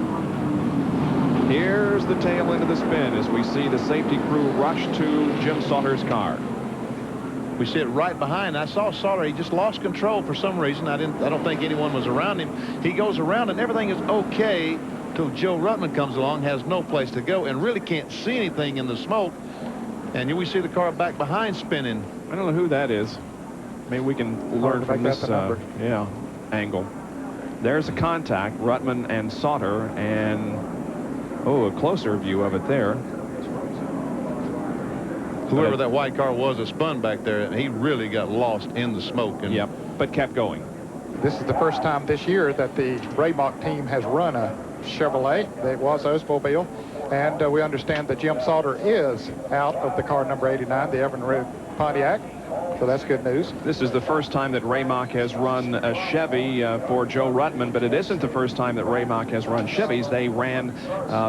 Here's the tail end of the spin as we see the safety crew rush to Jim Sauter's car. We see it right behind. I saw Sauter. He just lost control for some reason. I don't think anyone was around him. He goes around and everything is okay till Joe Ruttman comes along, has no place to go, and really can't see anything in the smoke. And here we see the car back behind spinning. I don't know who that is. Maybe we can learn from this angle. There's a contact, Ruttman and Sauter, and a closer view of it there. Whoever that white car was that spun back there, he really got lost in the smoke. And yep, but kept going. This is the first time this year that the Raymock team has run a Chevrolet. It was Oldsmobile. And we understand that Jim Sauter is out of the car number 89, the Evan Root Pontiac. So that's good news. This is the first time that Raymock has run a Chevy for Joe Ruttman, but it isn't the first time that Raymock has run Chevys. They ran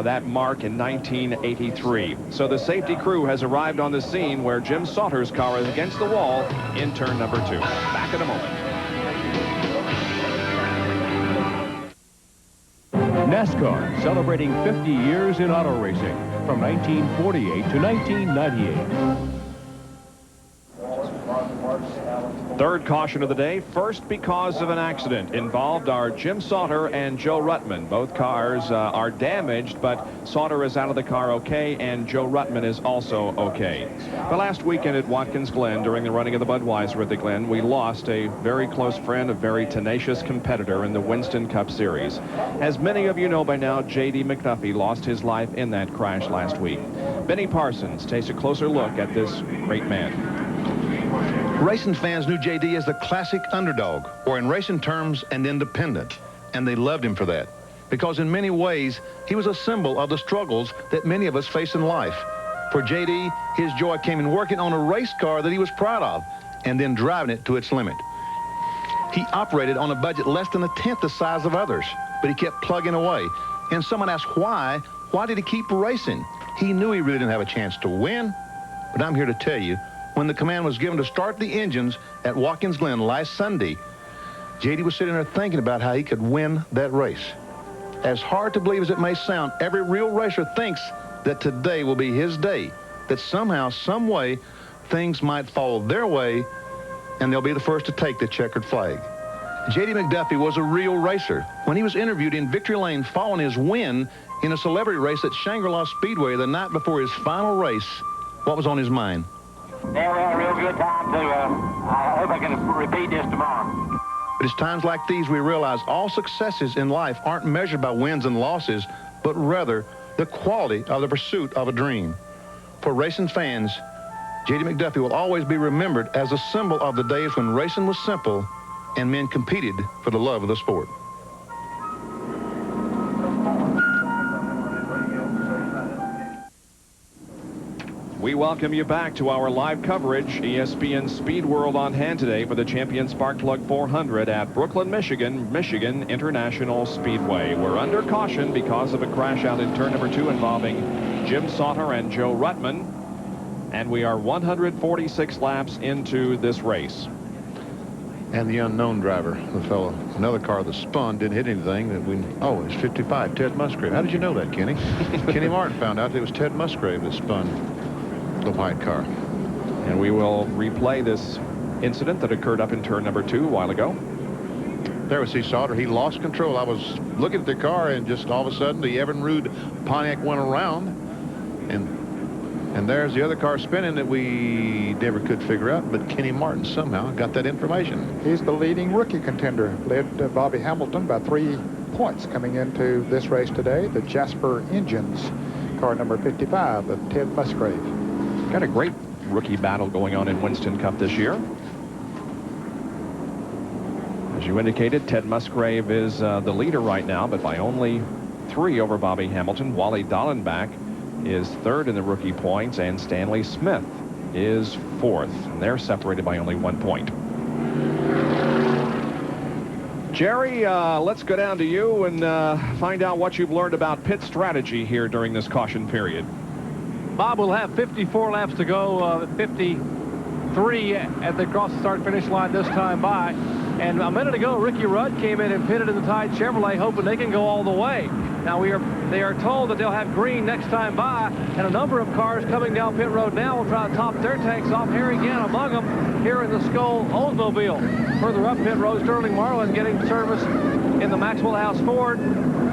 that mark in 1983. So the safety crew has arrived on the scene where Jim Sauter's car is against the wall in turn number 2. Back in a moment. NASCAR celebrating 50 years in auto racing from 1948 to 1998. Third caution of the day, first because of an accident. Involved are Jim Sauter and Joe Ruttman. Both cars are damaged, but Sauter is out of the car okay, and Joe Ruttman is also okay. The last weekend at Watkins Glen, during the running of the Budweiser at the Glen, we lost a very close friend, a very tenacious competitor in the Winston Cup Series. As many of you know by now, J.D. McDuffie lost his life in that crash last week. Benny Parsons takes a closer look at this great man. Racing fans knew J.D. as the classic underdog, or in racing terms, an independent. And they loved him for that. Because in many ways, he was a symbol of the struggles that many of us face in life. For J.D., his joy came in working on a race car that he was proud of, and then driving it to its limit. He operated on a budget less than a tenth the size of others, but he kept plugging away. And someone asked why did he keep racing? He knew he really didn't have a chance to win. But I'm here to tell you, when the command was given to start the engines at Watkins Glen last Sunday, J.D. was sitting there thinking about how he could win that race. As hard to believe as it may sound, every real racer thinks that today will be his day, that somehow, some way, things might fall their way, and they'll be the first to take the checkered flag. J.D. McDuffie was a real racer. When he was interviewed in Victory Lane following his win in a celebrity race at Shangri-La Speedway the night before his final race, what was on his mind? Yeah, we had a real good time, too. I hope I can repeat this tomorrow. But it's times like these we realize all successes in life aren't measured by wins and losses, but rather the quality of the pursuit of a dream. For racing fans, J.D. McDuffie will always be remembered as a symbol of the days when racing was simple and men competed for the love of the sport. We welcome you back to our live coverage. ESPN Speed World on hand today for the Champion Spark Plug 400 at Brooklyn, Michigan International Speedway. We're under caution because of a crash out in turn number 2 involving Jim Sauter and Joe— and we are 146 laps into this race. And the unknown driver, the fellow, another car that spun, didn't hit anything. It's 55, Ted Musgrave. How did you know that, Kenny? Kenny Martin found out it was Ted Musgrave that spun the white car. And we will replay this incident that occurred up in turn number 2 a while ago. There was Sauter. He lost control. I was looking at the car, and just all of a sudden, the Evinrude Pontiac went around, and there's the other car spinning that we never could figure out, but Kenny Martin somehow got that information. He's the leading rookie contender, led Bobby Hamilton by 3 points coming into this race today. The Jasper Engines, car number 55 of Ted Musgrave. Got a great rookie battle going on in Winston Cup this year. As you indicated, Ted Musgrave is the leader right now, but by only 3 over Bobby Hamilton. Wally Dallenbach is 3rd in the rookie points, and Stanley Smith is 4th. And they're separated by only 1 point. Jerry, let's go down to you and find out what you've learned about pit strategy here during this caution period. Bob will have 54 laps to go, 53 at the cross the start-finish line this time by. And a minute ago, Ricky Rudd came in and pitted in the Tide Chevrolet, hoping they can go all the way. Now they are told that they'll have green next time by, and a number of cars coming down pit road now will try to top their tanks off. Harry Gant among them here in the Skoll Oldsmobile. Further up pit road, Sterling Marlin getting service in the Maxwell House Ford.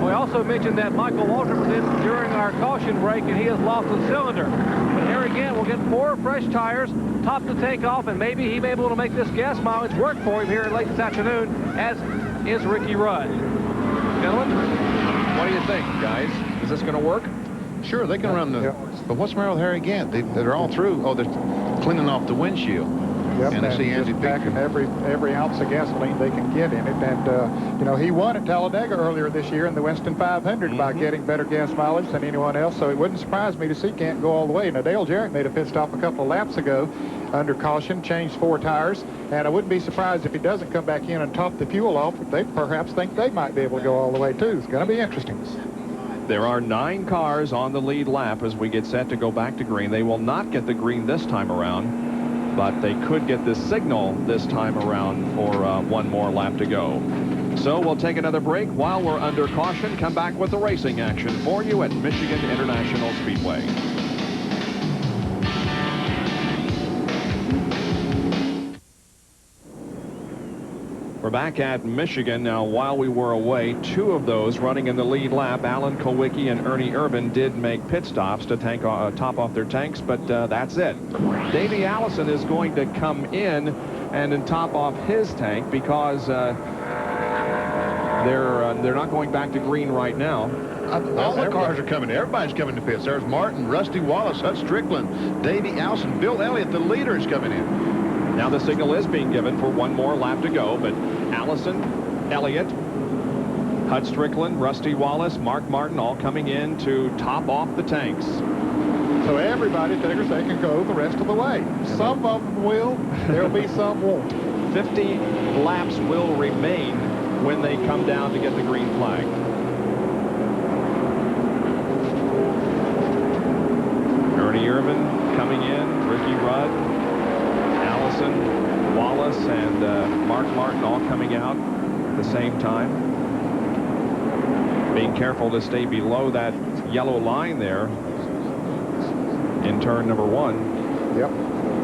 We also mentioned that Michael Waltrip was in during our caution break, and he has lost a cylinder. But Harry Gant will get 4 fresh tires, top the tank off, and maybe he'll be able to make this gas mileage work for him here late this afternoon, as is Ricky Rudd. Gentlemen, what do you think, guys? Is this going to work? Sure, they can run the... But what's the matter with Harry Gant? They're all through. Oh, they're cleaning off the windshield. Yep, and I see Andy packing every ounce of gasoline they can get in it. And, you know, he won at Talladega earlier this year in the Winston 500 by getting better gas mileage than anyone else. So it wouldn't surprise me to see Gant go all the way. Now, Dale Jarrett made a pit stop a couple of laps ago under caution, changed 4 tires. And I wouldn't be surprised if he doesn't come back in and top the fuel off. They perhaps think they might be able to go all the way, too. It's going to be interesting. There are 9 cars on the lead lap as we get set to go back to green. They will not get the green this time around, but they could get the signal this time around for 1 more lap to go. So we'll take another break while we're under caution. Come back with the racing action for you at Michigan International Speedway. We're back at Michigan now. While we were away, 2 of those running in the lead lap, Alan Kowicki and Ernie Irvin, did make pit stops to top off their tanks, but that's it. Davey Allison is going to come in and then top off his tank because they're not going back to green right now. All the cars are coming. Everybody's coming to pits. There's Martin, Rusty Wallace, Hut Strickland, Davey Allison, Bill Elliott, the leader, is coming in. Now the signal is being given for 1 more lap to go, but Allison, Elliott, Hut Strickland, Rusty Wallace, Mark Martin all coming in to top off the tanks. So everybody figures they can go the rest of the way. Some of them will. There'll be some won't. 50 laps will remain when they come down to get the green flag. Ernie Irvin coming in, Ricky Rudd, Allison, Wallace, and Mark Martin all coming out at the same time. Being careful to stay below that yellow line there in turn number 1. Yep.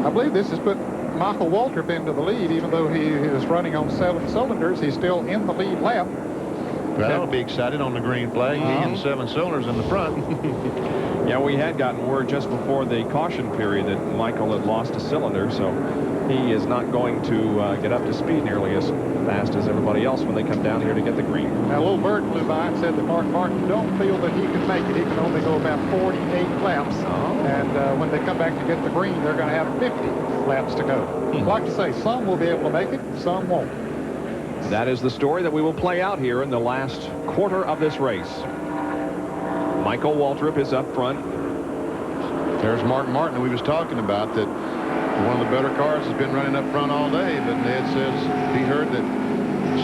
I believe this has put Michael Waltrip into the lead. Even though he is running on 7 cylinders, he's still in the lead lap. Well, that'll be excited on the green flag. He and 7 cylinders in the front. Yeah, we had gotten word just before the caution period that Michael had lost a cylinder, so he is not going to get up to speed nearly as fast as everybody else when they come down here to get the green. Now, a little bird flew by and said that Mark Martin don't feel that he can make it. He can only go about 48 laps. And when they come back to get the green, they're going to have 50 laps to go. Like to say, some will be able to make it, some won't. That is the story that we will play out here in the last quarter of this race. Michael Waltrip is up front. There's Mark Martin, who we was talking about, that one of the better cars has been running up front all day, but Ned says he heard that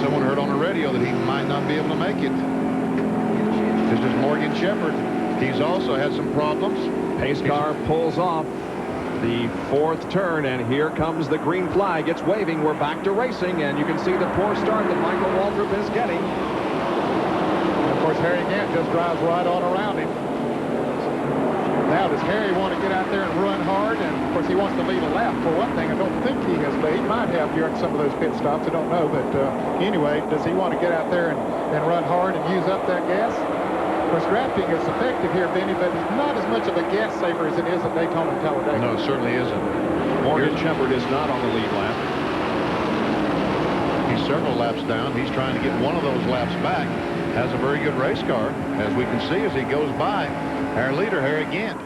someone heard on the radio that he might not be able to make it. This is Morgan Shepherd. He's also had some problems. Pace car pulls off. The fourth turn, and here comes the green flag. It's waving. We're back to racing, and you can see the poor start that Michael Waltrip is getting. And of course, Harry Gant just drives right on around him. Now, does Harry want to get out there and run hard? And, of course, he wants to lead a lap. For one thing, I don't think he has led. He might have during some of those pit stops. I don't know. But anyway, does he want to get out there and run hard and use up that gas? Of course, drafting is effective here, Benny, but it's not as much of a gas saver as it is at Daytona and Talladega. No, it certainly isn't. Morgan Shepard is not on the lead lap. He's several laps down. He's trying to get one of those laps back. Has a very good race car, as we can see as he goes by. Our leader, Harry Gant.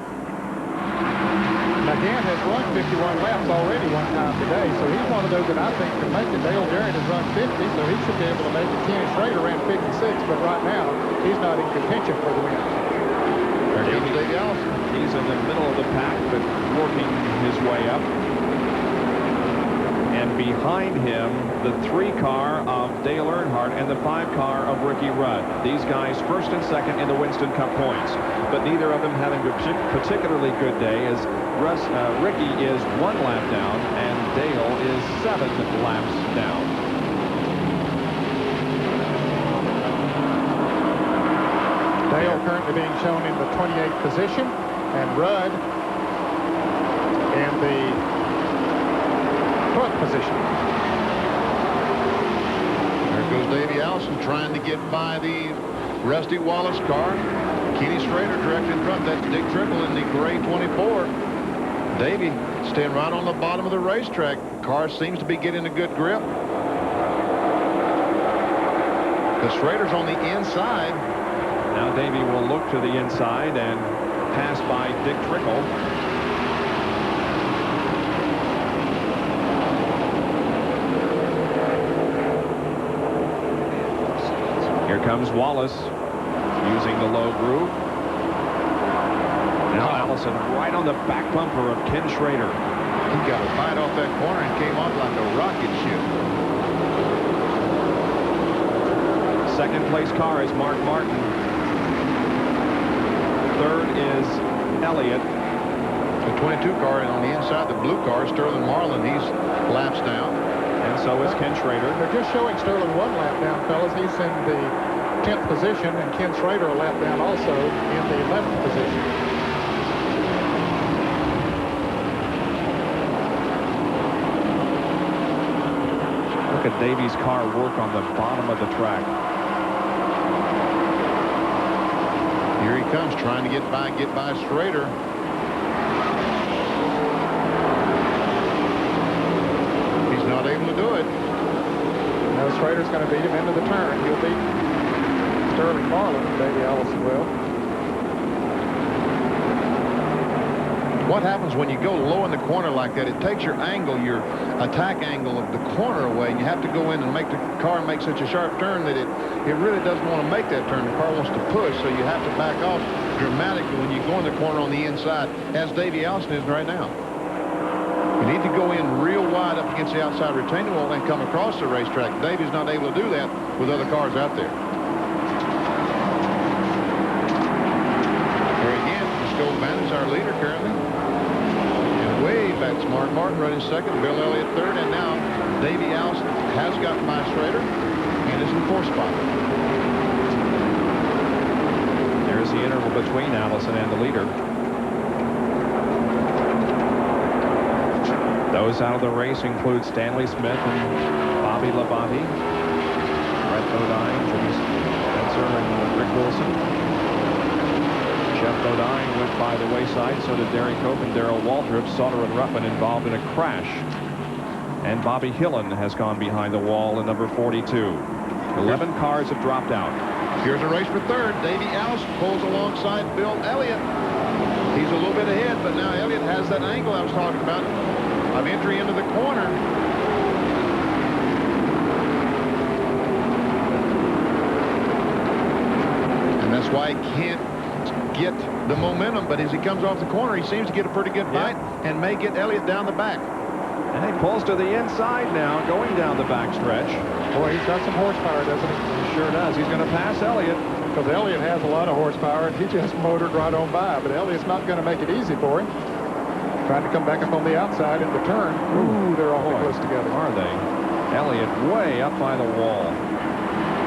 Now, Gant has run 51 laps already one time today, so he's one of those that I think can make it. Dale Jarrett has run 50, so he should be able to make it. Kenny Schrader ran 56, but right now, he's not in contention for the win. There comes Davey Allison. He's in the middle of the pack, but working his way up. And behind him, the 3-car of Dale Earnhardt and the 5-car of Ricky Rudd. These guys first and second in the Winston Cup points, but neither of them having a particularly good day, as Ricky is 1 lap down and Dale is 7 laps down. Dale currently being shown in the 28th position, and Rudd in the 12th position. There goes Davey Allison trying to get by the Rusty Wallace car. Kenny Schrader direct in front. That's Dick Trickle in the gray 24. Davey staying right on the bottom of the racetrack. Car seems to be getting a good grip. The Schrader's on the inside. Now Davey will look to the inside and pass by Dick Trickle. Here comes Wallace using the low groove. Now Allison right on the back bumper of Ken Schrader. He got a bite off that corner and came off like a rocket ship. Second place car is Mark Martin. Third is Elliott. The 22 car, and on the inside, the blue car, Sterling Marlin. He's laps down. And so is Ken Schrader. They're just showing Sterling 1 lap down, fellas. He's in the 10th position, and Ken Schrader a lap down also in the 11th position. Look at Davey's car work on the bottom of the track. Here he comes, trying to get by Schrader. He's not able to do it. Now Schrader's going to beat him into the turn. He'll beat Sterling Marlin. Davey Allison will. What happens when you go low in the corner like that? It takes your angle, your attack angle of the corner away, and you have to go in and make the car make such a sharp turn that it really doesn't want to make that turn. The car wants to push, so you have to back off dramatically when you go in the corner on the inside, as Davey Allison is right now. You need to go in real wide up against the outside retaining wall and come across the racetrack. Davey's not able to do that with other cars out there. Here again, Scott Bannon's our leader currently. Way back, Mark Martin running second, Bill Elliott third, and now Davey Allison has gotten by Schrader and is in 4th spot. There's the interval between Allison and the leader. Those out of the race include Stanley Smith and Bobby Labonte, Brett Bodine, Jimmy Spencer, and Rick Wilson. Jeff Bodine went by the wayside, so did Derry Cope and Darrell Waltrip. Sauter and Ruttman involved in a crash. And Bobby Hillen has gone behind the wall in number 42. 11 cars have dropped out. Here's a race for third. Davey Allison pulls alongside Bill Elliott. He's a little bit ahead, but now Elliott has that angle I was talking about of entry into the corner. And that's why he can't get the momentum, but as he comes off the corner, he seems to get a pretty good bite and may get Elliott down the back. And he pulls to the inside now, going down the back stretch. Boy, he's got some horsepower, doesn't he? He sure does. He's going to pass Elliott. Because Elliott has a lot of horsepower, and he just motored right on by. But Elliott's not going to make it easy for him. Trying to come back up on the outside in the turn. Ooh, they're awfully close together. Are they? Elliott way up by the wall.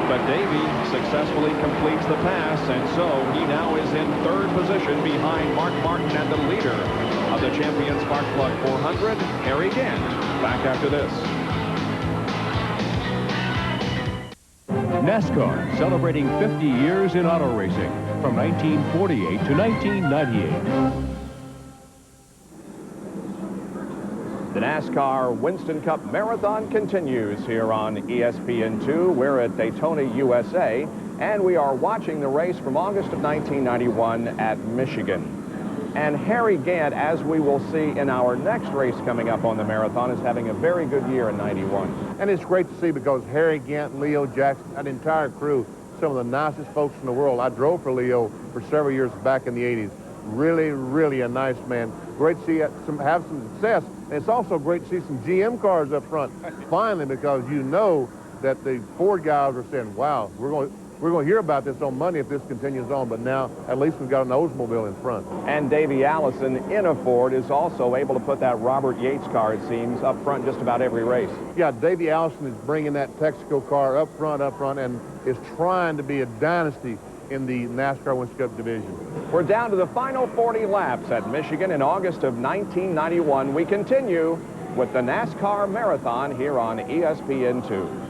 But Davey successfully completes the pass, and so he now is in third position behind Mark Martin and the leader of the Champion Sparkplug 400, Harry Gant. Back after this. NASCAR celebrating 50 years in auto racing from 1948 to 1998. The NASCAR Winston Cup Marathon continues here on ESPN2. We're at Daytona, USA, and we are watching the race from August of 1991 at Michigan. And Harry Gant, as we will see in our next race coming up on the marathon, is having a very good year in 91. And it's great to see because Harry Gant, Leo Jackson, that entire crew, some of the nicest folks in the world. I drove for Leo for several years back in the 80s. Really, really a nice man. Great to see have some success. And it's also great to see some GM cars up front, finally, because you know that the Ford guys are saying, wow, we're going to hear about this on Monday if this continues on, but now at least we've got an Oldsmobile in front. And Davey Allison in a Ford is also able to put that Robert Yates car, it seems, up front just about every race. Yeah, Davey Allison is bringing that Texaco car up front, and is trying to be a dynasty in the NASCAR Winston Cup division. We're down to the final 40 laps at Michigan in August of 1991. We continue with the NASCAR Marathon here on ESPN2.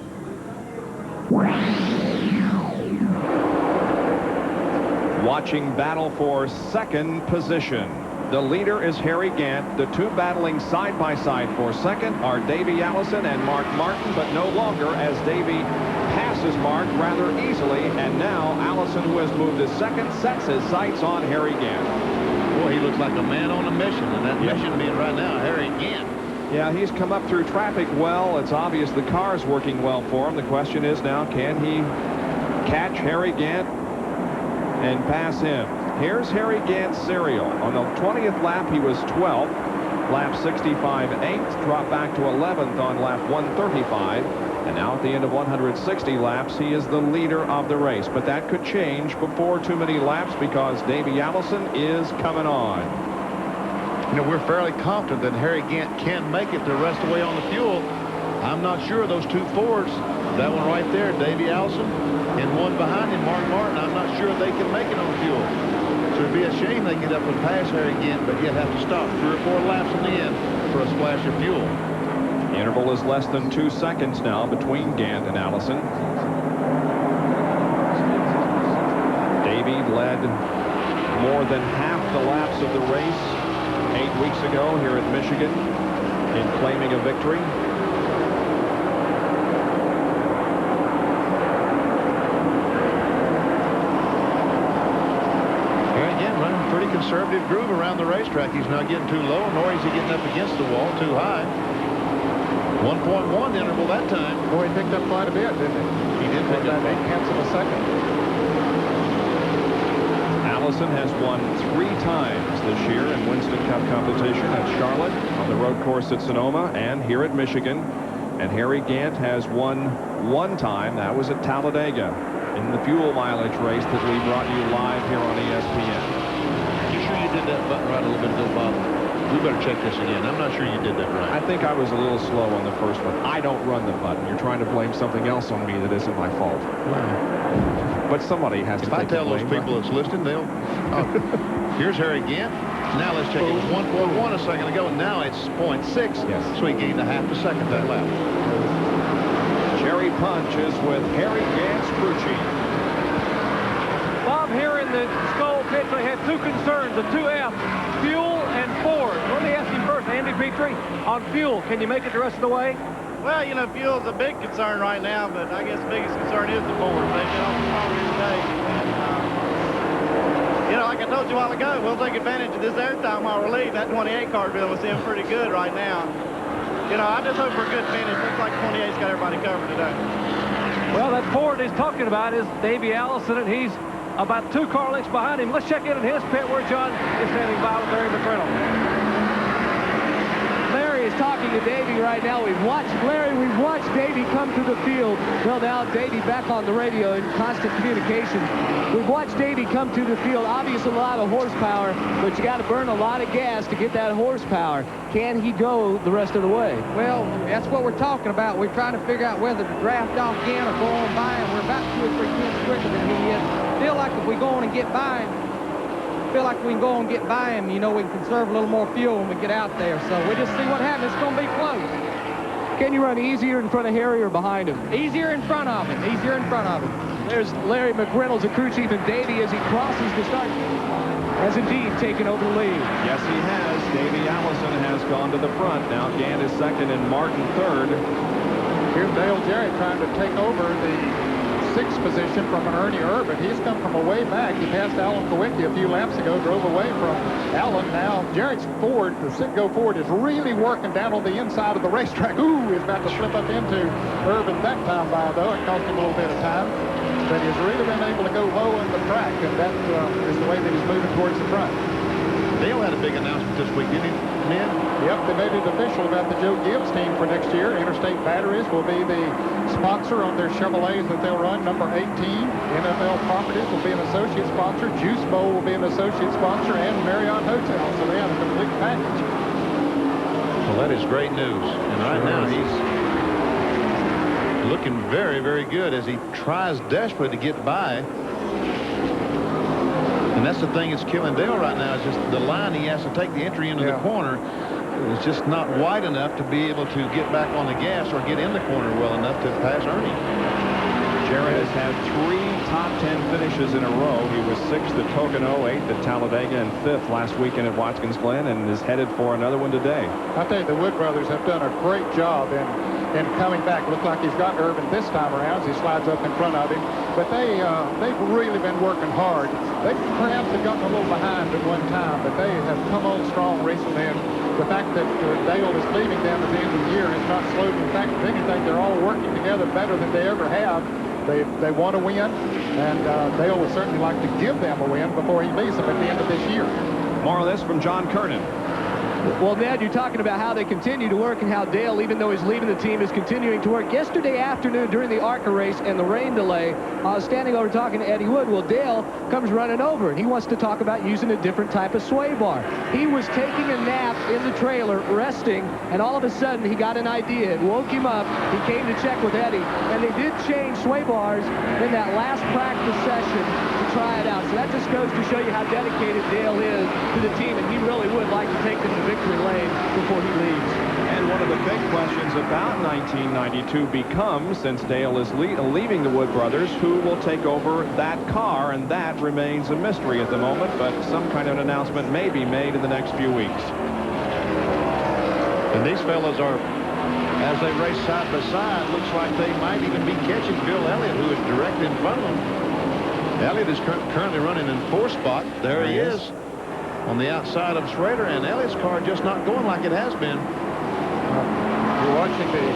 Watching battle for second position. The leader is Harry Gant. The two battling side by side for second are Davey Allison and Mark Martin, but no longer, as Davey passes Mark rather easily, and now Allison, who has moved to second, sets his sights on Harry Gant. Boy, he looks like a man on a mission, and that mission being right now Harry Gant. Yeah, he's come up through traffic well. It's obvious the car's working well for him. The question is now, can he catch Harry Gant and pass him? Here's Harry Gant's serial. On the 20th lap, he was 12th. Lap 65, 8th. Dropped back to 11th on lap 135. And now at the end of 160 laps, he is the leader of the race. But that could change before too many laps because Davey Allison is coming on. You know, we're fairly confident that Harry Gant can make it the rest of the way on the fuel. I'm not sure those two Fords, that one right there, Davey Allison, and one behind him, Mark Martin, I'm not sure they can make it on fuel. So it'd be a shame they get up and pass Harry Gant, but yet have to stop 3 or 4 laps in the end for a splash of fuel. The interval is less than 2 seconds now between Gant and Allison. Davey led more than half the laps of the race 8 weeks ago here at Michigan in claiming a victory. Pretty conservative groove around the racetrack. He's not getting too low, nor is he getting up against the wall too high. 1.1 interval that time. Boy, he picked up quite a bit, didn't he? He did pick up 8/10 of a second. Allison has won 3 times this year in Winston Cup competition at Charlotte, on the road course at Sonoma, and here at Michigan. And Harry Gant has won 1 time. That was at Talladega in the fuel mileage race that we brought you live here on ESPN. You sure you did that button right a little bit ago, Bob? We better check this again. I'm not sure you did that right. I think I was a little slow on the first one. I don't run the button. You're trying to blame something else on me that isn't my fault. Wow. But somebody has to take the blame. If I tell those people right? that's listening, they'll... Here's Harry Gant. Now let's check. It was 1.1 a second ago. Now it's 0.6. Yes. So he gained a half a second that lap. Cherry Punch is with Harry Gant's crew chief. Bob, here in the Skull pits, I had 2 concerns, the 2F, fuel and Ford. Let me ask you first, Andy Petrie, on fuel, can you make it the rest of the way? Well, you know, fuel's a big concern right now, but I guess the biggest concern is the Ford. They've been on the phone here today. And, you know, like I told you a while ago, we'll take advantage of this airtime while we're leaving. That 28 car bill was seeming pretty good right now. You know, I just hope for a good finish. Looks like 28's got everybody covered today. Well, that Ford he's talking about is Davey Allison, and he's about 2 car lengths behind him. Let's check in his pit where John is standing by with Larry McReynolds. Larry, Larry is talking to Davey right now. We've watched Davey come to the field. Well, now Davey back on the radio in constant communication. We've watched Davey come to the field. Obviously, a lot of horsepower, but you got to burn a lot of gas to get that horsepower. Can he go the rest of the way? Well, that's what we're talking about. We're trying to figure out whether to draft off again or go on by him. We're about 2 or 3 tenths quicker than he is. Feel like if we go on and get by him, you know, we can conserve a little more fuel when we get out there. So we just see what happens. It's going to be close. Can you run easier in front of Harry or behind him? Easier in front of him. Easier in front of him. There's Larry McReynolds, the crew chief, and Davey as he crosses the start. Has indeed taken over the lead. Yes, he has. Davey Allison has gone to the front. Now Gant is second and Martin third. Here's Dale Jarrett trying to take over the 6th position from Ernie Urban. He's come from a way back. He passed Alan Kowicki a few laps ago, drove away from Alan. Now Jarrett's Ford, the Citgo Ford, is really working down on the inside of the racetrack. Ooh, he's about to slip up into Urban that time by, though. It cost him a little bit of time. But he's really been able to go low in the track, and that is the way that he's moving towards the front. Dale had a big announcement this week, didn't he, men? Yep, they made it official about the Joe Gibbs team for next year. Interstate Batteries will be the sponsor on their Chevrolets that they'll run, number 18. NFL Properties will be an associate sponsor. Juice Bowl will be an associate sponsor, and Marriott Hotel. So they have a complete package. Well, that is great news. And right now he's looking very, very good as he tries desperately to get by. And that's the thing that's killing Dale right now, is just the line he has to take the entry into the corner is just not wide enough to be able to get back on the gas or get in the corner well enough to pass Ernie. Jarrett has had 3 top 10 finishes in a row. He was 6th at Pocono, 8th at Talladega, and 5th last weekend at Watkins Glen, and is headed for another one today. I tell you, the Wood brothers have done a great job in coming back. Looks like he's got Urban this time around as he slides up in front of him. But they've really been working hard. They perhaps have gotten a little behind at one time, but they have come on strong recently. And the fact that Dale is leaving them at the end of the year has not slowed them. In fact, if anything, they're all working together better than they ever have. They want to win, and Dale would certainly like to give them a win before he leaves them at the end of this year. More on this from John Kernan. Well, Ned, you're talking about how they continue to work and how Dale, even though he's leaving the team, is continuing to work. Yesterday afternoon during the ARCA race and the rain delay, I was standing over talking to Eddie Wood. Well, Dale comes running over, and he wants to talk about using a different type of sway bar. He was taking a nap in the trailer, resting, and all of a sudden he got an idea. It woke him up. He came to check with Eddie, and they did change sway bars in that last practice session to try it out. So that just goes to show you how dedicated Dale is to the team, and he really would like to take them to victory lane before he leaves. And one of the big questions about 1992 becomes, since Dale is leaving the Wood brothers, who will take over that car, and that remains a mystery at the moment, but some kind of an announcement may be made in the next few weeks. And these fellas are, as they race side by side, looks like they might even be catching Bill Elliott, who is directly in front of them. Elliott is currently running in 4th spot. There he is on the outside of Schrader, and Elliott's car just not going like it has been. You're watching the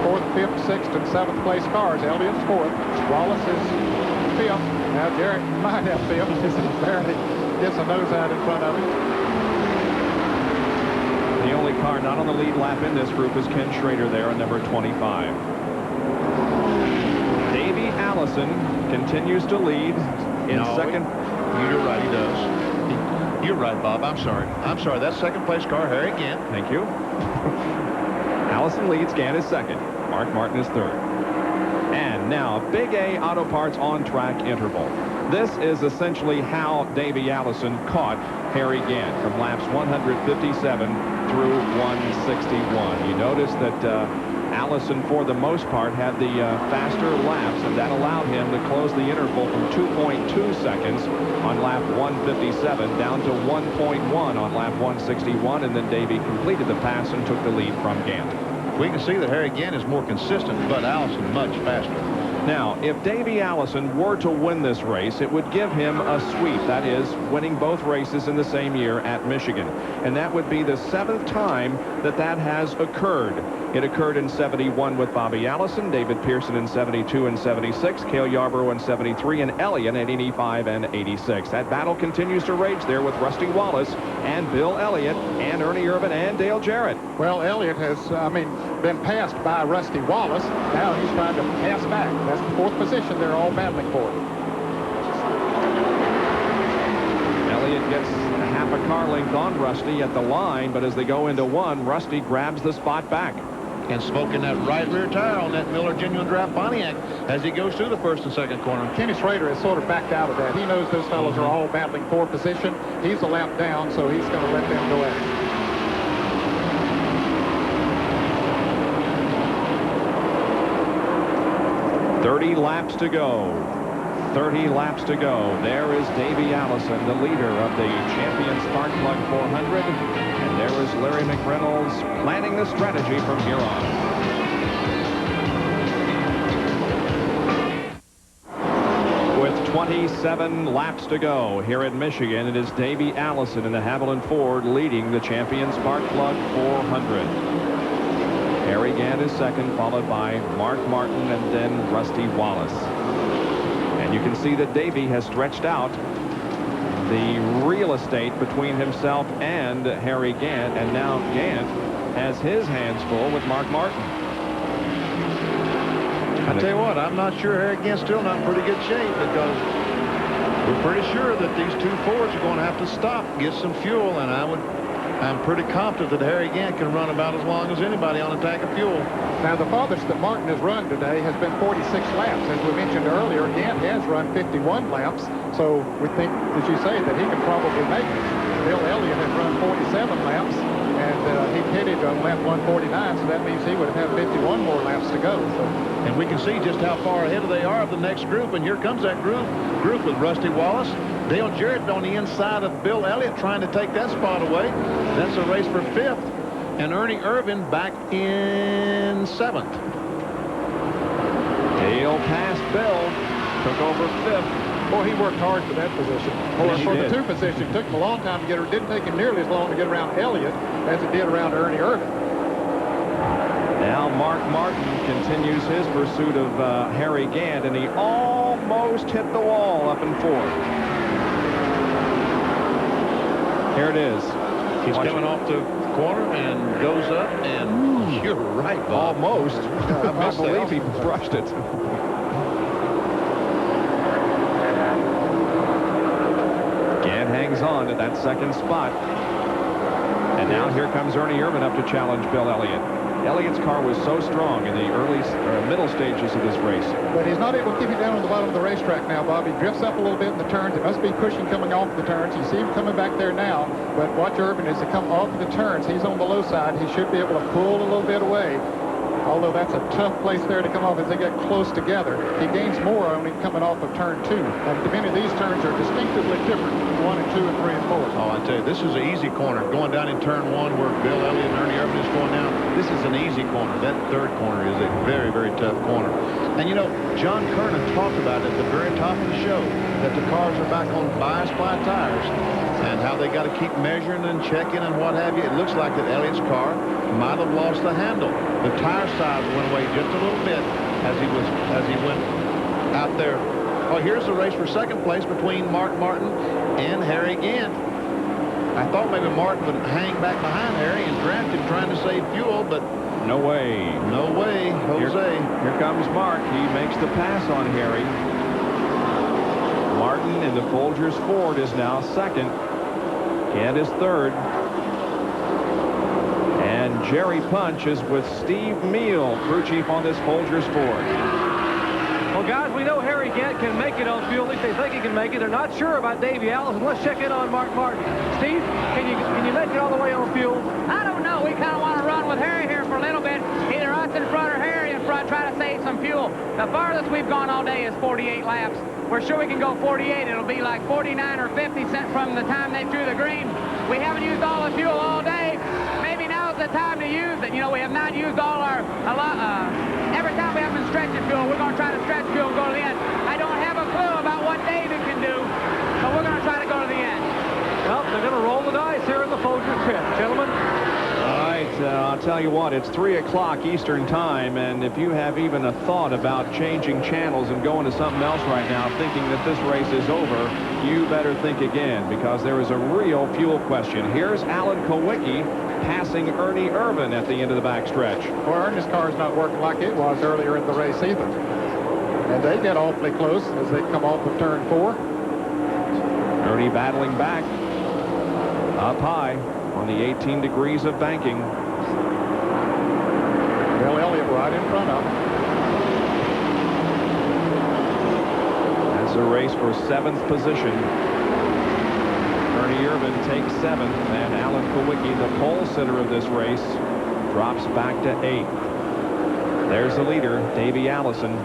4th, 5th, 6th, and 7th place cars. Elliott's 4th. Wallace is 5th. Now Jarrett might have 5th as he barely gets a nose out in front of him. The only car not on the lead lap in this group is Ken Schrader there on number 25. Davey Allison continues to lead in second. You're right, he does. You're right, Bob. I'm sorry. That's 2nd place car, Harry Gant. Thank you. Allison leads. Gant is 2nd. Mark Martin is 3rd. And now, Big A Auto Parts on-track interval. This is essentially how Davey Allison caught Harry Gant from laps 157 through 161. You notice that Allison, for the most part, had the faster laps, and that allowed him to close the interval from 2.2 seconds on lap 157 down to 1.1 on lap 161, and then Davey completed the pass and took the lead from Gant. We can see that Harry Gant is more consistent, but Allison much faster. Now, if Davey Allison were to win this race, it would give him a sweep. That is, winning both races in the same year at Michigan. And that would be the 7th time that has occurred. It occurred in 71 with Bobby Allison, David Pearson in 72 and 76, Cale Yarborough in 73, and Elliott in 85 and 86. That battle continues to rage there with Rusty Wallace and Bill Elliott and Ernie Irvin and Dale Jarrett. Well, Elliott has, been passed by Rusty Wallace. Now he's trying to pass back. That's the 4th position they're all battling for. Elliott gets a half a car length on Rusty at the line, but as they go into one, Rusty grabs the spot back. And smoking that right rear tire on that Miller Genuine Draft Pontiac as he goes through the 1st and 2nd corner. Kenny Schrader has sort of backed out of that. He knows those fellows are all battling for position. He's a lap down, so he's going to let them go at it. 30 laps to go. 30 laps to go. There is Davey Allison, the leader of the Champion Spark Plug 400. And there is Larry McReynolds planning the strategy from here on. With 27 laps to go here at Michigan, it is Davey Allison in the Haviland Ford leading the Champion Spark Plug 400. Harry Gant is second, followed by Mark Martin and then Rusty Wallace. And you can see that Davey has stretched out the real estate between himself and Harry Gant, and now Gant has his hands full with Mark Martin. I tell you what, I'm not sure Harry Gant's still not in pretty good shape, because we're pretty sure that these 2 Fords are going to have to stop, get some fuel, and I'm pretty confident that Harry Gant can run about as long as anybody on a tank of fuel. Now, the farthest that Martin has run today has been 46 laps. As we mentioned earlier, Gant has run 51 laps, so we think, as you say, that he can probably make it. Bill Elliott has run 47 laps, and he pitted on lap 149, so that means he would have 51 more laps to go. So. And we can see just how far ahead they are of the next group, and here comes that group with Rusty Wallace, Dale Jarrett on the inside of Bill Elliott trying to take that spot away. That's a race for 5th. And Ernie Irvin back in 7th. Dale passed Bill, took over 5th. Boy, he worked hard for that position. Yes, for the 2 position, it took him a long time to get her. It didn't take him nearly as long to get around Elliott as it did around Ernie Irvin. Now Mark Martin continues his pursuit of Harry Gant, and he almost hit the wall up in 4th. Here it is. He's coming off the corner and goes up, and you're right, Bob. Almost. I believe he brushed it. Gant hangs on to that 2nd spot. And now here comes Ernie Irvin up to challenge Bill Elliott. Elliott's car was so strong in the middle stages of this race. But he's not able to keep it down on the bottom of the racetrack now, Bob. He drifts up a little bit in the turns. It must be pushing coming off the turns. You see him coming back there now, but watch Irvin as he come off the turns. He's on the low side. He should be able to pull a little bit away. Although that's a tough place there to come off as they get close together. He gains more only coming off of turn 2. And many of these turns are distinctively different from 1 and 2 and 3 and 4. Oh, I tell you, this is an easy corner. Going down in turn 1 where Bill Elliott and Ernie Irvin is going down, this is an easy corner. That 3rd corner is a very, very tough corner. And, you know, John Kernan talked about it at the very top of the show, that the cars are back on bias ply tires and how they got to keep measuring and checking and what have you. It looks like that Elliott's car might have lost the handle. The tire size went away just a little bit as he went out there. Oh, here's the race for 2nd place between Mark Martin and Harry Gant. I thought maybe Martin would hang back behind Harry and draft him trying to save fuel, but no way. No way, Jose. Here comes Mark. He makes the pass on Harry. Martin in the Folgers Ford is now 2nd. Gant is 3rd. And Jerry Punch is with Steve Meal, crew chief on this Folgers Ford. Well, guys, we know Harry Gant can make it on fuel. At least they think he can make it. They're not sure about Davey Allison. Let's check in on Mark Martin. Steve, can you make it all the way on fuel? I don't know. We kind of want to run with Harry here for a little bit. Either us in front or Harry in front, try to save some fuel. The farthest we've gone all day is 48 laps. We're sure we can go 48. It'll be like 49 or 50 cents from the time they threw the green. We haven't used all the fuel all day. Maybe now's the time to use it. You know, we have not used all our, every time we have been stretching fuel, we're going to try to stretch fuel and go to the end. I don't have a clue about what David can do, but we're going to try to go to the end. Well, they're going to roll the dice here in the Folgers pit. Gentlemen. All right, on I'll tell you what, it's 3 o'clock Eastern time, and if you have even a thought about changing channels and going to something else right now, thinking that this race is over, you better think again, because there is a real fuel question. Here's Alan Kowicki passing Ernie Irvin at the end of the backstretch. Well, Ernie's car's not working like it was earlier in the race either. And they get awfully close as they come off of turn 4. Ernie battling back up high on the 18 degrees of banking. Bill Elliott right in front of him. That's a race for 7th position. Ernie Irvin takes 7th, and Alan Kowicki, the pole sitter of this race, drops back to 8th. There's the leader, Davey Allison,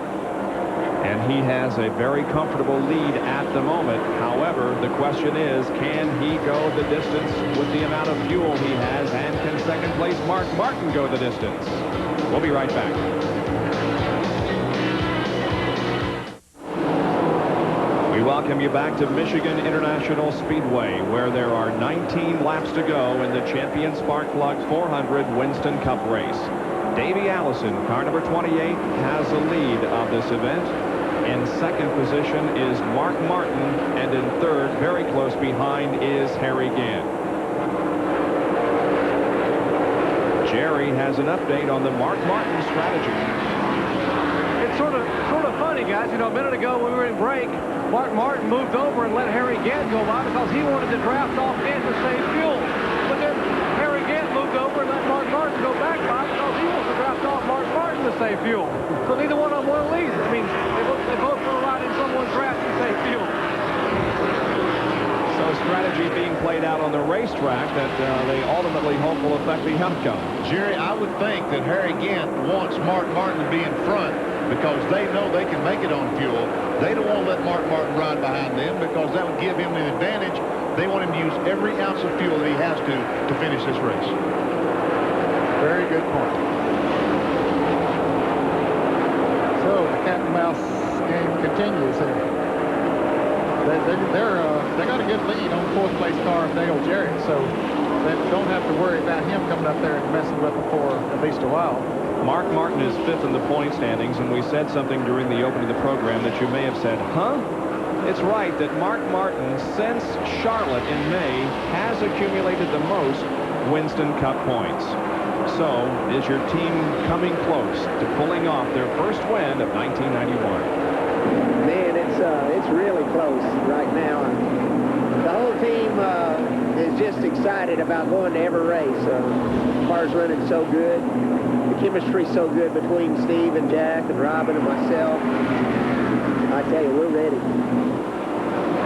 and he has a very comfortable lead at the moment. However, the question is, can he go the distance with the amount of fuel he has, and can second place Mark Martin go the distance? We'll be right back. We welcome you back to Michigan International Speedway, where there are 19 laps to go in the Champion Spark Plug 400 Winston Cup race. Davey Allison, car number 28, has the lead of this event. In second position is Mark Martin, and in third, very close behind, is Harry Gant. Jerry has an update on the Mark Martin strategy. It's sort of funny, guys. You know, a minute ago when we were in break, Mark Martin moved over and let Harry Gant go by because he wanted to draft off Gant to save fuel. But then Harry Gant moved over and let Mark Martin go back by because he wants to draft off Mark Martin to save fuel. So neither one of them want to leave. I mean, they both want to ride in someone's draft to save fuel. So strategy being played out on the racetrack that they ultimately hope will affect the outcome. Jerry, I would think that Harry Gant wants Mark Martin to be in front because they know they can make it on fuel. They don't want to let Mark Martin ride behind them because that would give him an advantage. They want him to use every ounce of fuel that he has to finish this race. Very good point. So the cat and mouse game continues here. They got a good lead on 4th place car of Dale Jarrett, so they don't have to worry about him coming up there and messing with them for at least a while. Mark Martin is 5th in the point standings, and we said something during the opening of the program that you may have said, huh? It's right that Mark Martin, since Charlotte in May, has accumulated the most Winston Cup points. So, is your team coming close to pulling off their first win of 1991? Man, it's really close right now. The whole team is just excited about going to every race. The car's running so good. The chemistry's so good between Steve and Jack and Robin and myself. I tell you, we're ready.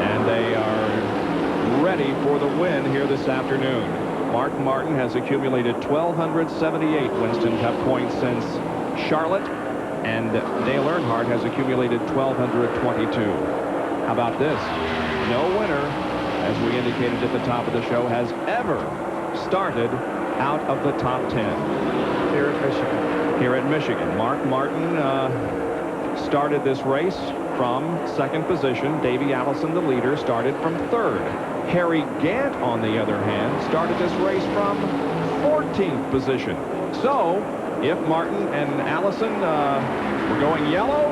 And they are ready for the win here this afternoon. Mark Martin has accumulated 1,278 Winston Cup points since Charlotte, and Dale Earnhardt has accumulated 1,222. How about this? No winner, as we indicated at the top of the show, has ever started out of the top 10. Here at Michigan. Here at Michigan. Mark Martin started this race from 2nd position. Davey Allison, the leader, started from 3rd. Harry Gant, on the other hand, started this race from 14th position. So, if Martin and Allison were going yellow,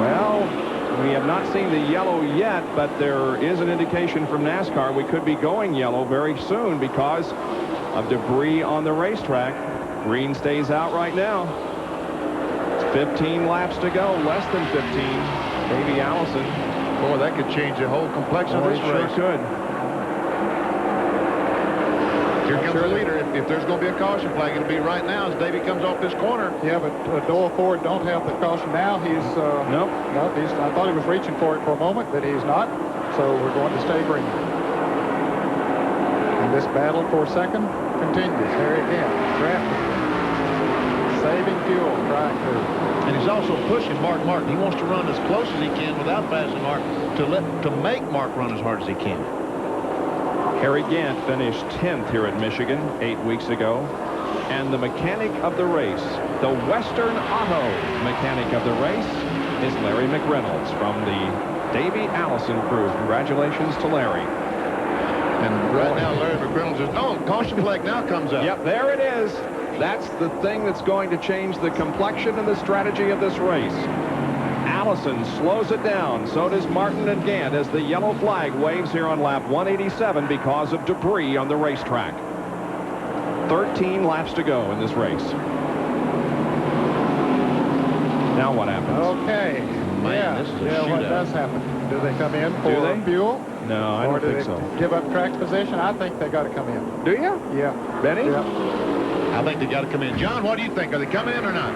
well, we have not seen the yellow yet, but there is an indication from NASCAR we could be going yellow very soon because of debris on the racetrack. Green stays out right now. 15 laps to go, less than 15. Davey Allison. Boy, that could change the whole complexion of this race. Sure could. Here comes the leader. If there's going to be a caution flag, it'll be right now as Davey comes off this corner. Yeah, but Doyle Ford don't have the caution now. He's nope. I thought he was reaching for it for a moment, but he's not. So we're going to stay green. And this battle for second continues. There again, drafting, saving fuel, trying to. And he's also pushing Mark Martin. He wants to run as close as he can without passing Mark to make Mark run as hard as he can. Harry Gant finished 10th here at Michigan 8 weeks ago. And the mechanic of the race, the Western Auto mechanic of the race, is Larry McReynolds from the Davey Allison crew. Congratulations to Larry. And right now, Larry McReynolds is, oh, caution flag now comes out. Yep, there it is. That's the thing that's going to change the complexion and the strategy of this race. Allison slows it down. So does Martin and Gant as the yellow flag waves here on lap 187 because of debris on the racetrack. 13 laps to go in this race. Now what happens? Okay. Man, this is a what shootout. does happen? Do they come in Do for they? fuel? No, I or don't do think so. they give up track position? I think they got to come in. Do you? Yeah. Benny? Yeah. I think they got to come in. John, what do you think? Are they coming in or not?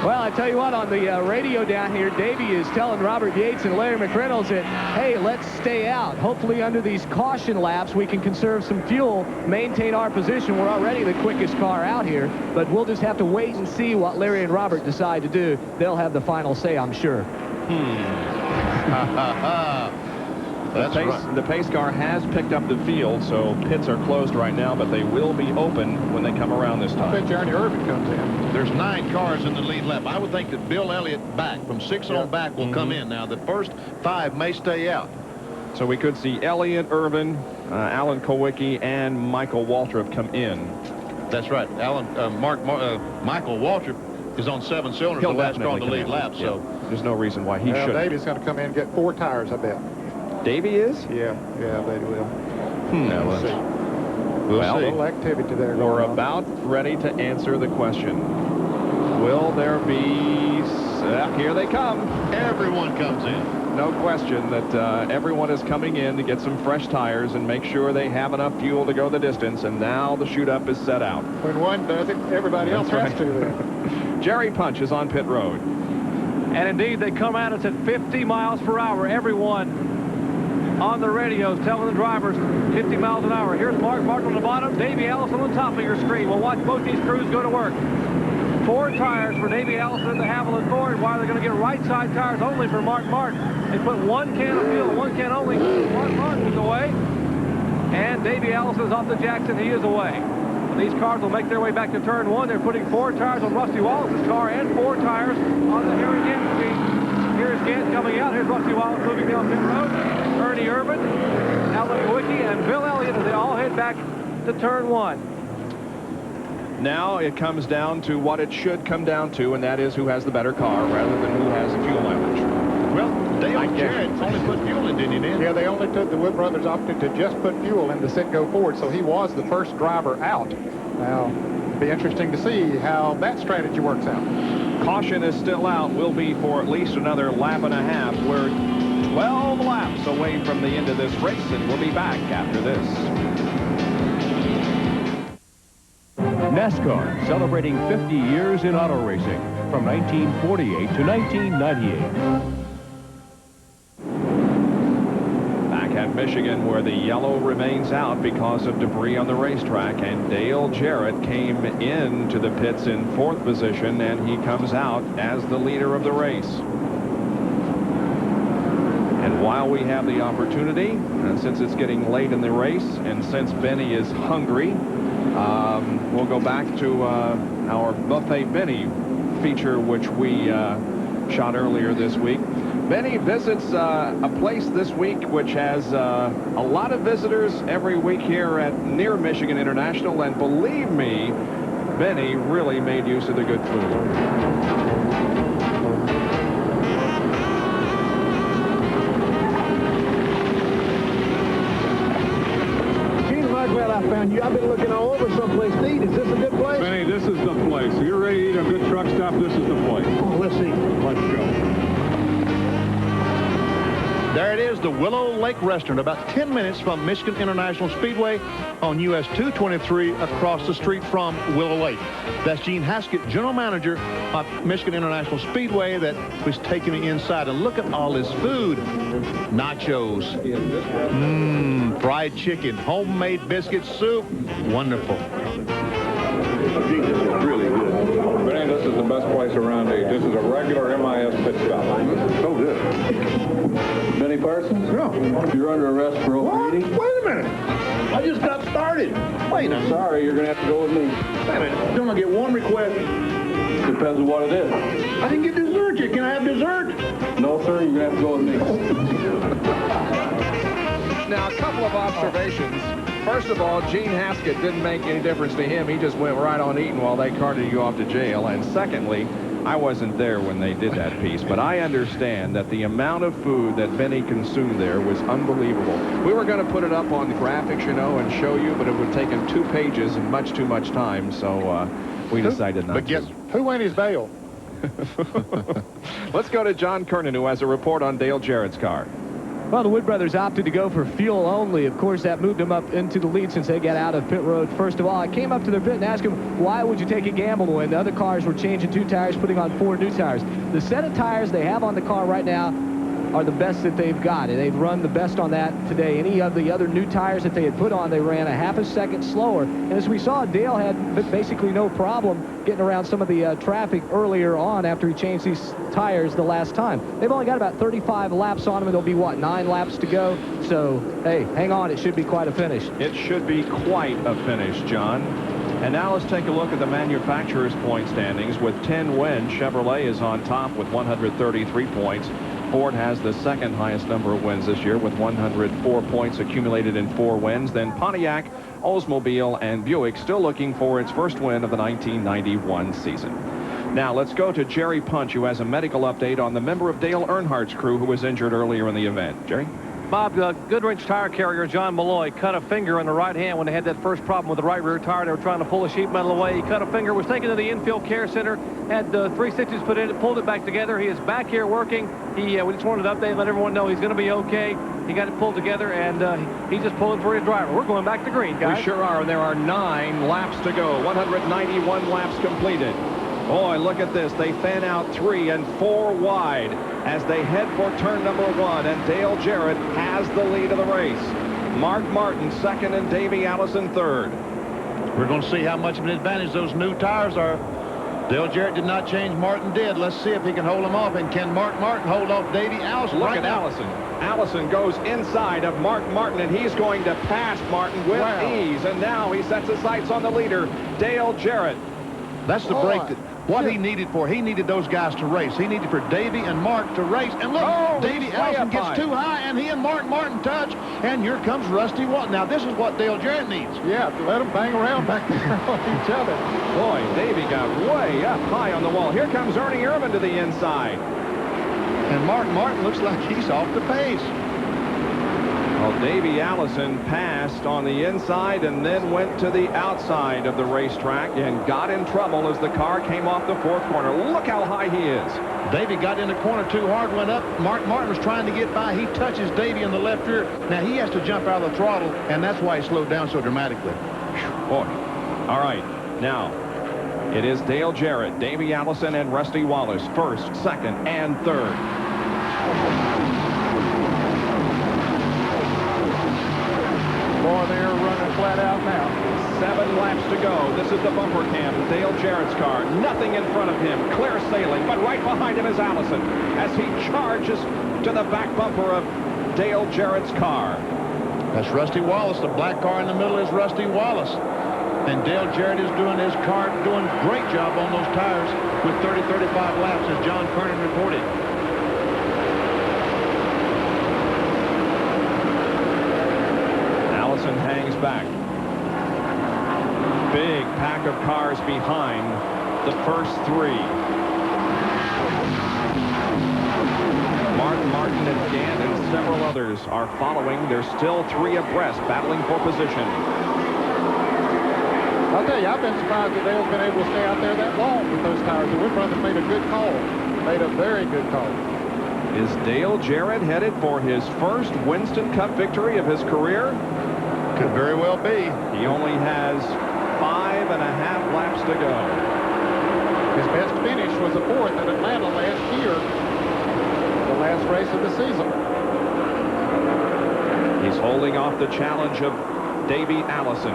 Well, I tell you what, on the radio down here, Davey is telling Robert Yates and Larry McReynolds that, hey, let's stay out. Hopefully under these caution laps, we can conserve some fuel, maintain our position. We're already the quickest car out here, but we'll just have to wait and see what Larry and Robert decide to do. They'll have the final say, I'm sure. The pace car has picked up the field, so pits are closed right now, but they will be open when they come around this time. I bet Ernie Irvin comes in. There's 9 cars in the lead lap. I would think that Bill Elliott back from 6 on back will come in. Now, the first 5 may stay out. So we could see Elliott, Irvin, Alan Kowicki, and Michael Waltrip come in. That's right. Michael Waltrip is on 7 cylinders, the last car on the lead lap. So there's no reason why he shouldn't. Davey's going to come in and get 4 tires, I bet. Davey is? Yeah, I bet he will. We'll see. Well, a little activity there. We're about ready to answer the question. Will there be... here they come. Everyone comes in. No question that everyone is coming in to get some fresh tires and make sure they have enough fuel to go the distance, and now the shoot-up is set out. When one does it, everybody else has to then. Jerry Punch is on pit road. And indeed, they come at us at 50 miles per hour. Everyone on the radios telling the drivers 50 miles an hour. Here's Mark Martin on the bottom, Davey Allison on top of your screen. We'll watch both these crews go to work. 4 tires for Davey Allison at the Haviland Ford, while they're going to get right side tires only for Mark Martin. They put 1 can of fuel, 1 can only. Mark Martin is away. And Davey Allison is off the Jackson. He is away. These cars will make their way back to turn 1. They're putting 4 tires on Rusty Wallace's car and 4 tires on the Harry Gant machine. Here's Gant coming out. Here's Rusty Wallace moving down pit road. Ernie Irvin, Alan Kowicki, and Bill Elliott as they all head back to turn 1. Now it comes down to what it should come down to, and that is who has the better car rather than who has the fuel mileage. Well, Dale Jarrett only put fuel in, didn't he, Dan? Yeah, they only took, the Wood brothers opted to just put fuel in the sit-go forward, so he was the first driver out. Now, it'll be interesting to see how that strategy works out. Caution is still out. Will be for at least another lap and a half. We're 12 laps away from the end of this race, and we'll be back after this. NASCAR, celebrating 50 years in auto racing, from 1948 to 1998. Back at Michigan, where the yellow remains out because of debris on the racetrack, and Dale Jarrett came into the pits in 4th position, and he comes out as the leader of the race. And while we have the opportunity, and since it's getting late in the race, and since Benny is hungry, we'll go back to our Buffet Benny feature, which we shot earlier this week. Benny visits a place this week which has a lot of visitors every week here at near Michigan International, and believe me, Benny really made use of the good food. Glad I found you. I've been looking all over someplace to eat. Is this a good place? Benny, this is the place. If you're ready to eat a good truck stop, this is the place. Oh, let's see. Let's go. There it is, the Willow Lake Restaurant, about 10 minutes from Michigan International Speedway on US 223 across the street from Willow Lake. That's Gene Haskett, general manager of Michigan International Speedway, that was taking me inside. And look at all this food. Nachos, fried chicken, homemade biscuit soup. Wonderful. This is really good. Benny, this is the best place around here. This is a regular MIS pit stop. So good. Benny Parsons? No. You're under arrest for overeating. Wait a minute. I just got started. Wait a minute. Sorry, you're going to have to go with me. Wait a minute. Don't I get one request? Depends on what it is. I didn't get dessert yet. Can I have dessert? No, sir, you're going to have to go with me. Now, Now, a couple of observations. First of all, Gene Haskett didn't make any difference to him. He just went right on eating while they carted you off to jail. And secondly, I wasn't there when they did that piece, but I understand that the amount of food that Benny consumed there was unbelievable. We were going to put it up on the graphics, you know, and show you, but it would have taken 2 pages and much too much time, so we decided not to. Who went his bail? Let's go to John Kernan, who has a report on Dale Jarrett's car. Well, the Wood brothers opted to go for fuel only. Of course, that moved them up into the lead since they got out of pit road. First of all, I came up to their pit and asked them, why would you take a gamble when the other cars were changing 2 tires, putting on 4 new tires? The set of tires they have on the car right now are the best that they've got, and they've run the best on that today. Any of the other new tires that they had put on, they ran a half a second slower. And as we saw, Dale had basically no problem getting around some of the traffic earlier on after he changed these tires the last time. They've only got about 35 laps on them, and there'll be, what, 9 laps to go? So, hey, hang on. It should be quite a finish. It should be quite a finish, John. And now let's take a look at the manufacturer's point standings. With 10 wins, Chevrolet is on top with 133 points. Ford has the second highest number of wins this year with 104 points accumulated in 4 wins. Then Pontiac, Oldsmobile, and Buick still looking for its first win of the 1991 season. Now let's go to Jerry Punch, who has a medical update on the member of Dale Earnhardt's crew who was injured earlier in the event. Jerry? Bob, Goodwrench tire carrier John Malloy cut a finger in the right hand when they had that first problem with the right rear tire. They were trying to pull the sheet metal away. He cut a finger, was taken to the infield care center, had 3 stitches put in it, pulled it back together. He is back here working. We just wanted to update and let everyone know he's going to be okay. He got it pulled together, and he's just pulling for his driver. We're going back to green, guys. We sure are, and there are 9 laps to go. 191 laps completed. Boy, look at this. They fan out 3 and 4 wide as they head for turn number 1, and Dale Jarrett has the lead of the race. Mark Martin second and Davey Allison third. We're going to see how much of an advantage those new tires are. Dale Jarrett did not change. Martin did. Let's see if he can hold them off. And can Mark Martin hold off Davey Allison? Look at Allison. Allison goes inside of Mark Martin, and he's going to pass Martin with ease. And now he sets his sights on the leader, Dale Jarrett. That's the break that what he needed for. He needed those guys to race. He needed for Davey and Mark to race. And look, Davey Allison gets too high, and he and Mark Martin touch. And here comes Rusty Watt. Now, this is what Dale Jarrett needs. Yeah, to let them bang around back there on each other. Boy, Davey got way up high on the wall. Here comes Ernie Irvin to the inside. And Mark Martin looks like he's off the pace. Well, Davey Allison passed on the inside and then went to the outside of the racetrack and got in trouble as the car came off the 4th corner. Look how high he is. Davey got in the corner too hard, went up. Mark Martin was trying to get by. He touches Davey in the left rear. Now, he has to jump out of the throttle, and that's why he slowed down so dramatically. Boy. All right. Now, it is Dale Jarrett, Davey Allison, and Rusty Wallace, first, second, and third. Boy, they're running flat out now. 7 laps to go. This is the bumper cam. Dale Jarrett's car. Nothing in front of him. Clear sailing. But right behind him is Allison as he charges to the back bumper of Dale Jarrett's car. That's Rusty Wallace. The black car in the middle is Rusty Wallace. And Dale Jarrett is doing his car, doing a great job on those tires with 30-35 laps, as John Kernan reported. Allison hangs back. Big pack of cars behind the first 3. Mark Martin and Gant and several others are following. They're still 3 abreast, battling for position. I'll tell you, I've been surprised that Dale's been able to stay out there that long with those tires. The Wood brothers made a good call. Made a very good call. Is Dale Jarrett headed for his first Winston Cup victory of his career? Could very well be. He only has 5.5 laps to go. His best finish was a 4th at Atlanta last year, the last race of the season. He's holding off the challenge of Davey Allison.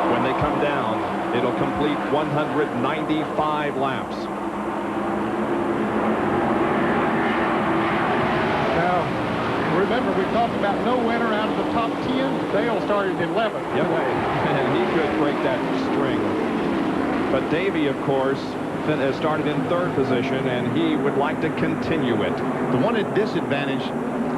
When they come down, it'll complete 195 laps. Now, remember, we talked about no winner out of the top 10. Dale started 11th. Yep, and he could break that string. But Davey, of course, started in 3rd position, and he would like to continue it. The one disadvantage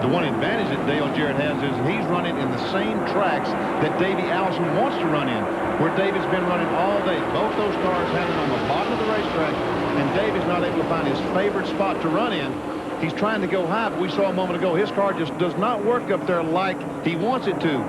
The one advantage that Dale Jarrett has is he's running in the same tracks that Davey Allison wants to run in, where Davey's been running all day. Both those cars had it on the bottom of the racetrack, and Davey's not able to find his favorite spot to run in. He's trying to go high, but we saw a moment ago his car just does not work up there like he wants it to.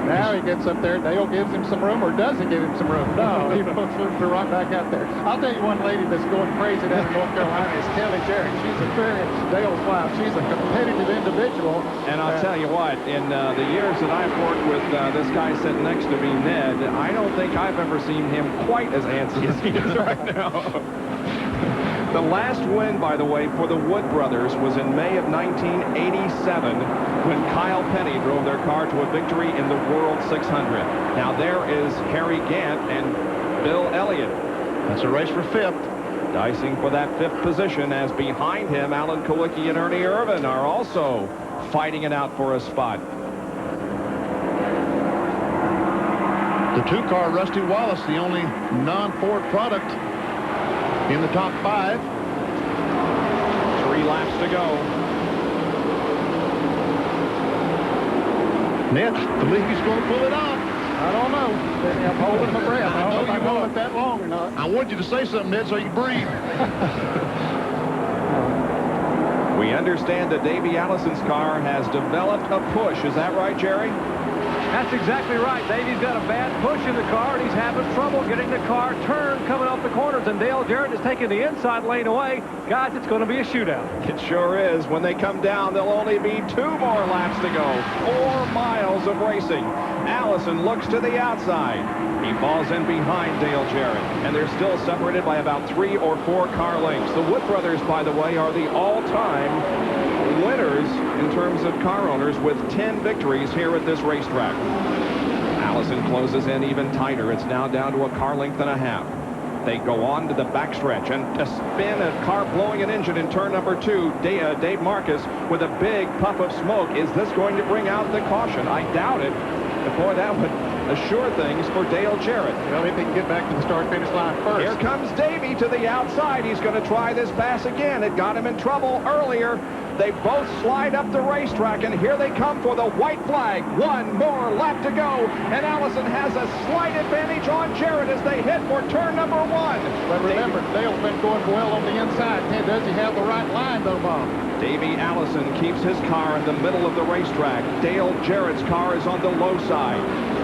Now he gets up there, Dale gives him some room, or doesn't give him some room. No, he puts him right back out there. I'll tell you one lady that's going crazy down in North Carolina is Kelly Jarrett. She's a very Dale's wife. She's a competitive individual. And I'll tell you what, in the years that I've worked with this guy sitting next to me, Ned, I don't think I've ever seen him quite as antsy as he is right now. The last win, by the way, for the Wood brothers was in May of 1987 when Kyle Penny drove their car to a victory in the World 600. Now there is Harry Gant and Bill Elliott. That's a race for 5th. Dicing for that 5th position, as behind him, Alan Kowicki and Ernie Irvin are also fighting it out for a spot. The 2-car Rusty Wallace, the only non-Ford product in the top 5. 3 laps to go. Ned, I believe he's going to pull it off. I don't know. I'm holding my breath. I don't know if I want it that long or not. I want you to say something, Ned, so you can breathe. We understand that Davey Allison's car has developed a push. Is that right, Jerry? That's exactly right. Davey's got a bad push in the car, and he's having trouble getting the car turned coming off the corners, and Dale Jarrett is taking the inside lane away. Guys, it's going to be a shootout. It sure is. When they come down, there'll only be 2 more laps to go. 4 miles of racing. Allison looks to the outside. He falls in behind Dale Jarrett, and they're still separated by about 3 or 4 car lengths. The Wood brothers, by the way, are the all-time winners in terms of car owners with 10 victories here at this racetrack. Allison closes in even tighter. It's now down to a car length and a half. They go on to the backstretch and to spin a car blowing an engine in turn number 2. Dave Marcus with a big puff of smoke. Is this going to bring out the caution? I doubt it. But boy, that would assure things for Dale Jarrett. Well, if he can get back to the start-finish line first. Here comes Davey to the outside. He's going to try this pass again. It got him in trouble earlier. They both slide up the racetrack, and here they come for the white flag. 1 more lap to go, and Allison has a slight advantage on Jarrett as they hit for turn number 1. But remember, Dale's been going well on the inside. Does he have the right line, though, Bob? Davey Allison keeps his car in the middle of the racetrack. Dale Jarrett's car is on the low side.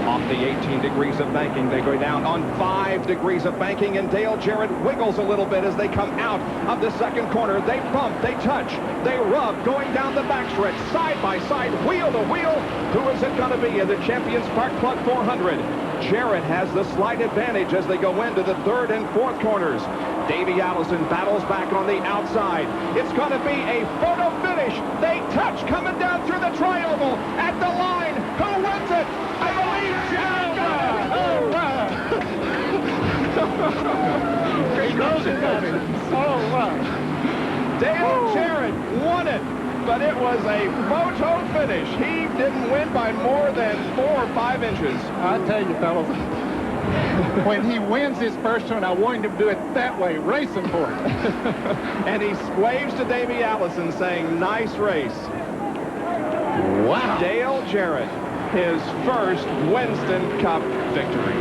Off the 18 degrees of banking, they go down on 5 degrees of banking, and Dale Jarrett wiggles a little bit as they come out of the second corner. They bump, they touch, they rub, going down the backstretch, side by side, wheel to wheel. Who is it going to be in the Champion Spark Plug 400? Jarrett has the slight advantage as they go into the 3rd and 4th corners. Davey Allison battles back on the outside. It's going to be a photo finish. They touch coming down through the triangle at the line. Who wins it? I believe Jarrett got it. He knows it, doesn't he? Oh, wow. Dale Jarrett won it, but it was a photo finish. He didn't win by more than 4 or 5 inches. I tell you, fellas, when he wins his first one, I want him to do it that way, racing for it. And he waves to Davey Allison saying, nice race. Wow. Dale Jarrett, his first Winston Cup victory.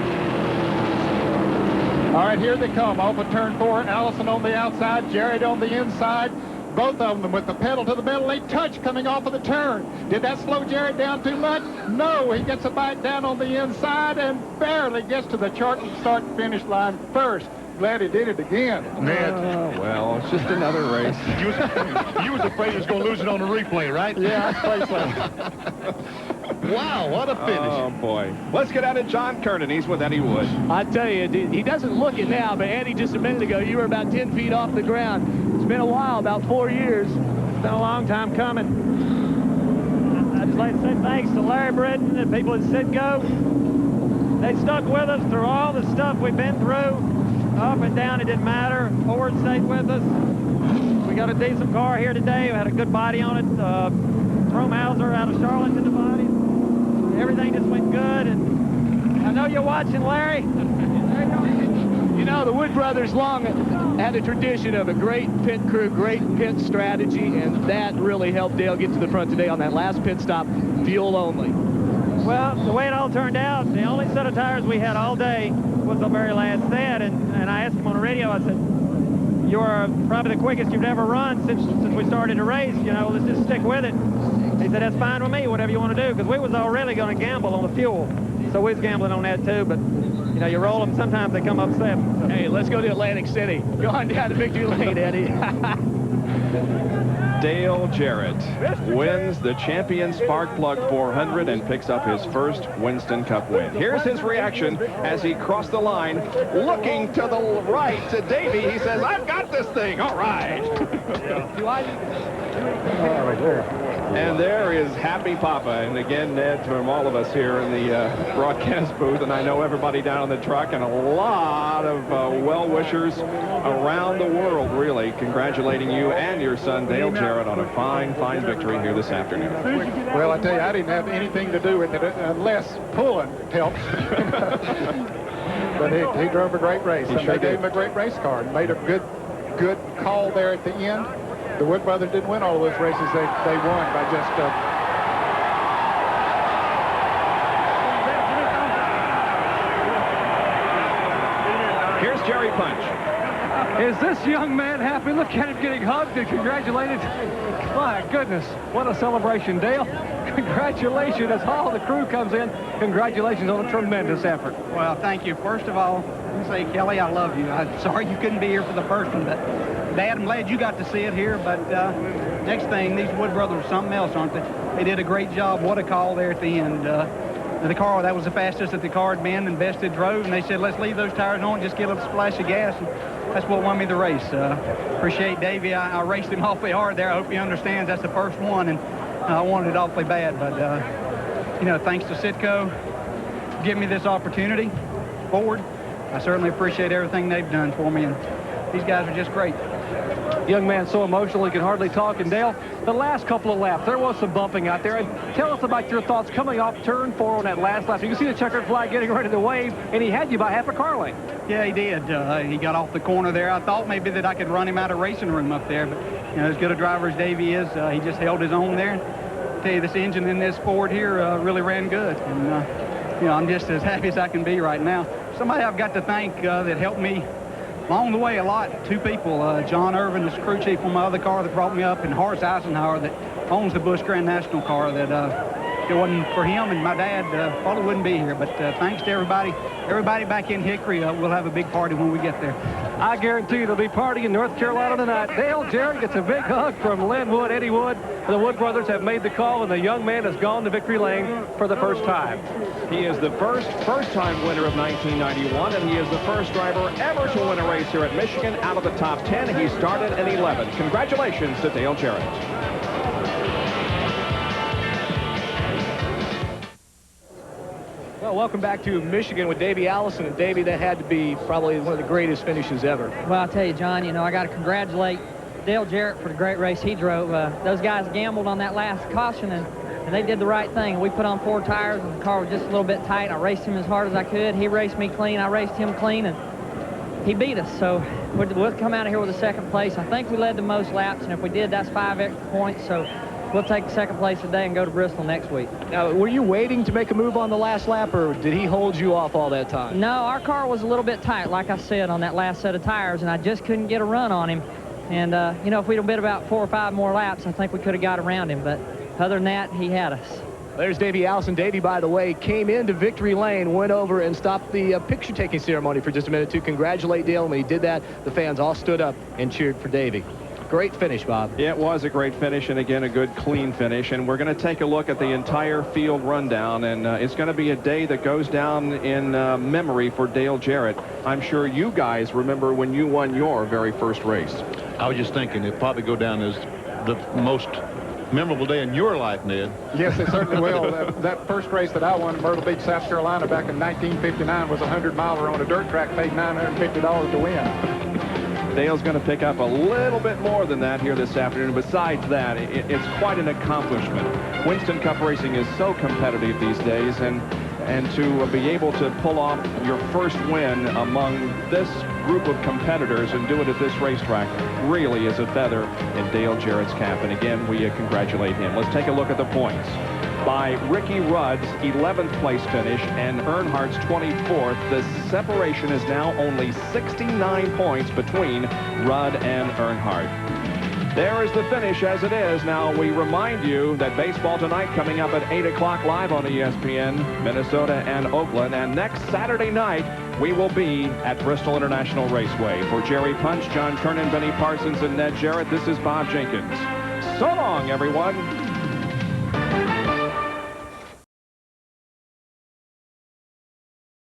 All right, here they come. Off of turn 4, Allison on the outside, Jarrett on the inside. Both of them with the pedal to the metal. They touch coming off of the turn. Did that slow Jarrett down too much? No, he gets a bite down on the inside and barely gets to the start-finish line first. Glad he did it again. Ned. Well, it's just another race. You was afraid he was going to lose it on the replay, right? Yeah, I suppose so. Wow, what a finish. Oh, boy. Let's get out of John Kernan. He's with Eddie Wood. I tell you, he doesn't look it now, but Eddie, just a minute ago, you were about 10 feet off the ground. It's been a while, about 4 years. It's been a long time coming. I'd just like to say thanks to Larry Britton and people at Citgo. They stuck with us through all the stuff we've been through. Up and down, it didn't matter. Ford stayed with us. We got a decent car here today. We had a good body on it. Romhauser out of Charlotte did the body. Everything just went good, and I know you're watching, Larry. You know, the Wood brothers long had a tradition of a great pit crew, great pit strategy, and that really helped Dale get to the front today on that last pit stop, fuel only. Well, the way it all turned out, the only set of tires we had all day was the very last set, and I asked him on the radio, I said, you're probably the quickest you've ever run since we started the race. You know, let's just stick with it. He said, that's fine with me, whatever you want to do, because we was already going to gamble on the fuel. So we was gambling on that too, but, you know, you roll them, sometimes they come up 7. So. Hey, let's go to Atlantic City. Go on down to Victory Lane, Eddie. Dale Jarrett wins the Champion Spark Plug 400 and picks up his first Winston Cup win. Here's his reaction as he crossed the line, looking to the right to Davey. He says, I've got this thing. All right. And there is Happy Papa. And again, Ned, from all of us here in the broadcast booth, and I know everybody down in the truck, and a lot of well-wishers around the world, really, congratulating you and your son, Dale Jarrett, on a fine, fine victory here this afternoon. Well, I tell you, I didn't have anything to do with it unless pulling helps. But he drove a great race, and they gave him a great race car and made a good call there at the end. The Wood brothers didn't win all those races. They won by just... Here's Jerry Punch. Is this young man happy? Look at him getting hugged and congratulated. My goodness, what a celebration, Dale. Congratulations as all the crew comes in. Congratulations on a tremendous effort. Well, thank you. First of all, let me say, Kelly, I love you. I'm sorry you couldn't be here for the first one, but Dad, I'm glad you got to see it here. But next thing, these Wood brothers are something else, aren't they? They did a great job. What a call there at the end. The car, that was the fastest that the car had been, and Bested drove, and they said, let's leave those tires on, just get a splash of gas. And that's what won me the race. Appreciate Davey. I raced him awfully hard there. I hope he understands that's the first one, and I wanted it awfully bad. But, you know, thanks to Citco for giving me this opportunity. Ford, I certainly appreciate everything they've done for me, and these guys are just great. Young man so emotional he can hardly talk. And Dale, the last couple of laps, there was some bumping out there. And tell us about your thoughts coming off turn 4 on that last lap. You can see the checkered flag getting ready to wave, and he had you by half a car length. Yeah, he did. He got off the corner there. I thought maybe that I could run him out of racing room up there, but you know, as good a driver as Davey is, he just held his own there. I tell you, this engine in this Ford here really ran good, and you know, I'm just as happy as I can be right now. Somebody I've got to thank that helped me along the way a lot. 2 people, John Irvin, the crew chief on my other car that brought me up, and Horace Eisenhower that owns the Busch Grand National car. That if it wasn't for him and my dad, probably wouldn't be here. But thanks to everybody back in Hickory. We'll have a big party when we get there. I guarantee you there'll be party in North Carolina tonight. Dale Jarrett gets a big hug from Len Wood, Eddie Wood. The Wood brothers have made the call, and the young man has gone to victory lane for the first time. He is the first-time winner of 1991, and he is the first driver ever to win a race here at Michigan out of the top 10. He started in 11th. Congratulations to Dale Jarrett. Well, welcome back to Michigan with Davey Allison. And Davey, that had to be probably one of the greatest finishes ever. Well, I'll tell you, John, you know, I got to congratulate Dale Jarrett for the great race he drove. Those guys gambled on that last caution, and they did the right thing. We put on 4 tires, and the car was just a little bit tight. I raced him as hard as I could. He raced me clean. I raced him clean, and he beat us. So we'll come out of here with a second place. I think we led the most laps, and if we did, that's 5 extra points. So we'll take second place today and go to Bristol next week. Now, were you waiting to make a move on the last lap, or did he hold you off all that time? No, our car was a little bit tight, like I said, on that last set of tires, and I just couldn't get a run on him. And, you know, if we'd have been about 4 or 5 more laps, I think we could have got around him. But other than that, he had us. There's Davey Allison. Davey, by the way, came into victory lane, went over and stopped the picture-taking ceremony for just a minute to congratulate Dale. And when he did that, the fans all stood up and cheered for Davey. Great finish, Bob. Yeah, it was a great finish, and again, a good, clean finish. And we're going to take a look at the entire field rundown, and it's going to be a day that goes down in memory for Dale Jarrett. I'm sure you guys remember when you won your very first race. I was just thinking it'd probably go down as the most memorable day in your life, Ned. Yes, it certainly will. That first race that I won in Myrtle Beach, South Carolina, back in 1959 was a 100-miler on a dirt track, paid $950 to win. Dale's going to pick up a little bit more than that here this afternoon. Besides that, it's quite an accomplishment. Winston Cup racing is so competitive these days, and And to be able to pull off your first win among this group of competitors and do it at this racetrack really is a feather in Dale Jarrett's cap. And again, we congratulate him. Let's take a look at the points. By Ricky Rudd's 11th place finish and Earnhardt's 24th, the separation is now only 69 points between Rudd and Earnhardt. There is the finish as it is. Now, we remind you that baseball tonight coming up at 8 o'clock live on ESPN, Minnesota and Oakland. And next Saturday night, we will be at Bristol International Raceway. For Jerry Punch, John Kernan, Benny Parsons, and Ned Jarrett, this is Bob Jenkins. So long, everyone.